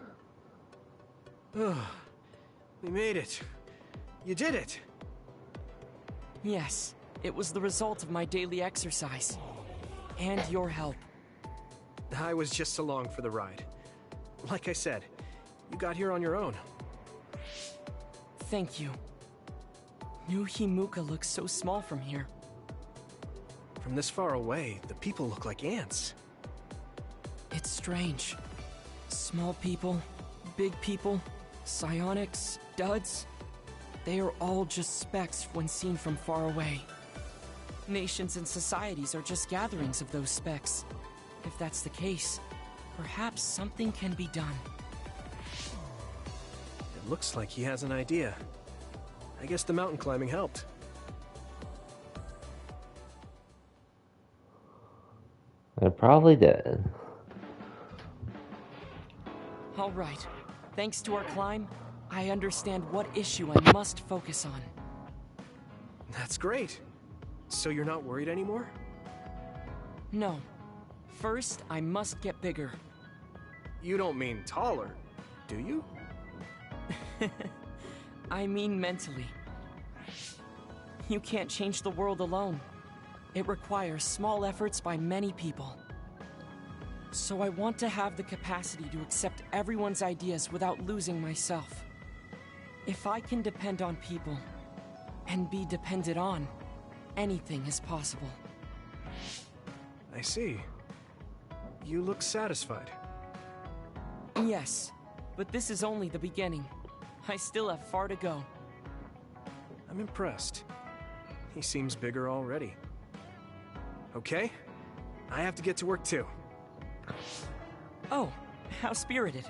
Speaker 3: We made it. You did it.
Speaker 5: Yes, it was the result of my daily exercise. And your help.
Speaker 3: I was just along for the ride. Like I said, you got here on your own.
Speaker 5: Thank you. New Himuka looks so small from here.
Speaker 3: From this far away, the people look like ants.
Speaker 5: It's strange. Small people, big people, psionics, duds. They are all just specks when seen from far away. Nations and societies are just gatherings of those specks. If that's the case, perhaps something can be done.
Speaker 3: It looks like he has an idea. I guess the mountain climbing helped.
Speaker 1: It probably did.
Speaker 5: All right. Thanks to our climb, I understand what issue I must focus on.
Speaker 3: That's great. So you're not worried anymore?
Speaker 5: No. First, I must get bigger.
Speaker 3: You don't mean taller, do you?
Speaker 5: I mean mentally. You can't change the world alone. It requires small efforts by many people. So I want to have the capacity to accept everyone's ideas without losing myself. If I can depend on people, and be depended on, anything is possible.
Speaker 3: I see. You look satisfied.
Speaker 5: Yes, but this is only the beginning. I still have far to go.
Speaker 3: I'm impressed. He seems bigger already. Okay, I have to get to work too.
Speaker 5: Oh, how spirited.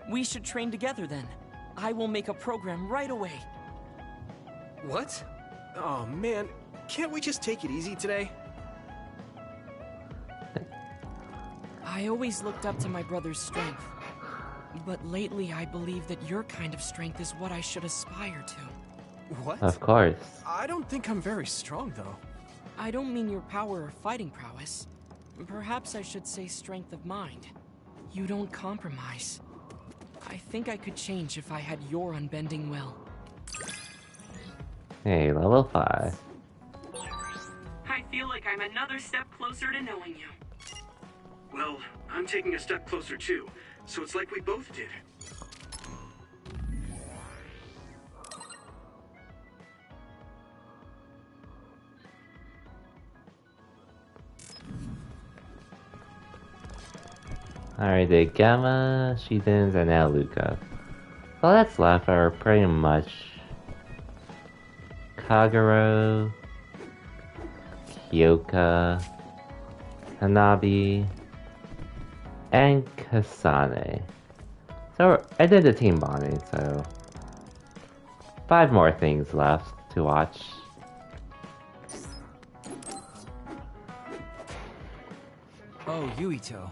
Speaker 5: We should train together then. I will make a program right away.
Speaker 3: What? Oh man, can't we just take it easy today?
Speaker 5: I always looked up to my brother's strength. But lately I believe that your kind of strength is what I should aspire to.
Speaker 3: What?
Speaker 1: Of course.
Speaker 3: I don't think I'm very strong though.
Speaker 5: I don't mean your power or fighting prowess. Perhaps I should say strength of mind. You don't compromise. I think I could change if I had your unbending will.
Speaker 1: Hey, level 5.
Speaker 4: I feel like I'm another step closer to knowing you.
Speaker 14: Well, I'm taking a step closer too, so it's like we both did.
Speaker 1: Alright, the Gamma, Shidens, and now Luca. All that's left are pretty much Kagero, Kyoka, Hanabi, and Kasane. So I did the team bonding, so 5 more things left to watch.
Speaker 7: Oh, Yuito.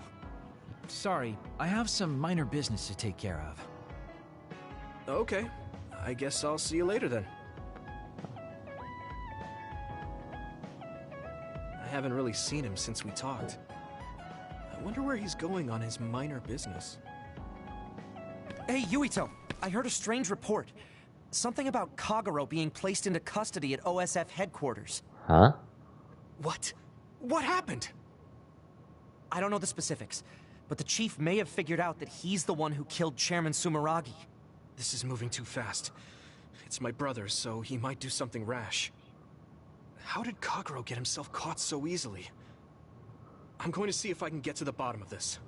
Speaker 7: Sorry, I have some minor business to take care of.
Speaker 3: Okay, I guess I'll see you later then. I haven't really seen him since we talked. I wonder where he's going on his minor business.
Speaker 17: Hey, Yuito! I heard a strange report. Something about Kagero being placed into custody at OSF headquarters.
Speaker 1: Huh?
Speaker 3: What? What happened?
Speaker 17: I don't know the specifics, but the chief may have figured out that he's the one who killed Chairman Sumeragi.
Speaker 3: This is moving too fast. It's my brother, so he might do something rash. How did Kagero get himself caught so easily? I'm going to see if I can get to the bottom of this.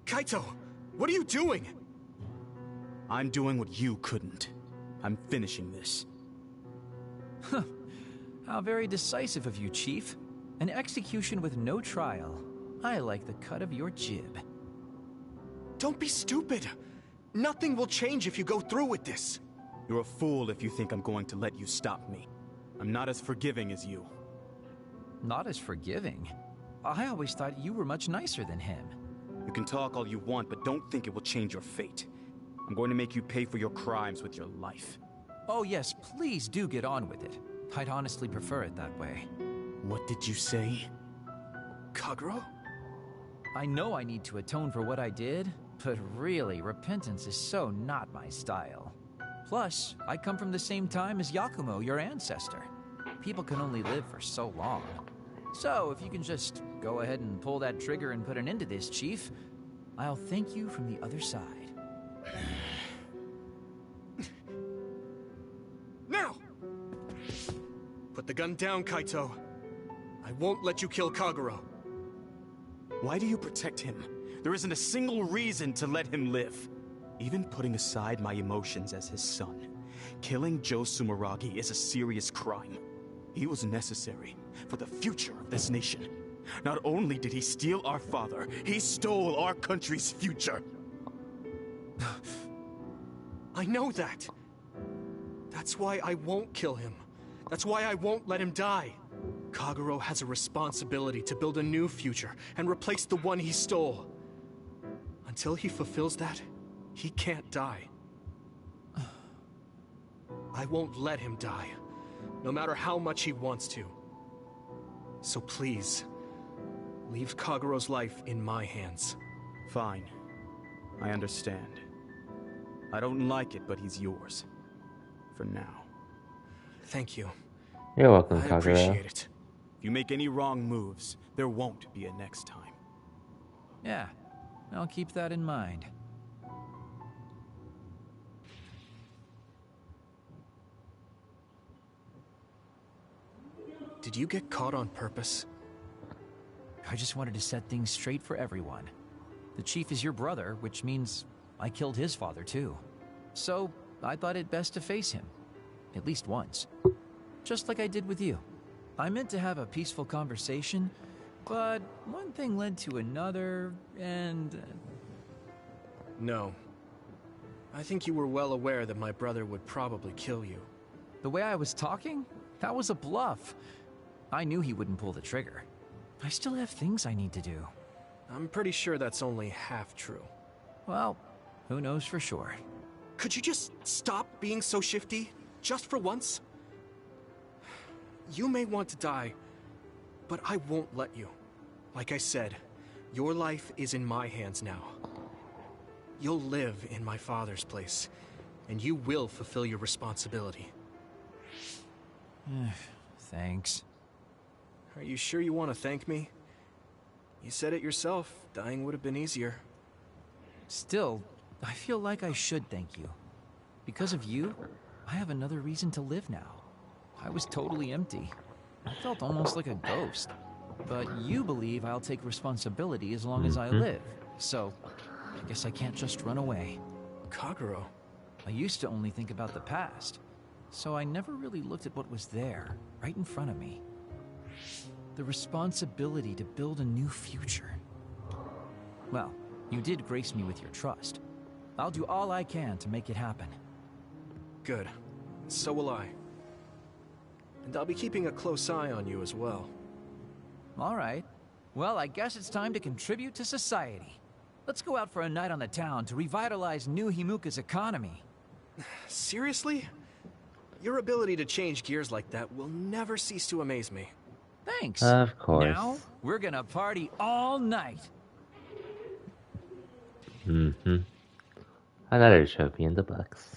Speaker 3: Kaito! What are you doing?
Speaker 9: I'm doing what you couldn't. I'm finishing this.
Speaker 7: Huh. How very decisive of you, Chief. An execution with no trial. I like the cut of your jib.
Speaker 3: Don't be stupid! Nothing will change if you go through with this.
Speaker 18: You're a fool if you think I'm going to let you stop me. I'm not as forgiving as you.
Speaker 7: Not as forgiving? I always thought you were much nicer than him.
Speaker 18: You can talk all you want, but don't think it will change your fate. I'm going to make you pay for your crimes with your life.
Speaker 7: Oh yes, please do get on with it. I'd honestly prefer it that way.
Speaker 18: What did you say?
Speaker 3: Kagero?
Speaker 7: I know I need to atone for what I did, but really, repentance is so not my style. Plus, I come from the same time as Yakumo, your ancestor. People can only live for so long. So, if you can just go ahead and pull that trigger and put an end to this, Chief, I'll thank you from the other side.
Speaker 3: Now! Put the gun down, Kaito. I won't let you kill Kagero.
Speaker 18: Why do you protect him? There isn't a single reason to let him live. Even putting aside my emotions as his son, killing Joe Sumeragi is a serious crime. He was necessary for the future of this nation. Not only did he steal our father, he stole our country's future.
Speaker 3: I know that. That's why I won't kill him. That's why I won't let him die. Kagero has a responsibility to build a new future and replace the one he stole. Until he fulfills that, he can't die. I won't let him die, no matter how much he wants to. So please, leave Kagero's life in my hands.
Speaker 18: Fine. I understand. I don't like it, but he's yours. For now.
Speaker 3: Thank you.
Speaker 1: You're welcome,
Speaker 3: I
Speaker 1: Kagero.
Speaker 3: appreciate it.
Speaker 18: If you make any wrong moves, there won't be a next time.
Speaker 7: Yeah, I'll keep that in mind.
Speaker 3: Did you get caught on purpose?
Speaker 7: I just wanted to set things straight for everyone. The Chief is your brother, which means I killed his father too. So, I thought it best to face him. At least once. Just like I did with you. I meant to have a peaceful conversation, but one thing led to another, and...
Speaker 3: No. I think you were well aware that my brother would probably kill you.
Speaker 7: The way I was talking? That was a bluff. I knew he wouldn't pull the trigger. I still have things I need to do.
Speaker 3: I'm pretty sure that's only half true.
Speaker 7: Well, who knows for sure.
Speaker 3: Could you just stop being so shifty? Just for once? You may want to die, but I won't let you. Like I said, your life is in my hands now. You'll live in my father's place, and you will fulfill your responsibility.
Speaker 7: Thanks.
Speaker 3: Are you sure you want to thank me? You said it yourself, dying would have been easier.
Speaker 7: Still, I feel like I should thank you. Because of you, I have another reason to live now. I was totally empty. I felt almost like a ghost. But you believe I'll take responsibility as long as I live. So, I guess I can't just run away.
Speaker 3: Kagero.
Speaker 7: I used to only think about the past. So I never really looked at what was there, right in front of me. The responsibility to build a new future. Well, you did grace me with your trust. I'll do all I can to make it happen.
Speaker 3: Good. So will I. And I'll be keeping a close eye on you as well.
Speaker 7: All right. Well, I guess it's time to contribute to society. Let's go out for a night on the town to revitalize New Himuka's economy.
Speaker 3: Seriously? Your ability to change gears like that will never cease to amaze me.
Speaker 7: Thanks.
Speaker 1: Of course.
Speaker 7: Now, we're gonna party all night.
Speaker 1: Another trophy in the books.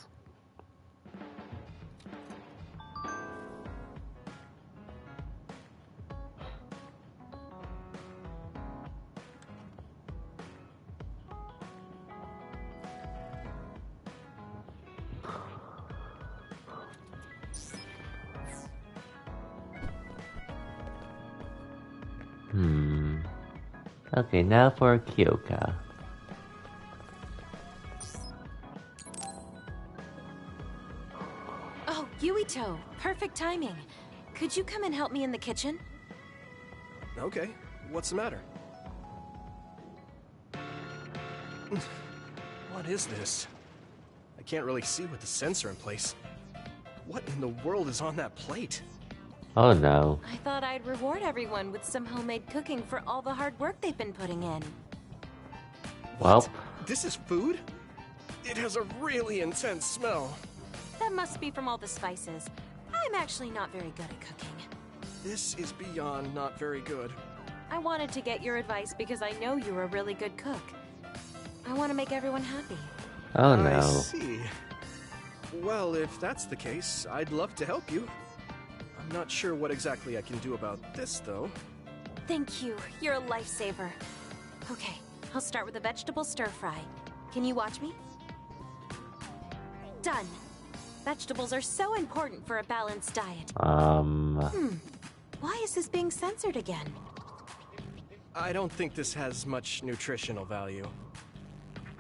Speaker 1: Okay, now for Kyoka.
Speaker 8: Oh, Yuito, perfect timing. Could you come and help me in the kitchen?
Speaker 3: Okay, what's the matter? What is this? I I can't really see with the sensor in place. What in the world is on that plate?
Speaker 1: Oh no.
Speaker 8: I thought I'd reward everyone with some homemade cooking for all the hard work they've been putting in.
Speaker 1: Well,
Speaker 3: this is food? It has a really intense smell.
Speaker 8: That must be from all the spices. I'm actually not very good at cooking.
Speaker 3: This is beyond not very good.
Speaker 8: I wanted to get your advice because I know you're a really good cook. I want to make everyone happy.
Speaker 1: oh no.
Speaker 3: I see. Well, if that's the case, I'd love to help you. I'm not sure what exactly I can do about this, though.
Speaker 8: Thank you. You're a lifesaver. Okay, I'll start with a vegetable stir-fry. Can you watch me? Done. Vegetables are so important for a balanced diet. Why is this being censored again?
Speaker 3: I don't think this has much nutritional value.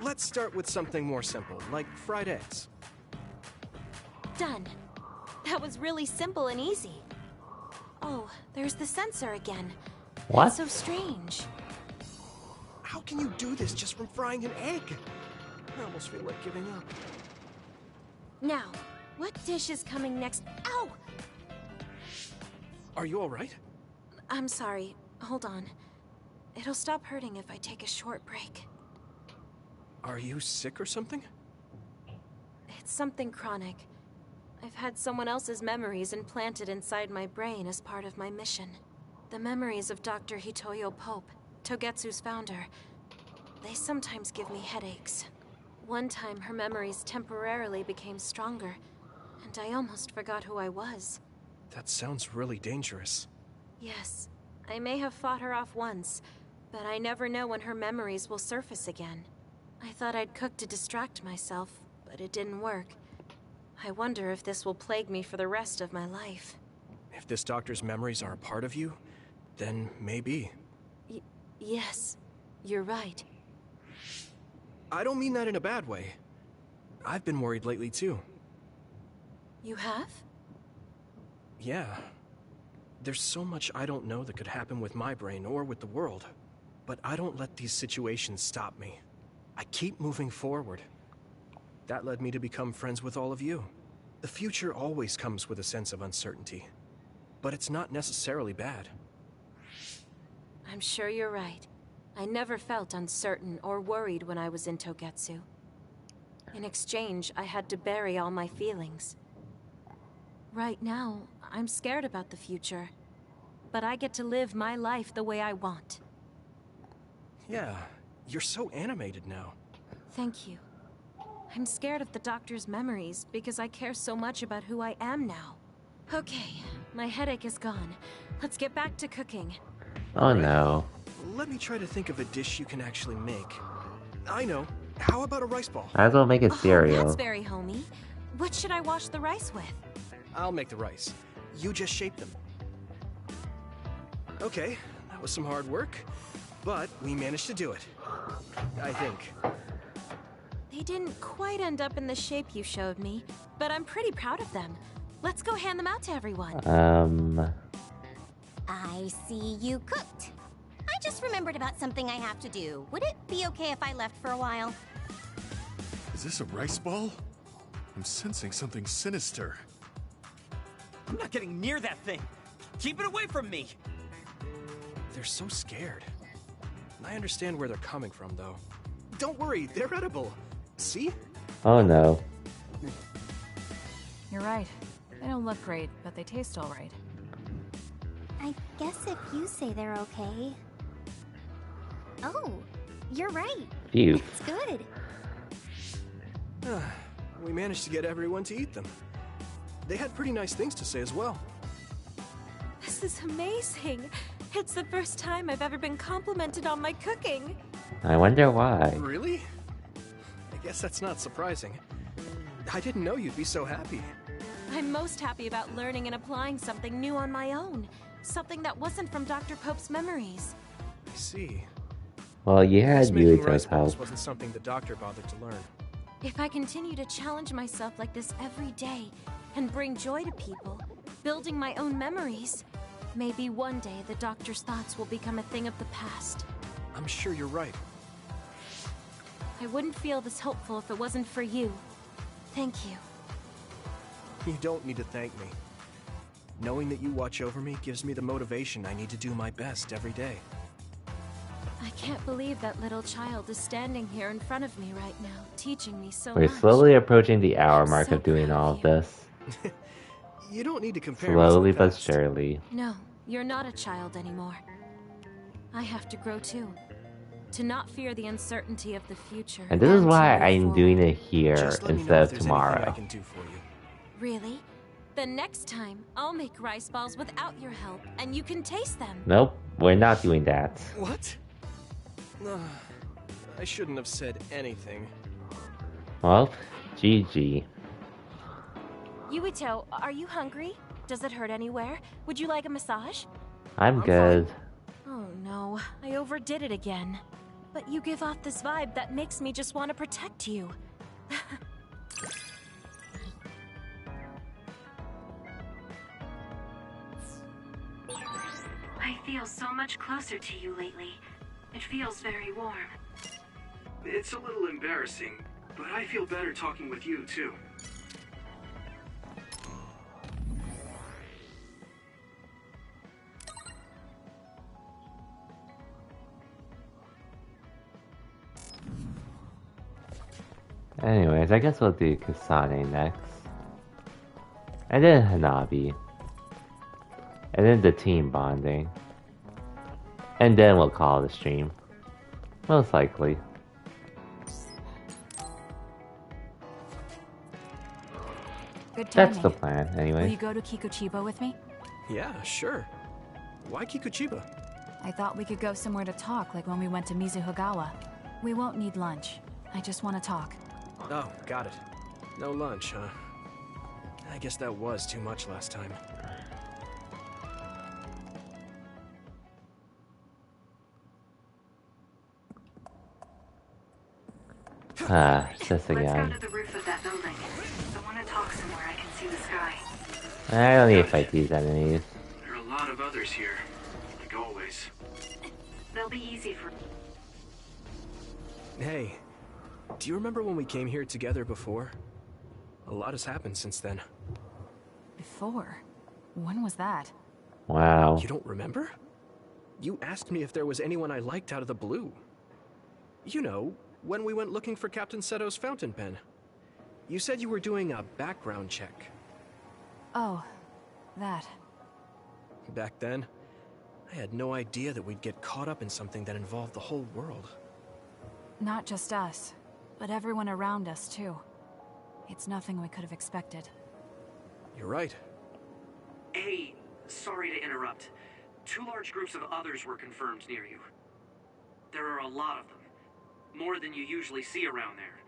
Speaker 3: Let's start with something more simple, like fried eggs.
Speaker 8: Done. That was really simple and easy. Oh, there's the censor again.
Speaker 1: What?
Speaker 8: That's so strange.
Speaker 3: How can you do this just from frying an egg? I almost feel like giving up.
Speaker 8: Now, what dish is coming next? Ow!
Speaker 3: Are you alright?
Speaker 8: I'm sorry. Hold on. It'll stop hurting if I take a short break.
Speaker 3: Are you sick or something?
Speaker 8: It's something chronic. I've had someone else's memories implanted inside my brain as part of my mission. The memories of Dr. Hitoyo Pope, Togetsu's founder. They sometimes give me headaches. One time, her memories temporarily became stronger, and I almost forgot who I was.
Speaker 3: That sounds really dangerous.
Speaker 8: Yes, I may have fought her off once, but I never know when her memories will surface again. I thought I'd cook to distract myself, but it didn't work. I wonder if this will plague me for the rest of my life.
Speaker 3: If this doctor's memories are a part of you, then maybe.
Speaker 8: Yes, you're right.
Speaker 3: I don't mean that in a bad way. I've been worried lately too.
Speaker 8: You have?
Speaker 3: Yeah. There's so much I don't know that could happen with my brain or with the world. But I don't let these situations stop me. I keep moving forward. That led me to become friends with all of you. The future always comes with a sense of uncertainty. But it's not necessarily bad.
Speaker 8: I'm sure you're right. I never felt uncertain or worried when I was in Togetsu. In exchange, I had to bury all my feelings. Right now, I'm scared about the future. But I get to live my life the way I want.
Speaker 3: Yeah, you're so animated now.
Speaker 8: Thank you. I'm scared of the doctor's memories because I care so much about who I am now. Okay, my headache is gone. Let's get back to cooking.
Speaker 1: Oh no.
Speaker 3: Let me try to think of a dish you can actually make. I know. How about a rice ball?
Speaker 1: Might as well make a cereal.
Speaker 8: Oh, that's very homey. What should I wash the rice with?
Speaker 3: I'll make the rice. You just shape them. Okay, that was some hard work, but we managed to do it. I think.
Speaker 8: They didn't quite end up in the shape you showed me, but I'm pretty proud of them. Let's go hand them out to everyone.
Speaker 6: I see you cooked. I just remembered about something I have to do. Would it be okay if I left for a while?
Speaker 16: Is this a rice ball? I'm sensing something sinister.
Speaker 17: I'm not getting near that thing. Keep it away from me.
Speaker 3: They're so scared. I understand where they're coming from, though. Don't worry, they're edible. See?
Speaker 1: Oh no.
Speaker 11: You're right. They don't look great, but they taste all right.
Speaker 6: I guess if you say they're okay. Oh, you're right.
Speaker 1: Phew.
Speaker 6: It's good.
Speaker 3: We managed to get everyone to eat them. They had pretty nice things to say as well.
Speaker 8: This is amazing. It's the first time I've ever been complimented on my cooking.
Speaker 1: I wonder why.
Speaker 3: Really? I guess that's not surprising. I didn't know you'd be so happy.
Speaker 8: I'm most happy about learning and applying something new on my own. Something that wasn't from Dr. Pope's memories.
Speaker 3: I see.
Speaker 1: Well, you had
Speaker 3: Making
Speaker 1: Yuito's
Speaker 3: rice balls
Speaker 1: help.
Speaker 3: wasn't something the doctor bothered to learn.
Speaker 8: If I continue to challenge myself like this every day and bring joy to people, building my own memories, maybe one day the doctor's thoughts will become a thing of the past.
Speaker 3: I'm sure you're right.
Speaker 8: I wouldn't feel this hopeful if it wasn't for you.
Speaker 6: Thank you.
Speaker 3: You don't need to thank me. Knowing that you watch over me gives me the motivation I need to do my best every day.
Speaker 8: I can't believe that little child is standing here in front of me right now, teaching me so
Speaker 1: We're
Speaker 8: much.
Speaker 1: slowly approaching the hour mark of doing all of this.
Speaker 3: You don't need to compare
Speaker 1: Slowly
Speaker 3: me to the
Speaker 1: but
Speaker 3: past.
Speaker 1: surely.
Speaker 8: No, you're not a child anymore. I have to grow too. To not fear the uncertainty of the future.
Speaker 1: And this is
Speaker 8: and
Speaker 1: why
Speaker 8: to move
Speaker 1: I'm
Speaker 8: forward.
Speaker 1: doing it here
Speaker 3: Just let me know
Speaker 1: instead
Speaker 3: if
Speaker 1: of
Speaker 3: there's anything I
Speaker 1: tomorrow.
Speaker 3: can do for you.
Speaker 8: Really? Then next time, I'll make rice balls without your help, and you can taste them.
Speaker 1: Nope, we're not doing that.
Speaker 3: What? I shouldn't have said anything.
Speaker 1: Well, GG.
Speaker 6: Yuito, are you hungry? Does it hurt anywhere? Would you like a massage?
Speaker 1: I'm good.
Speaker 6: Oh no, I overdid it again. But you give off this vibe that makes me just want to protect you.
Speaker 10: I feel so much closer to you lately. It feels very warm.
Speaker 14: It's a little embarrassing, but I feel better talking with you, too.
Speaker 1: Anyways, I guess we'll do Kasane next. And then Hanabi. And then the team bonding. And then we'll call it a stream. Most likely.
Speaker 11: Good
Speaker 1: That's
Speaker 11: timing.
Speaker 1: the plan,
Speaker 11: Will
Speaker 1: anyway.
Speaker 11: you go to Kikuchiba with me?
Speaker 3: Yeah, sure. Why Kikuchiba?
Speaker 11: I thought we could go somewhere to talk, like when we went to Mizuhagawa. We won't need lunch. I just want to talk.
Speaker 3: Oh, got it. No lunch, huh? I guess that was too much last time.
Speaker 1: Ah, this
Speaker 10: Let's go
Speaker 1: again.
Speaker 10: to the roof of that building. I want to talk somewhere I can see the sky.
Speaker 1: I don't need to fight these enemies.
Speaker 14: There are a lot of others here, like always.
Speaker 10: They'll be easy for...
Speaker 3: Hey, do you remember when we came here together before? A lot has happened since then.
Speaker 11: Before? When was that?
Speaker 1: Wow.
Speaker 3: You don't remember? You asked me if there was anyone I liked out of the blue. You know, when we went looking for Captain Seto's fountain pen. You said you were doing a background check.
Speaker 11: Oh, that.
Speaker 3: Back then, I had no idea that we'd get caught up in something that involved the whole world.
Speaker 11: Not just us, but everyone around us, too. It's nothing we could have expected.
Speaker 3: You're right.
Speaker 14: Hey, sorry to interrupt. 2 large groups of others were confirmed near you. There are a lot of them. More than you usually see around there.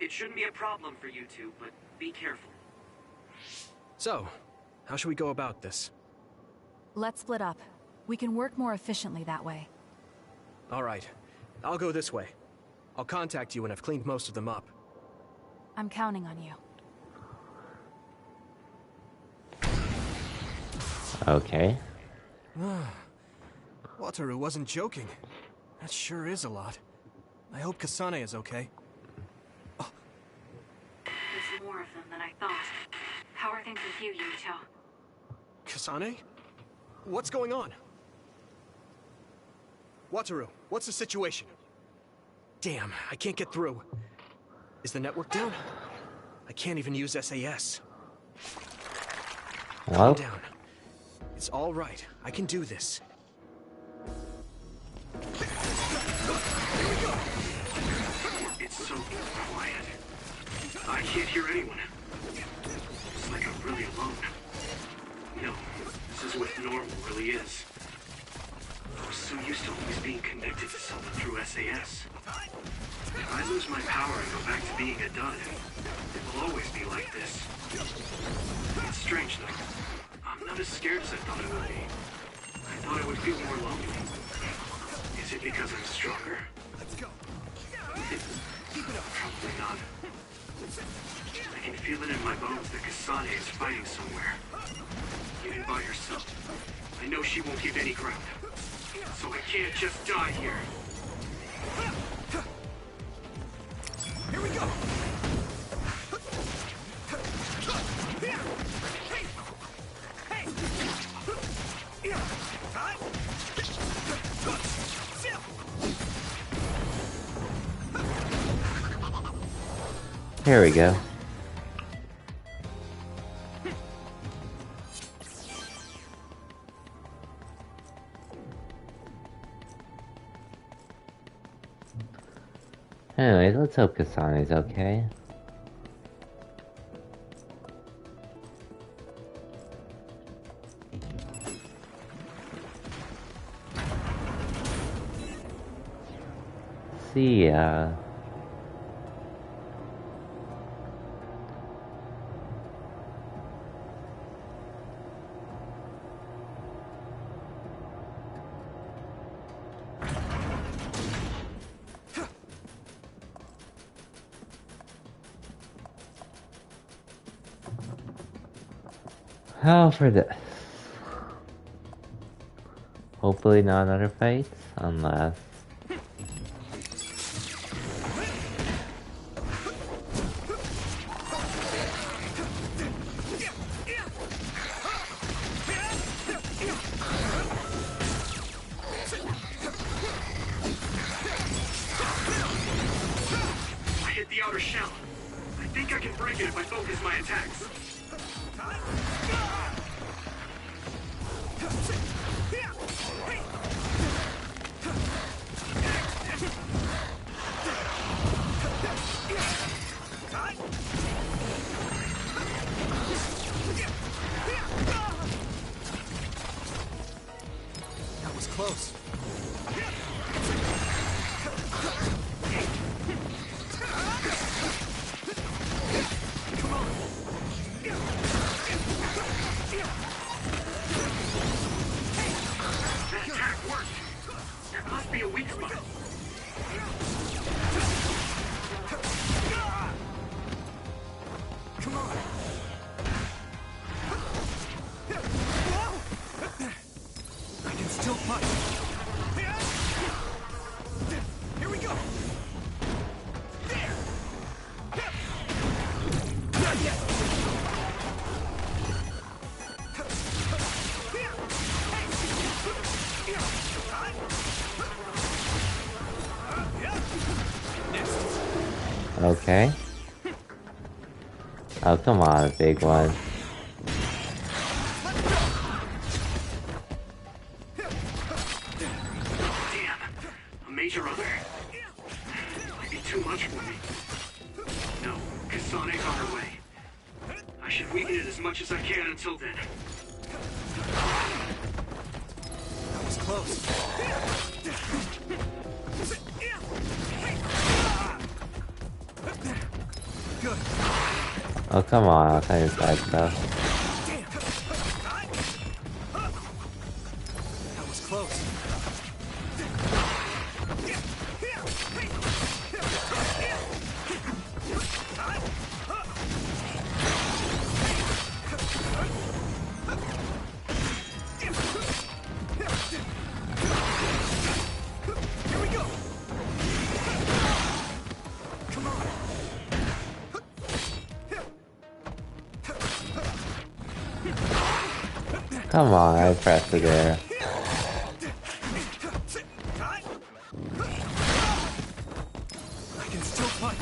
Speaker 14: It shouldn't be a problem for you two, but be careful.
Speaker 3: So, how should we go about this?
Speaker 11: Let's split up. We can work more efficiently that way.
Speaker 3: All right. I'll go this way. I'll contact you when I've cleaned most of them up.
Speaker 11: I'm counting on you.
Speaker 1: Okay.
Speaker 3: Wataru wasn't joking. That sure is a lot. I hope Kasane is okay.
Speaker 10: There's more of them than I thought. How are things with you, Yuito?
Speaker 3: Kasane? What's going on? Wataru, what's the situation? Damn, I can't get through. Is the network down? I can't even use SAS. Calm down. It's all right. I can do this.
Speaker 14: It's so quiet. I can't hear anyone. It's like I'm really alone. No, this is what normal really is. I was so used to always being connected to someone through SAS. If I lose my power and go back to being a dud, it will always be like this. It's strange though. I'm not as scared as I thought I would be. I thought I would feel more lonely. Is it because I'm stronger? Let's go. Probably not. I can feel it in my bones that Kasane is fighting somewhere. Even by herself. I know she won't give any ground. So I can't just die here.
Speaker 3: Here we go!
Speaker 1: Here we go. Anyways, let's hope Kasane's okay. See ya. How for this? Hopefully not another fight, unless...
Speaker 14: I hit the outer shell. I think I can break it if I focus my attacks.
Speaker 3: That was close.
Speaker 14: That attack worked. There must be a weak spot.
Speaker 3: Come on. I can still punch. Here we go. There. Not yet.
Speaker 1: Okay. Oh, come on, big one.
Speaker 14: Damn. A major other. Might be too much for me. No, Kasane's on her way. I should weaken it as much as I can until then.
Speaker 3: That was close. Good.
Speaker 1: Oh, come on, I'll kind of side stuff.
Speaker 3: That was close. Here we go. Come on.
Speaker 1: Come on, I pressed it there.
Speaker 3: I can still punch.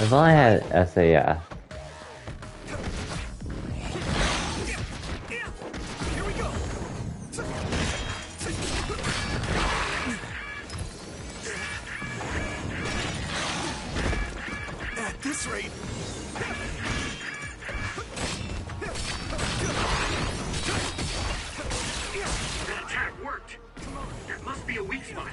Speaker 1: If only I had SAF.
Speaker 3: Here we go. At this rate.
Speaker 14: That attack worked. There must be a weak spot.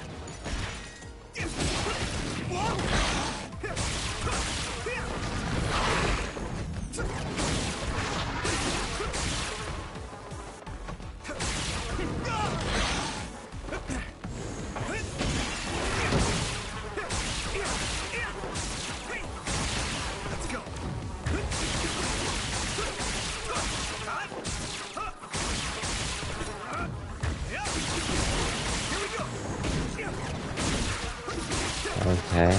Speaker 3: Let's go.
Speaker 1: Okay.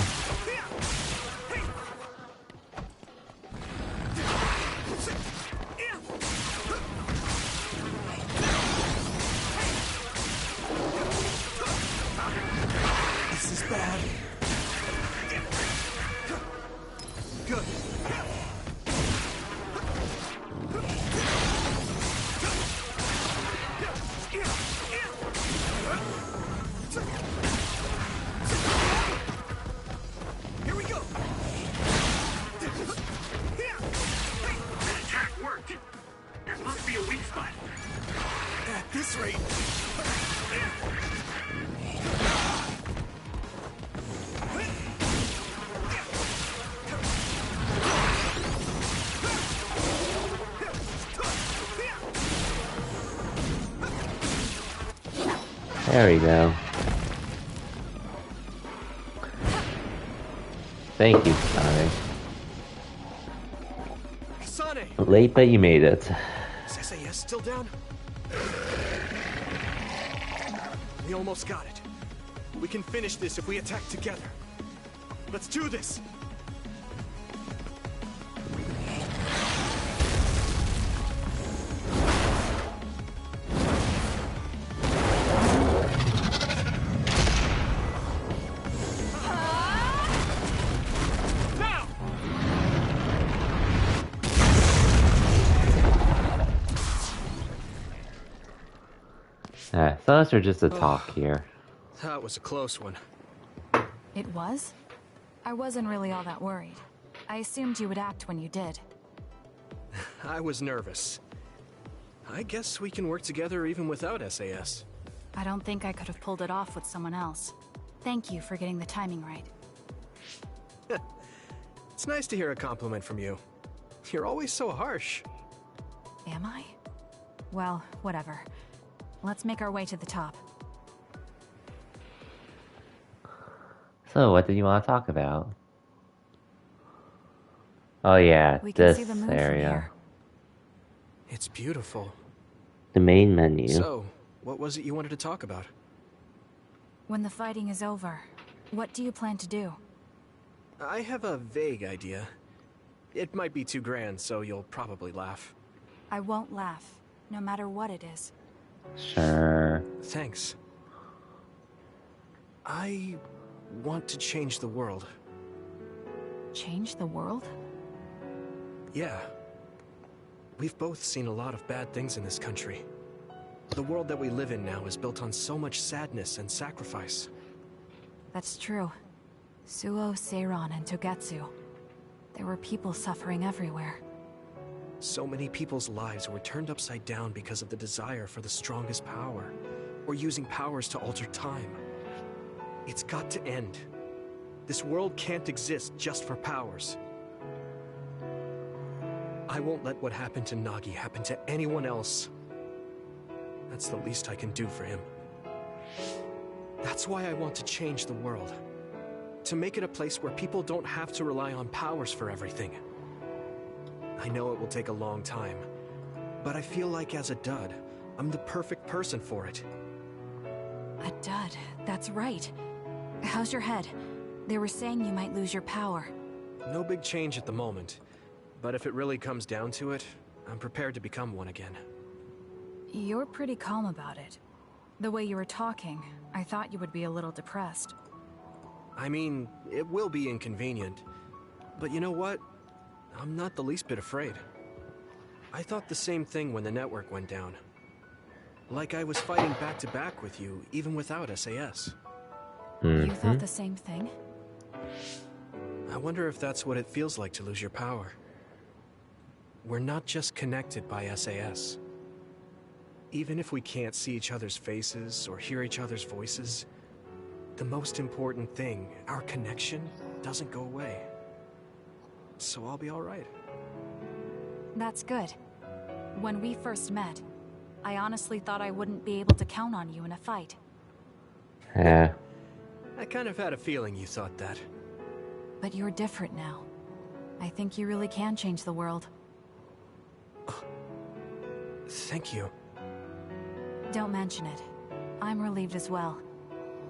Speaker 1: There we go. Thank you, Kasane.
Speaker 3: Kasane!
Speaker 1: Late, but you made it.
Speaker 3: Is SAS still down? We almost got it. We can finish this if we attack together. Let's do this!
Speaker 1: So those are just a talk here.
Speaker 3: That was a close one.
Speaker 11: It was? I wasn't really all that worried. I assumed you would act when you did.
Speaker 3: I was nervous. I guess we can work together even without SAS.
Speaker 11: I don't think I could have pulled it off with someone else. Thank you for getting the timing right.
Speaker 3: It's nice to hear a compliment from you. You're always so harsh.
Speaker 11: Am I? Well, whatever. Let's make our way to the top.
Speaker 1: So, what do you want to talk about? Oh yeah,
Speaker 11: We can
Speaker 1: this
Speaker 11: see the moon
Speaker 1: area.
Speaker 11: from here.
Speaker 3: It's beautiful.
Speaker 1: The main menu.
Speaker 3: So, what was it you wanted to talk about?
Speaker 11: When the fighting is over, what do you plan to do?
Speaker 3: I have a vague idea. It might be too grand, so you'll probably laugh.
Speaker 11: I won't laugh, no matter what it is.
Speaker 1: Sure.
Speaker 3: Thanks. I want to change the world.
Speaker 11: Change the world?
Speaker 3: Yeah. We've both seen a lot of bad things in this country. The world that we live in now is built on so much sadness and sacrifice.
Speaker 11: That's true. Suo, Seiran, and Togetsu. There were people suffering everywhere.
Speaker 3: So many people's lives were turned upside down because of the desire for the strongest power, or using powers to alter time. It's got to end. This world can't exist just for powers. I won't let what happened to Nagi happen to anyone else. That's the least I can do for him. That's why I want to change the world. To make it a place where people don't have to rely on powers for everything. I know it will take a long time, but I feel like as a dud, I'm the perfect person for it.
Speaker 11: A dud, that's right. How's your head? They were saying you might lose your power.
Speaker 3: No big change at the moment, but if it really comes down to it, I'm prepared to become one again.
Speaker 11: You're pretty calm about it. The way you were talking, I thought you would be a little depressed.
Speaker 3: I mean, it will be inconvenient, but you know what? I'm not the least bit afraid. I thought the same thing when the network went down. Like I was fighting back to back with you, even without SAS.
Speaker 11: You thought the same thing?
Speaker 3: I wonder if that's what it feels like to lose your power. We're not just connected by SAS. Even if we can't see each other's faces or hear each other's voices, the most important thing, our connection, doesn't go away. So I'll be all right.
Speaker 11: That's good. When we first met, I honestly thought I wouldn't be able to count on you in a fight.
Speaker 1: Yeah.
Speaker 3: I kind of had a feeling you thought that.
Speaker 11: But you're different now. I think you really can change the world.
Speaker 3: Thank you.
Speaker 11: Don't mention it. I'm relieved as well.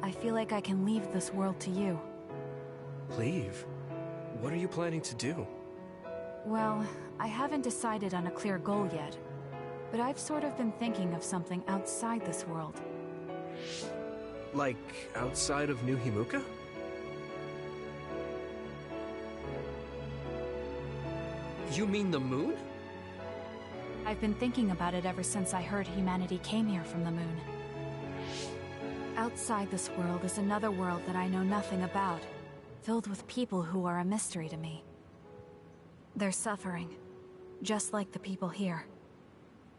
Speaker 11: I feel like I can leave this world to you.
Speaker 3: Leave? What are you planning to do?
Speaker 11: Well, I haven't decided on a clear goal yet, but I've sort of been thinking of something outside this world.
Speaker 3: Like, outside of New Himuka? You mean the moon?
Speaker 11: I've been thinking about it ever since I heard humanity came here from the moon. Outside this world is another world that I know nothing about, filled with people who are a mystery to me. They're suffering, just like the people here.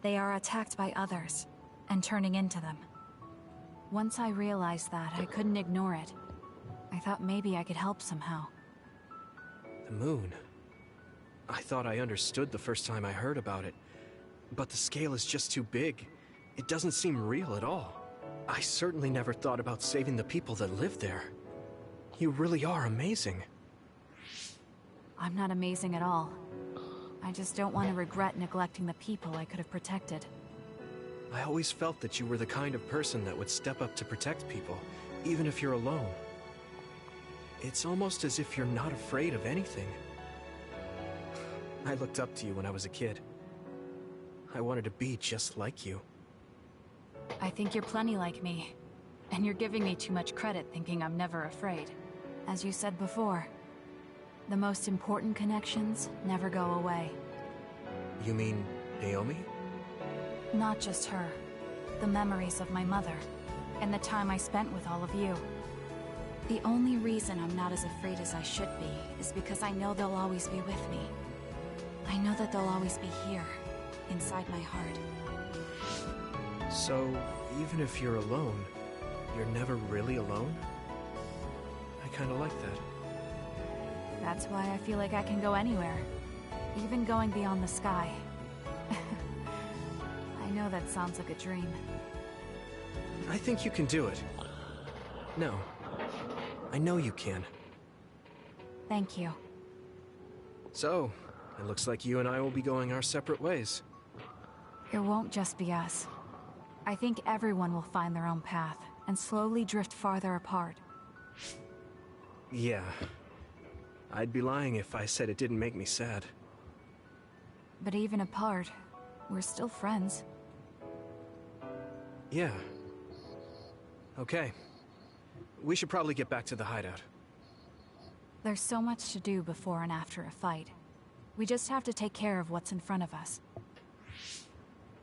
Speaker 11: They are attacked by others, and turning into them. Once I realized that, I couldn't ignore it. I thought maybe I could help somehow.
Speaker 3: The moon? I thought I understood the first time I heard about it, but the scale is just too big. It doesn't seem real at all. I certainly never thought about saving the people that live there. You really are amazing.
Speaker 11: I'm not amazing at all. I just don't want to regret neglecting the people I could have protected.
Speaker 3: I always felt that you were the kind of person that would step up to protect people, even if you're alone. It's almost as if you're not afraid of anything. I looked up to you when I was a kid. I wanted to be just like you.
Speaker 11: I think you're plenty like me. And you're giving me too much credit thinking I'm never afraid. As you said before, the most important connections never go away.
Speaker 3: You mean Naomi?
Speaker 11: Not just her. The memories of my mother, and the time I spent with all of you. The only reason I'm not as afraid as I should be is because I know they'll always be with me. I know that they'll always be here, inside my heart.
Speaker 3: So, even if you're alone, you're never really alone? I kinda like that.
Speaker 11: That's why I feel like I can go anywhere. Even going beyond the sky. I know that sounds like a dream.
Speaker 3: I think you can do it. No. I know you can.
Speaker 11: Thank you.
Speaker 3: So, it looks like you and I will be going our separate ways.
Speaker 11: It won't just be us. I think everyone will find their own path, and slowly drift farther apart.
Speaker 3: Yeah. I'd be lying if I said it didn't make me sad.
Speaker 11: But even apart, we're still friends.
Speaker 3: Yeah. Okay. We should probably get back to the hideout.
Speaker 11: There's so much to do before and after a fight. We just have to take care of what's in front of us.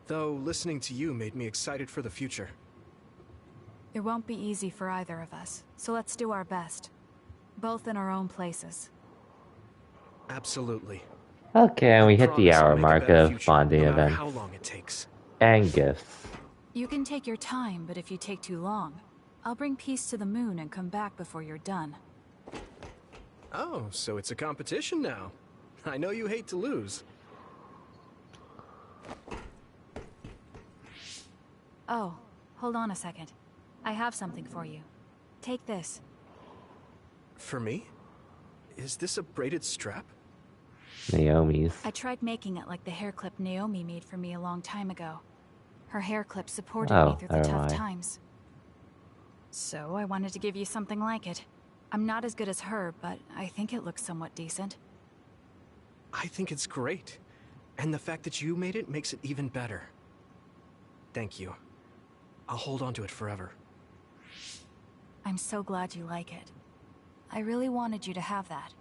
Speaker 3: Though, listening to you made me excited for the future.
Speaker 11: It won't be easy for either of us, so let's do our best. Both in our own places.
Speaker 3: Absolutely.
Speaker 1: Okay, and we hit the
Speaker 3: Promise I'll
Speaker 1: hour
Speaker 3: make a
Speaker 1: mark
Speaker 3: better
Speaker 1: of
Speaker 3: future,
Speaker 1: bonding
Speaker 3: no matter
Speaker 1: events.
Speaker 3: how long it takes.
Speaker 1: And gifts.
Speaker 11: You can take your time, but if you take too long, I'll bring peace to the moon and come back before you're done.
Speaker 3: Oh, so it's a competition now. I know you hate to lose.
Speaker 11: Oh, hold on a second. I have something for you. Take this.
Speaker 3: For me? Is this a braided strap?
Speaker 1: Naomi's.
Speaker 11: I tried making it like the hair clip Naomi made for me a long time ago. Her hair clip supported me through the tough times. So I wanted to give you something like it. I'm not as good as her, but I think it looks somewhat decent.
Speaker 3: I think it's great. And the fact that you made it makes it even better. Thank you. I'll hold on to it forever.
Speaker 11: I'm so glad you like it. I really wanted you to have that.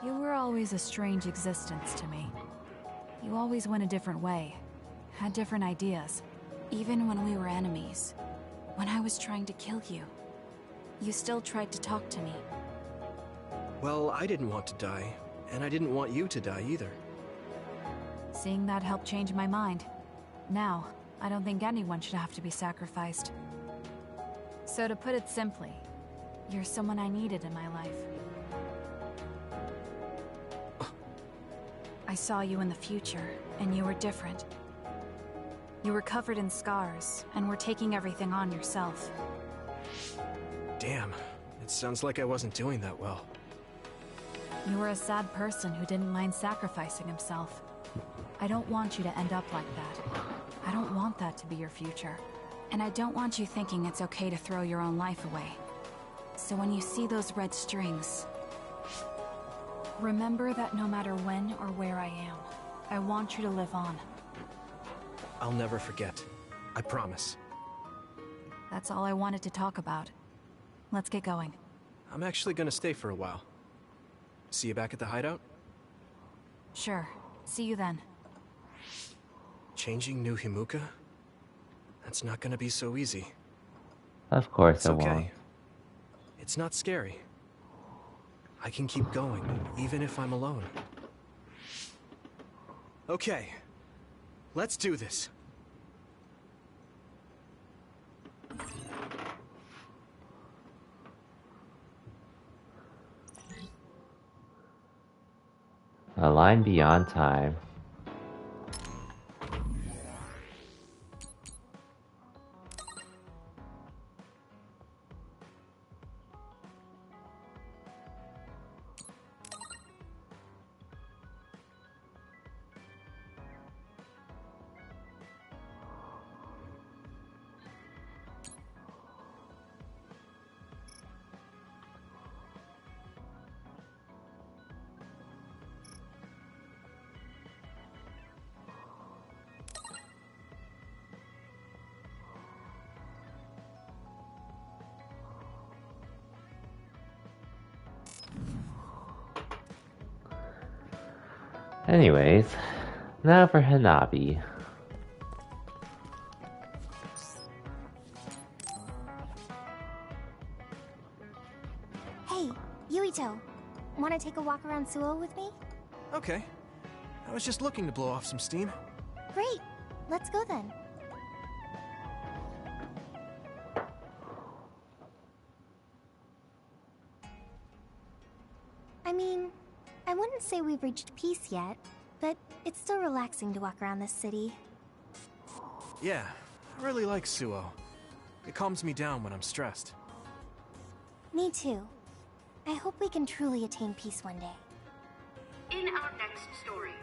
Speaker 11: You were always a strange existence to me. You always went a different way, had different ideas, even when we were enemies. When I was trying to kill you, you still tried to talk to me.
Speaker 3: Well, I didn't want to die, and I didn't want you to die either.
Speaker 11: Seeing that helped change my mind. Now, I don't think anyone should have to be sacrificed. So to put it simply, you're someone I needed in my life. I saw you in the future, and you were different. You were covered in scars, and were taking everything on yourself.
Speaker 3: Damn, it sounds like I wasn't doing that well.
Speaker 11: You were a sad person who didn't mind sacrificing himself. I don't want you to end up like that. I don't want that to be your future. And I don't want you thinking it's okay to throw your own life away. So when you see those red strings, remember that no matter when or where I am, I want you to live on.
Speaker 3: I'll never forget. I promise.
Speaker 11: That's all I wanted to talk about. Let's get going.
Speaker 3: I'm actually gonna stay for a while. See you back at the hideout?
Speaker 11: Sure. See you then.
Speaker 3: Changing New Himuka? That's not gonna be so easy.
Speaker 1: Of course
Speaker 3: It's
Speaker 1: it
Speaker 3: okay.
Speaker 1: won't.
Speaker 3: It's not scary. I can keep going, even if I'm alone. Okay. Let's do this.
Speaker 1: A line beyond time. Anyways, now for Hanabi.
Speaker 6: Hey, Yuito. Want to take a walk around Suo with me?
Speaker 3: Okay. I was just looking to blow off some steam.
Speaker 6: Great. Let's go then. I mean, I wouldn't say we've reached peace yet, but it's still relaxing to walk around this city.
Speaker 3: Yeah, I really like Suo. It calms me down when I'm stressed.
Speaker 6: Me too. I hope we can truly attain peace one day.
Speaker 19: In our next story,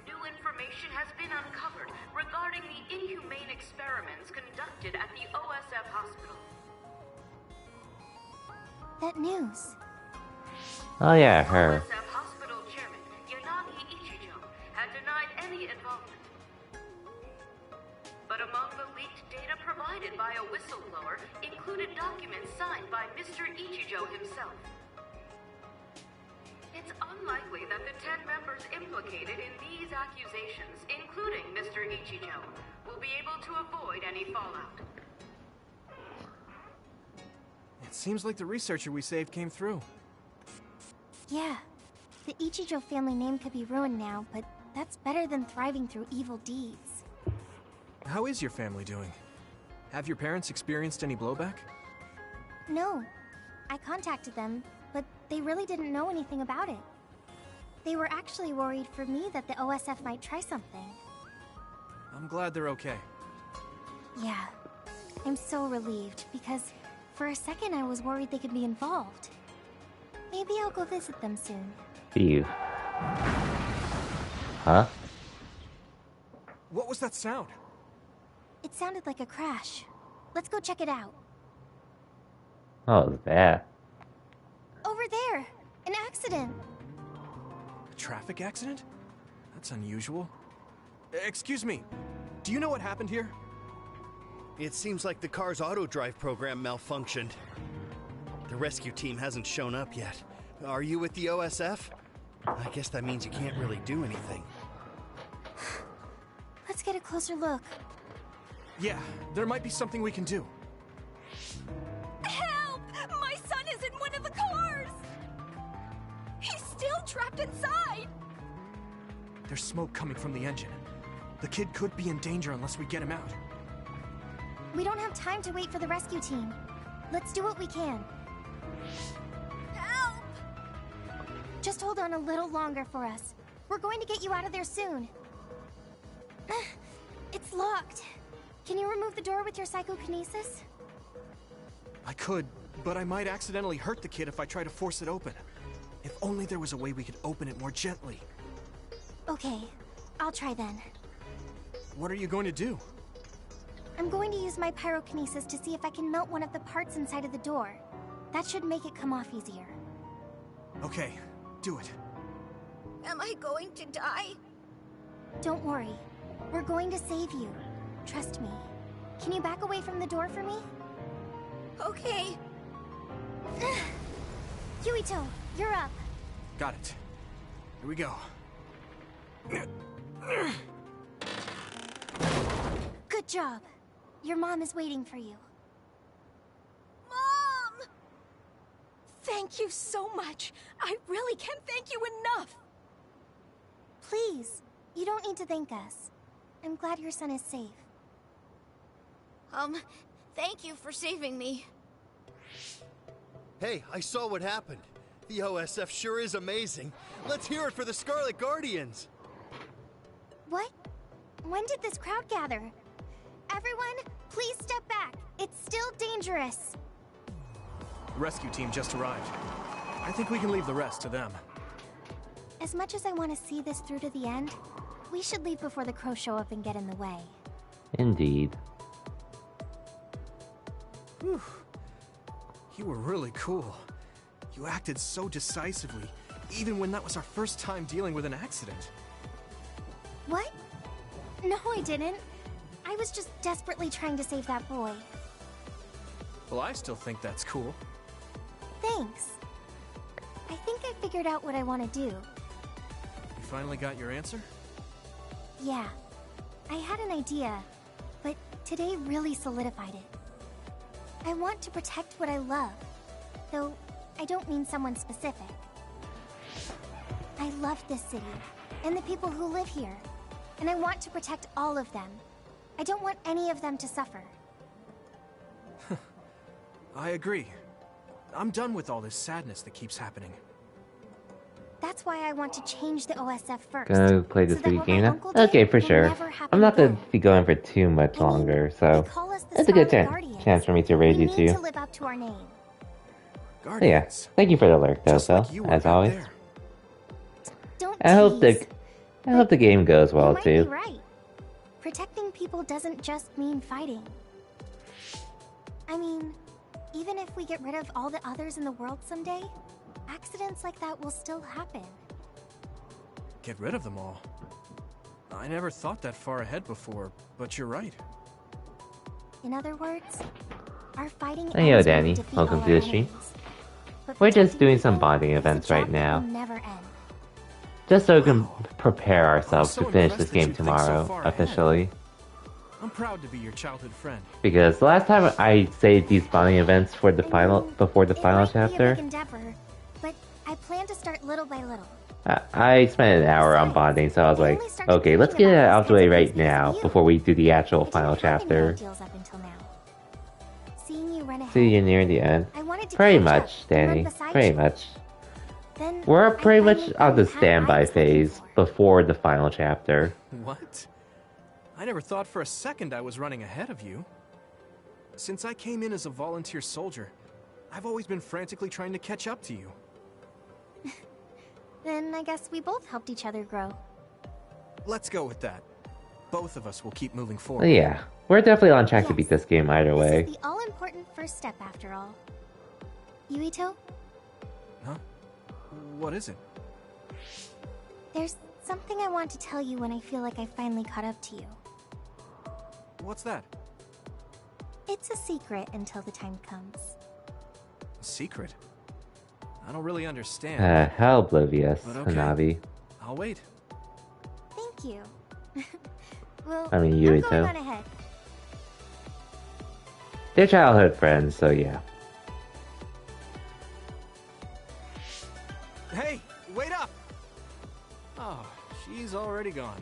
Speaker 19: new information has been uncovered regarding the inhumane experiments conducted at the OSF hospital.
Speaker 6: That news.
Speaker 1: Oh yeah, her.
Speaker 19: OSF hospital chairman Yanagi Ichijo had denied any involvement. But among the leaked data provided by a whistleblower included documents signed by Mr. Ichijo himself. It's unlikely that the 10 members implicated in these accusations, including Mr. Ichijo, will be able to avoid any fallout.
Speaker 3: It seems like the researcher we saved came through.
Speaker 6: Yeah, the Ichijo family name could be ruined now, but that's better than thriving through evil deeds.
Speaker 3: How is your family doing? Have your parents experienced any blowback?
Speaker 6: No. I contacted them, but they really didn't know anything about it. They were actually worried for me that the OSF might try something.
Speaker 3: I'm glad they're okay.
Speaker 6: Yeah. I'm so relieved, because for a second I was worried they could be involved. Maybe I'll go visit them soon.
Speaker 1: Phew. Huh?
Speaker 3: What was that sound?
Speaker 6: It sounded like a crash. Let's go check it out.
Speaker 1: Oh, it was bad.
Speaker 6: Over there! An accident!
Speaker 3: A traffic accident? That's unusual. Excuse me. Do you know what happened here?
Speaker 20: It seems like the car's auto-drive program malfunctioned. The rescue team hasn't shown up yet. Are you with the OSF? I guess that means you can't really do anything.
Speaker 6: Let's get a closer look.
Speaker 3: Yeah, there might be something we can do.
Speaker 21: Help! My son is in one of the cars! He's still trapped inside!
Speaker 3: There's smoke coming from the engine. The kid could be in danger unless we get him out.
Speaker 6: We don't have time to wait for the rescue team. Let's do what we can.
Speaker 21: Help!
Speaker 6: Just hold on a little longer for us. We're going to get you out of there soon. It's locked. Can you remove the door with your psychokinesis?
Speaker 3: I could, but I might accidentally hurt the kid if I try to force it open. If only there was a way we could open it more gently.
Speaker 6: Okay, I'll try then.
Speaker 3: What are you going to do?
Speaker 6: I'm going to use my pyrokinesis to see if I can melt one of the parts inside of the door. That should make it come off easier.
Speaker 3: Okay, do it.
Speaker 21: Am I going to die?
Speaker 6: Don't worry. We're going to save you. Trust me. Can you back away from the door for me?
Speaker 21: Okay.
Speaker 6: Yuito, you're up.
Speaker 3: Got it. Here we go.
Speaker 6: Good job. Your mom is waiting for you.
Speaker 21: Mom! Thank you so much. I really can't thank you enough.
Speaker 6: Please, you don't need to thank us. I'm glad your son is safe.
Speaker 21: Thank you for saving me.
Speaker 20: Hey, I saw what happened. The OSF sure is amazing. Let's hear it for the Scarlet Guardians.
Speaker 6: What? When did this crowd gather? Everyone, please step back. It's still dangerous.
Speaker 3: The rescue team just arrived. I think we can leave the rest to them.
Speaker 6: As much as I want to see this through to the end, we should leave before the crows show up and get in the way.
Speaker 1: Indeed.
Speaker 3: Whew. You were really cool. You acted so decisively, even when that was our first time dealing with an accident.
Speaker 6: What? No, I didn't. I was just desperately trying to save that boy.
Speaker 3: Well, I still think that's cool.
Speaker 6: Thanks. I think I figured out what I want to do.
Speaker 3: If finally got your answer?
Speaker 6: Yeah. I had an idea, but today really solidified it. I want to protect what I love, though I don't mean someone specific. I love this city, and the people who live here, and I want to protect all of them. I don't want any of them to suffer.
Speaker 3: I agree. I'm done with all this sadness that keeps happening.
Speaker 6: That's why I want to change the OSF first.
Speaker 1: Gonna play this
Speaker 6: so that
Speaker 1: video
Speaker 6: what
Speaker 1: game
Speaker 6: my
Speaker 1: now?
Speaker 6: uncle did
Speaker 1: Okay, for
Speaker 6: will
Speaker 1: sure.
Speaker 6: never happen
Speaker 1: I'm not gonna
Speaker 6: again.
Speaker 1: be going for too much longer, so it's a good chance for me to raid
Speaker 6: We
Speaker 1: you
Speaker 6: need
Speaker 1: too.
Speaker 6: to live up to our name.
Speaker 1: So yeah, thank you for the lurk though, Phil, as always.
Speaker 6: Don't
Speaker 1: I hope
Speaker 6: tease.
Speaker 1: the game goes
Speaker 6: You
Speaker 1: well
Speaker 6: might
Speaker 1: too.
Speaker 6: be right. Protecting people doesn't just mean fighting. I mean, even if we get rid of all the others in the world someday, accidents like that will still happen.
Speaker 3: Get rid of them all. I never thought that far ahead before, but you're right.
Speaker 6: In other words, our fighting
Speaker 1: Hey yo,
Speaker 6: ends when we
Speaker 1: Danny.
Speaker 6: defeat
Speaker 1: Welcome
Speaker 6: all
Speaker 1: to
Speaker 6: our
Speaker 1: the stream.
Speaker 6: enemies. But
Speaker 1: We're just
Speaker 6: protecting
Speaker 1: doing some
Speaker 6: people
Speaker 1: bonding
Speaker 6: is a
Speaker 1: events
Speaker 6: job
Speaker 1: right
Speaker 6: that
Speaker 1: now.
Speaker 6: will never end.
Speaker 1: Just so we can prepare ourselves
Speaker 3: so
Speaker 1: to finish
Speaker 3: impressed
Speaker 1: this
Speaker 3: that you
Speaker 1: game
Speaker 3: think so
Speaker 1: tomorrow,
Speaker 3: far ahead.
Speaker 1: officially.
Speaker 3: I'm proud to be your childhood friend.
Speaker 1: Because the last time I saved these bonding events for the final, before the final
Speaker 6: Be a
Speaker 1: chapter,
Speaker 6: big endeavor, but I plan to start little by little.
Speaker 1: I spent an hour on bonding, so I was like, okay, let's get it out of the way right now before we do the actual final chapter.
Speaker 6: Deals up until now. Seeing you run ahead,
Speaker 1: See you near the end.
Speaker 6: I wanted to
Speaker 1: Pretty
Speaker 6: catch up
Speaker 1: much,
Speaker 6: and run
Speaker 1: Danny.
Speaker 6: beside
Speaker 1: Pretty
Speaker 6: you.
Speaker 1: much.
Speaker 6: Then
Speaker 1: We're
Speaker 6: I
Speaker 1: pretty much
Speaker 6: finally
Speaker 1: on the
Speaker 6: found the path I
Speaker 1: standby
Speaker 6: was looking
Speaker 1: phase before the final chapter.
Speaker 3: What? I never thought for a second I was running ahead of you. Since I came in as a volunteer soldier, I've always been frantically trying to catch up to you.
Speaker 6: Then I guess we both helped each other grow.
Speaker 3: Let's go with that. Both of us will keep moving forward.
Speaker 1: Well, yeah, we're definitely on track to beat this game either way.
Speaker 6: This is the all-important first step after all. Yuito,
Speaker 3: Huh? What is it?
Speaker 6: there's something I want to tell you when I feel like I finally caught up to you.
Speaker 3: What's that?
Speaker 6: It's a secret until the time comes.
Speaker 3: A secret? I don't really understand.
Speaker 1: How oblivious,
Speaker 3: But okay.
Speaker 1: Hanabi.
Speaker 3: I'll wait.
Speaker 6: Thank you. Well,
Speaker 1: I mean,
Speaker 6: I'm going
Speaker 1: Yuito.
Speaker 6: on ahead.
Speaker 1: They're childhood friends, so yeah.
Speaker 3: Hey, wait up! Oh, she's already gone.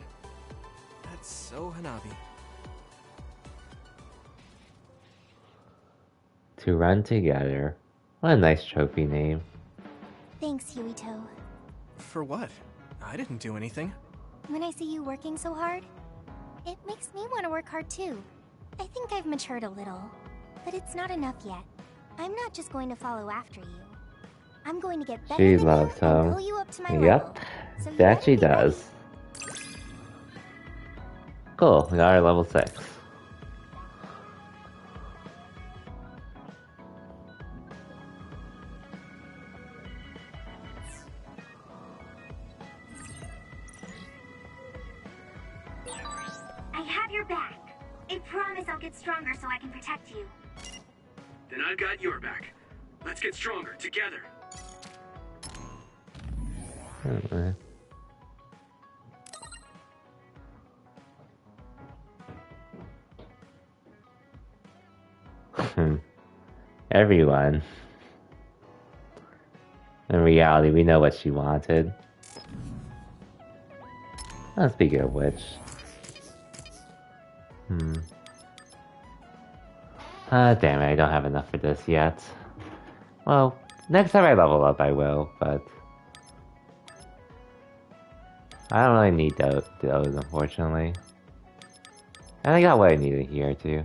Speaker 3: That's so Hanabi.
Speaker 1: To run together. What a nice trophy name.
Speaker 6: Thanks, Yuito.
Speaker 3: For what? I didn't do anything.
Speaker 6: When I see you working so hard, it makes me want to work hard too. I think I've matured a little, but it's not enough yet. I'm not just going to follow after you. I'm going to get better
Speaker 1: She
Speaker 6: than
Speaker 1: loves
Speaker 6: you and
Speaker 1: him.
Speaker 6: pull you up to my level.
Speaker 1: Yep,
Speaker 6: So you
Speaker 1: that
Speaker 6: better
Speaker 1: she
Speaker 6: be ready.
Speaker 1: does. Cool, we got our level 6.
Speaker 10: I have your back. I promise I'll get stronger so I can protect you.
Speaker 14: Then I've got your back. Let's get stronger together.
Speaker 1: Alright. Everyone. In reality, we know what she wanted. Oh, speaking of which. Damn it, I don't have enough for this yet. Well, next time I level up I will, but... I don't really need those, unfortunately. And I got what I needed here, too.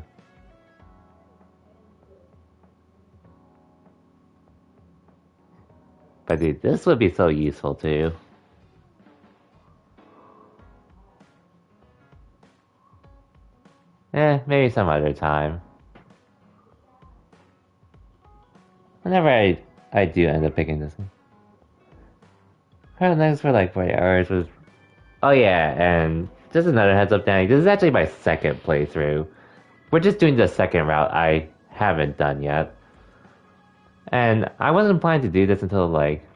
Speaker 1: But dude, this would be so useful, too. Maybe some other time. Whenever I do end up picking this one. Her next for like 40 hours was... Oh yeah, and just another heads up, Danny. This is actually my second playthrough. We're just doing the second route I haven't done yet. And I wasn't planning to do this until like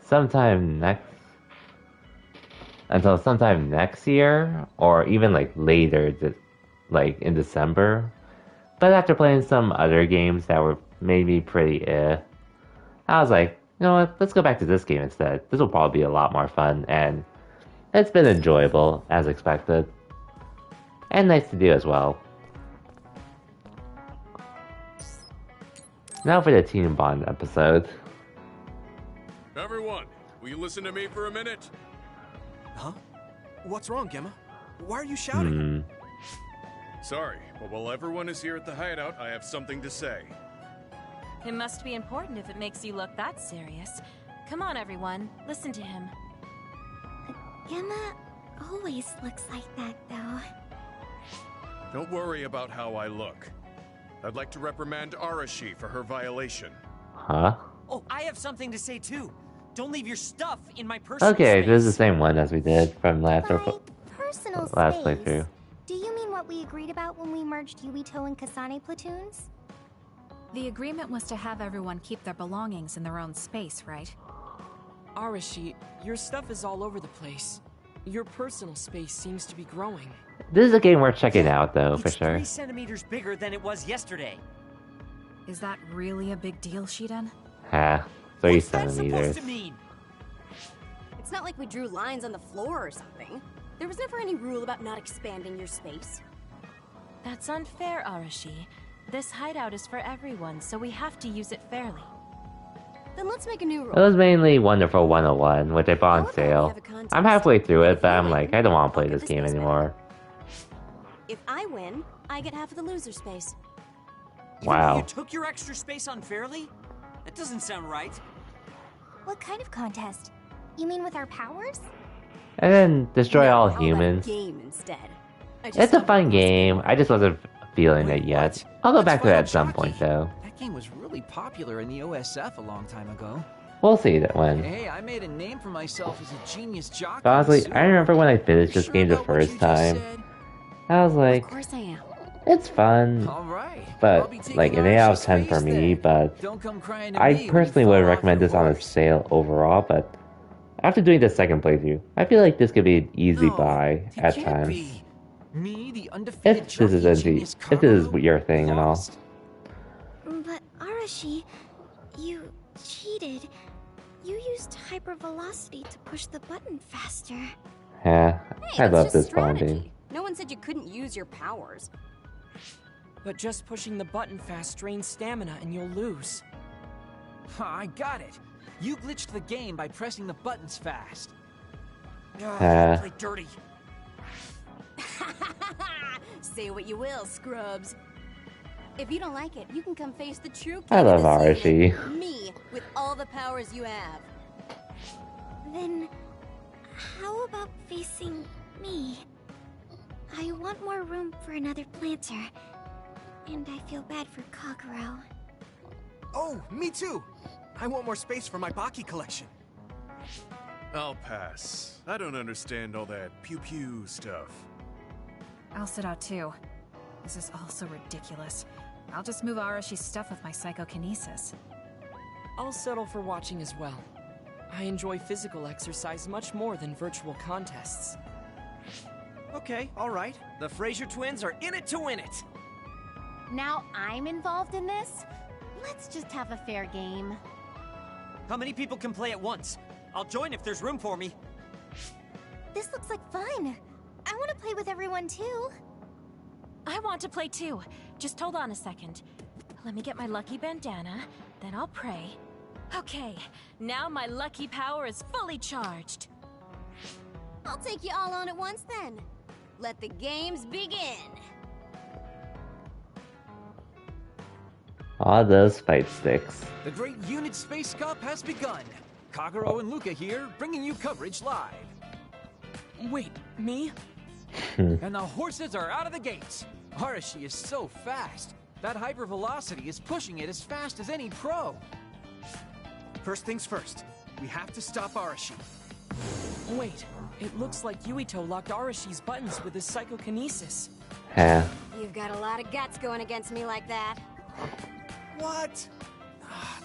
Speaker 1: sometime next... until sometime next year, or even like later, like in December. But after playing some other games that were maybe pretty I was like, you know what, let's go back to this game instead. This will probably be a lot more fun, and it's been enjoyable, as expected. And nice to do as well. Now for the Team Bond episode.
Speaker 16: Everyone, will you listen to me for a minute?
Speaker 3: Huh? What's wrong, Gemma? Why are you shouting?
Speaker 16: Sorry, but while everyone is here at the hideout, I have something to say.
Speaker 8: It must be important if it makes you look that serious. Come on, everyone. Listen to him.
Speaker 6: Gemma always looks like that, though.
Speaker 16: Don't worry about how I look. I'd like to reprimand Arashi for her violation.
Speaker 1: Huh?
Speaker 2: Oh, I have something to say too. Don't leave your stuff in my personal
Speaker 1: Okay,
Speaker 2: space.
Speaker 1: this is the same one as we did from last
Speaker 6: Personal
Speaker 1: last
Speaker 6: space.
Speaker 1: playthrough.
Speaker 6: Do you mean what we agreed about when we merged Yuito and Kasane platoons?
Speaker 11: The agreement was to have everyone keep their belongings in their own space, right?
Speaker 5: Arashi, your stuff is all over the place. Your personal space seems to be growing.
Speaker 1: This is a game worth checking out, though, for
Speaker 2: It's
Speaker 1: sure.
Speaker 2: 3 centimeters bigger than it was yesterday.
Speaker 11: Is that really a big deal, Shiden?
Speaker 1: Ha, 3
Speaker 2: What's that
Speaker 1: centimeters.
Speaker 2: supposed to mean?
Speaker 21: It's not like we drew lines on the floor or something. There was never any rule about not expanding your space.
Speaker 8: That's unfair, Arashi. This hideout is for everyone, so we have to use it fairly.
Speaker 21: Then let's make a new
Speaker 1: It
Speaker 21: rule.
Speaker 1: was mainly Wonderful 101, which I bought on sale. I'm halfway through it, but I'm like, I don't want to play this game anymore.
Speaker 21: If I win, I get half of the loser space.
Speaker 1: Wow.
Speaker 2: You took your extra space unfairly? That doesn't sound right.
Speaker 6: What kind of contest? You mean with our powers?
Speaker 1: And then destroy all
Speaker 21: How about
Speaker 1: humans.
Speaker 21: game instead?
Speaker 1: It's a fun game. I just wasn't feeling it yet. I'll go back to it at some point, though.
Speaker 7: That game was really popular in the OSF a long time ago.
Speaker 1: We'll see that when.
Speaker 7: Hey, I made a name for myself as a genius jock.
Speaker 1: But honestly, I remember when I finished this game the first time. I was like,
Speaker 21: Of course I am.
Speaker 1: it's fun, but like an 8 out of 10 for me. But I personally would recommend this on a sale overall. But after doing the second playthrough, I feel like this could be an easy buy at times.
Speaker 7: Me, the undefeated
Speaker 1: If this is your thing and all.
Speaker 6: But Arashi, you cheated. You used hypervelocity to push the button faster.
Speaker 1: Yeah,
Speaker 21: Hey,
Speaker 1: I
Speaker 21: that's
Speaker 1: love
Speaker 21: just
Speaker 1: this
Speaker 21: strategy.
Speaker 1: bonding.
Speaker 21: No one said you couldn't use your powers.
Speaker 5: But just pushing the button fast drains stamina and you'll lose.
Speaker 7: I got it. You glitched the game by pressing the buttons fast.
Speaker 2: Play dirty.
Speaker 21: Say what you will, scrubs. If you don't like it, you can come face the true king
Speaker 1: I love
Speaker 21: of this unit,
Speaker 1: Arashi.
Speaker 21: me, with all the powers you have.
Speaker 6: Then, how about facing me? I want more room for another planter. And I feel bad for Kagero.
Speaker 3: Oh, me too. I want more space for my Baki collection.
Speaker 16: I'll pass. I don't understand all that pew-pew stuff.
Speaker 11: I'll sit out too. This is all so ridiculous. I'll just move Arashi's stuff with my psychokinesis.
Speaker 5: I'll settle for watching as well. I enjoy physical exercise much more than virtual contests.
Speaker 2: Okay, all right. The Fraser twins are in it to win it.
Speaker 21: Now I'm involved in this? Let's just have a fair game.
Speaker 2: How many people can play at once? I'll join if there's room for me.
Speaker 6: This looks like fun. I want to play with everyone too.
Speaker 8: I want to play too. Just hold on a second. Let me get my lucky bandana, then I'll pray. Okay, now my lucky power is fully charged.
Speaker 21: I'll take you all on at once then. Let the games begin.
Speaker 1: All those fight sticks.
Speaker 7: The Great Unit Space Cup has begun. Kagero and Luca here, bringing you coverage live.
Speaker 5: Wait, me?
Speaker 7: And the horses are out of the gates. Arashi is so fast. That hypervelocity is pushing it as fast as any pro.
Speaker 3: First things first, we have to stop Arashi.
Speaker 5: Wait, it looks like Yuito locked Arashi's buttons with his psychokinesis.
Speaker 1: Yeah.
Speaker 21: You've got a lot of guts going against me like that.
Speaker 3: What?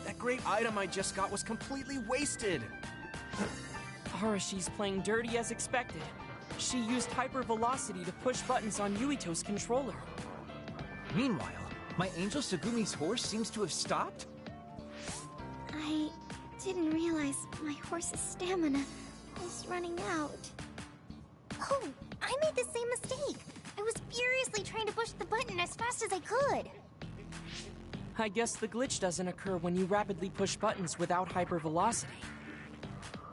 Speaker 3: That great item I just got was completely wasted.
Speaker 5: Arashi's playing dirty as expected. She used hypervelocity to push buttons on Yuito's controller.
Speaker 7: Meanwhile, my angel Segumi's horse seems to have stopped?
Speaker 6: I didn't realize my horse's stamina was running out. Oh, I made the same mistake. I was furiously trying to push the button as fast as I could.
Speaker 5: I guess the glitch doesn't occur when you rapidly push buttons without hypervelocity.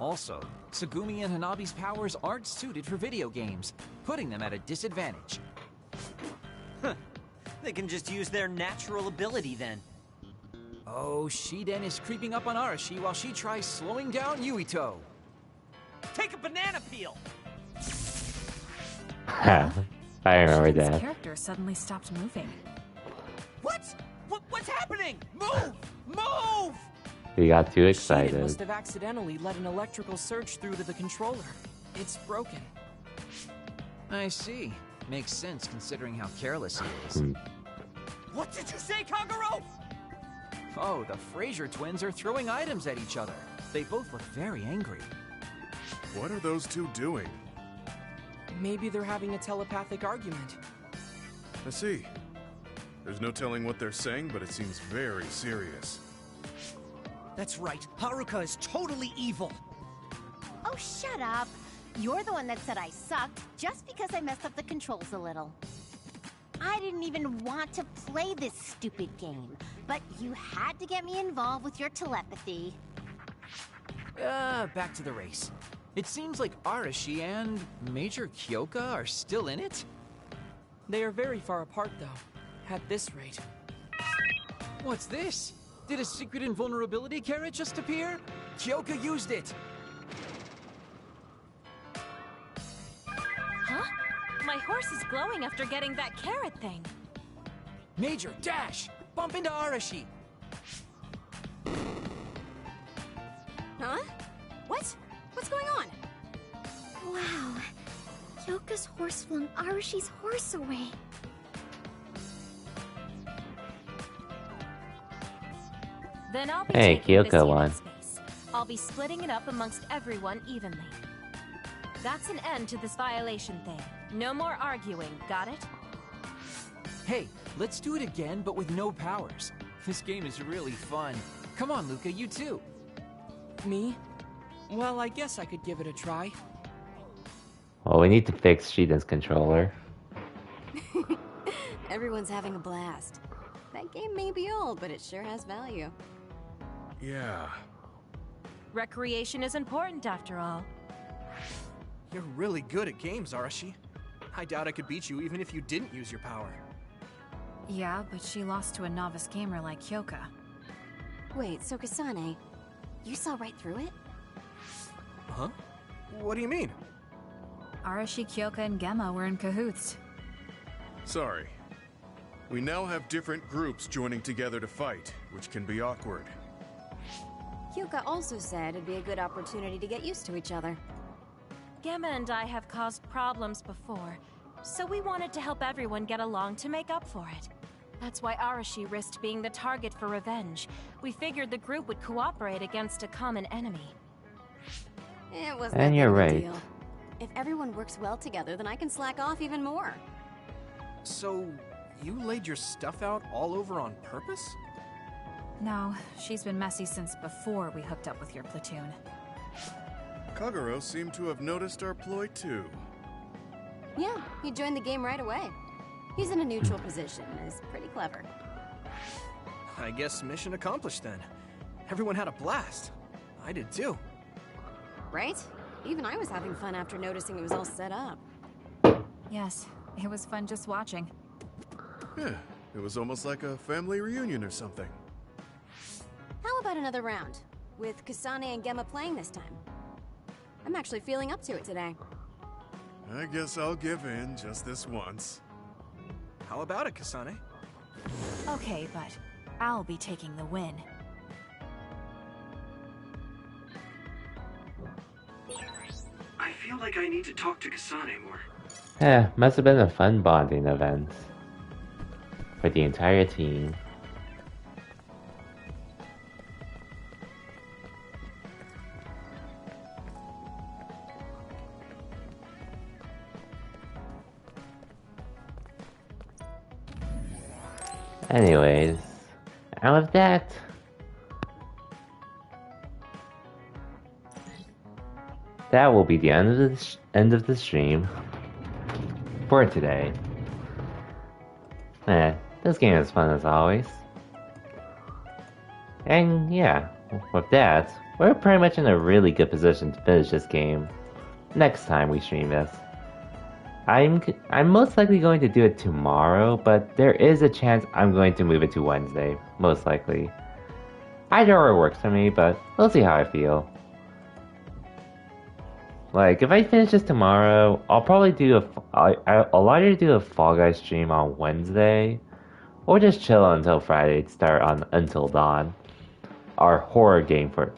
Speaker 7: Also, Segumi and Hanabi's powers aren't suited for video games, putting them at a disadvantage.
Speaker 17: They can just use their natural ability then.
Speaker 7: Oh, Shiden is creeping up on Arashi while she tries slowing down Yuito.
Speaker 17: Take a banana peel!
Speaker 1: I remember
Speaker 11: Shiden's
Speaker 1: that.
Speaker 11: character suddenly stopped moving.
Speaker 17: What's happening? Move! Move!
Speaker 1: We got too
Speaker 5: Shiden
Speaker 1: excited.
Speaker 5: must have accidentally let an electrical surge through to the controller. It's broken.
Speaker 7: I see. Makes sense considering how careless he is.
Speaker 17: What did you say, Kagero?
Speaker 7: Oh, the Fraser twins are throwing items at each other. They both look very angry.
Speaker 16: What are those two doing?
Speaker 5: Maybe they're having a telepathic argument.
Speaker 16: I see. There's no telling what they're saying, but it seems very serious.
Speaker 17: That's right. Haruka is totally evil.
Speaker 6: Oh, shut up. You're the one that said I sucked just because I messed up the controls a little. I didn't even want to play this stupid game, but you had to get me involved with your telepathy.
Speaker 7: Back to the race. It seems like Arashi and Major Kyoka are still in it?
Speaker 5: They are very far apart, though, at this rate.
Speaker 7: What's this? Did a secret invulnerability carrot just appear? Kyoka used it!
Speaker 8: Huh? My horse is glowing after getting that carrot thing.
Speaker 7: Major, dash! Bump into Arashi!
Speaker 21: Huh? What? What's going on?
Speaker 6: Wow. Kyoka's horse flung Arashi's horse away.
Speaker 8: Then I'll be
Speaker 1: Hey,
Speaker 8: taking this
Speaker 1: Kyoka
Speaker 8: unit
Speaker 1: won.
Speaker 8: space. I'll be splitting it up amongst everyone evenly. That's an end to this violation thing. No more arguing, got it?
Speaker 7: Hey, let's do it again, but with no powers. This game is really fun. Come on, Luca, you too.
Speaker 5: Me? Well, I guess I could give it a try.
Speaker 1: Well, we need to fix Shiden's controller.
Speaker 21: Everyone's having a blast. That game may be old, but it sure has value.
Speaker 16: Yeah.
Speaker 8: Recreation is important after all.
Speaker 3: You're really good at games, Arashi. I doubt I could beat you even if you didn't use your power.
Speaker 11: Yeah, but she lost to a novice gamer like Kyoka.
Speaker 21: Wait, so Kasane, you saw right through it?
Speaker 3: Huh? What do you mean?
Speaker 11: Arashi, Kyoka, and Gemma were in cahoots.
Speaker 16: Sorry. We now have different groups joining together to fight, which can be awkward.
Speaker 21: Kyoka also said it'd be a good opportunity to get used to each other.
Speaker 8: Gemma and I have caused problems before, so we wanted to help everyone get along to make up for it. That's why Arashi risked being the target for revenge. We figured the group would cooperate against a common enemy.
Speaker 21: It wasn't
Speaker 1: And
Speaker 21: that
Speaker 1: you're
Speaker 21: big of a
Speaker 1: right.
Speaker 21: deal. If everyone works well together, then I can slack off even more.
Speaker 3: So, you laid your stuff out all over on purpose?
Speaker 11: No, she's been messy since before we hooked up with your platoon.
Speaker 16: Kagero seemed to have noticed our ploy too.
Speaker 21: Yeah, he joined the game right away. He's in a neutral position and is pretty clever.
Speaker 3: I guess mission accomplished then. Everyone had a blast. I did too.
Speaker 21: Right? Even I was having fun after noticing it was all set up.
Speaker 11: Yes, it was fun just watching.
Speaker 16: Yeah, it was almost like a family reunion or something.
Speaker 21: How about another round? With Kasane and Gemma playing this time. I'm actually feeling up to it today.
Speaker 16: I guess I'll give in just this once.
Speaker 3: How about it, Kasane?
Speaker 11: Okay, but I'll be taking the win.
Speaker 14: I feel like I need to talk to Kasane more.
Speaker 1: Must have been a fun bonding event for the entire team. Anyways, and with that, that will be the end of the stream for today. This game is fun as always. And yeah, with that, we're pretty much in a really good position to finish this game next time we stream this. I'm most likely going to do it tomorrow, but there is a chance I'm going to move it to Wednesday, most likely. Either or works for me, but we'll see how I feel. Like, if I finish this tomorrow, I'll probably do I'll either do a Fall Guys stream on Wednesday, or just chill until Friday to start on Until Dawn, our horror game for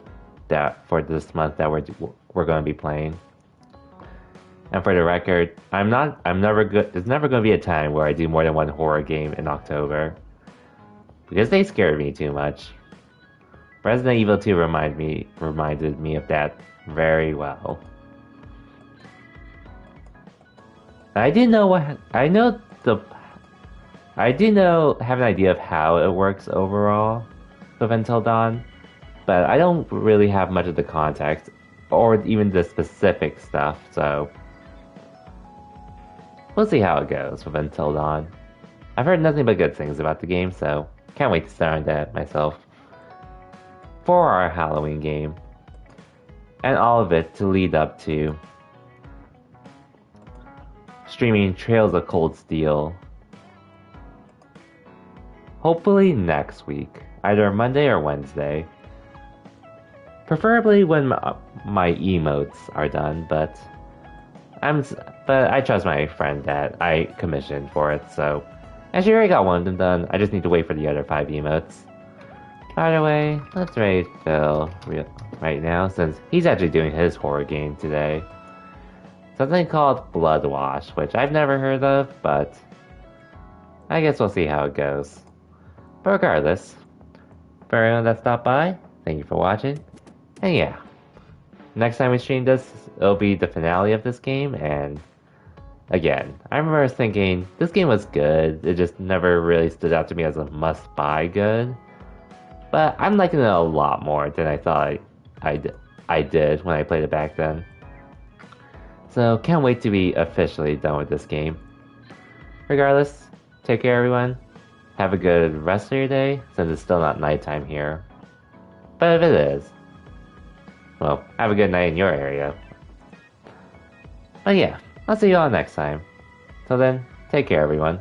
Speaker 1: this month that we're going to be playing. And for the record, there's never going to be a time where I do more than one horror game in October, because they scared me too much. Resident Evil 2 reminded me of that very well. I do have an idea of how it works overall with Until Dawn, but I don't really have much of the context or even the specific stuff, so we'll see how it goes with Until Dawn. I've heard nothing but good things about the game, so can't wait to start on that myself for our Halloween game, and all of it to lead up to streaming Trails of Cold Steel, hopefully next week, either Monday or Wednesday. Preferably when my emotes are done, but I trust my friend that I commissioned for it, so and she already got one of them done. I just need to wait for the other 5 emotes. By the way, let's raid Phil right now, since he's actually doing his horror game today. Something called Bloodwash, which I've never heard of, but I guess we'll see how it goes. But regardless, for everyone that stopped by, thank you for watching. And yeah, next time we stream this, it'll be the finale of this game, and again, I remember thinking, this game was good, it just never really stood out to me as a must-buy good. But I'm liking it a lot more than I thought I did when I played it back then. So, can't wait to be officially done with this game. Regardless, take care everyone. Have a good rest of your day, since it's still not nighttime here. But if it is, well, have a good night in your area. But yeah, I'll see you all next time. Till then, take care everyone.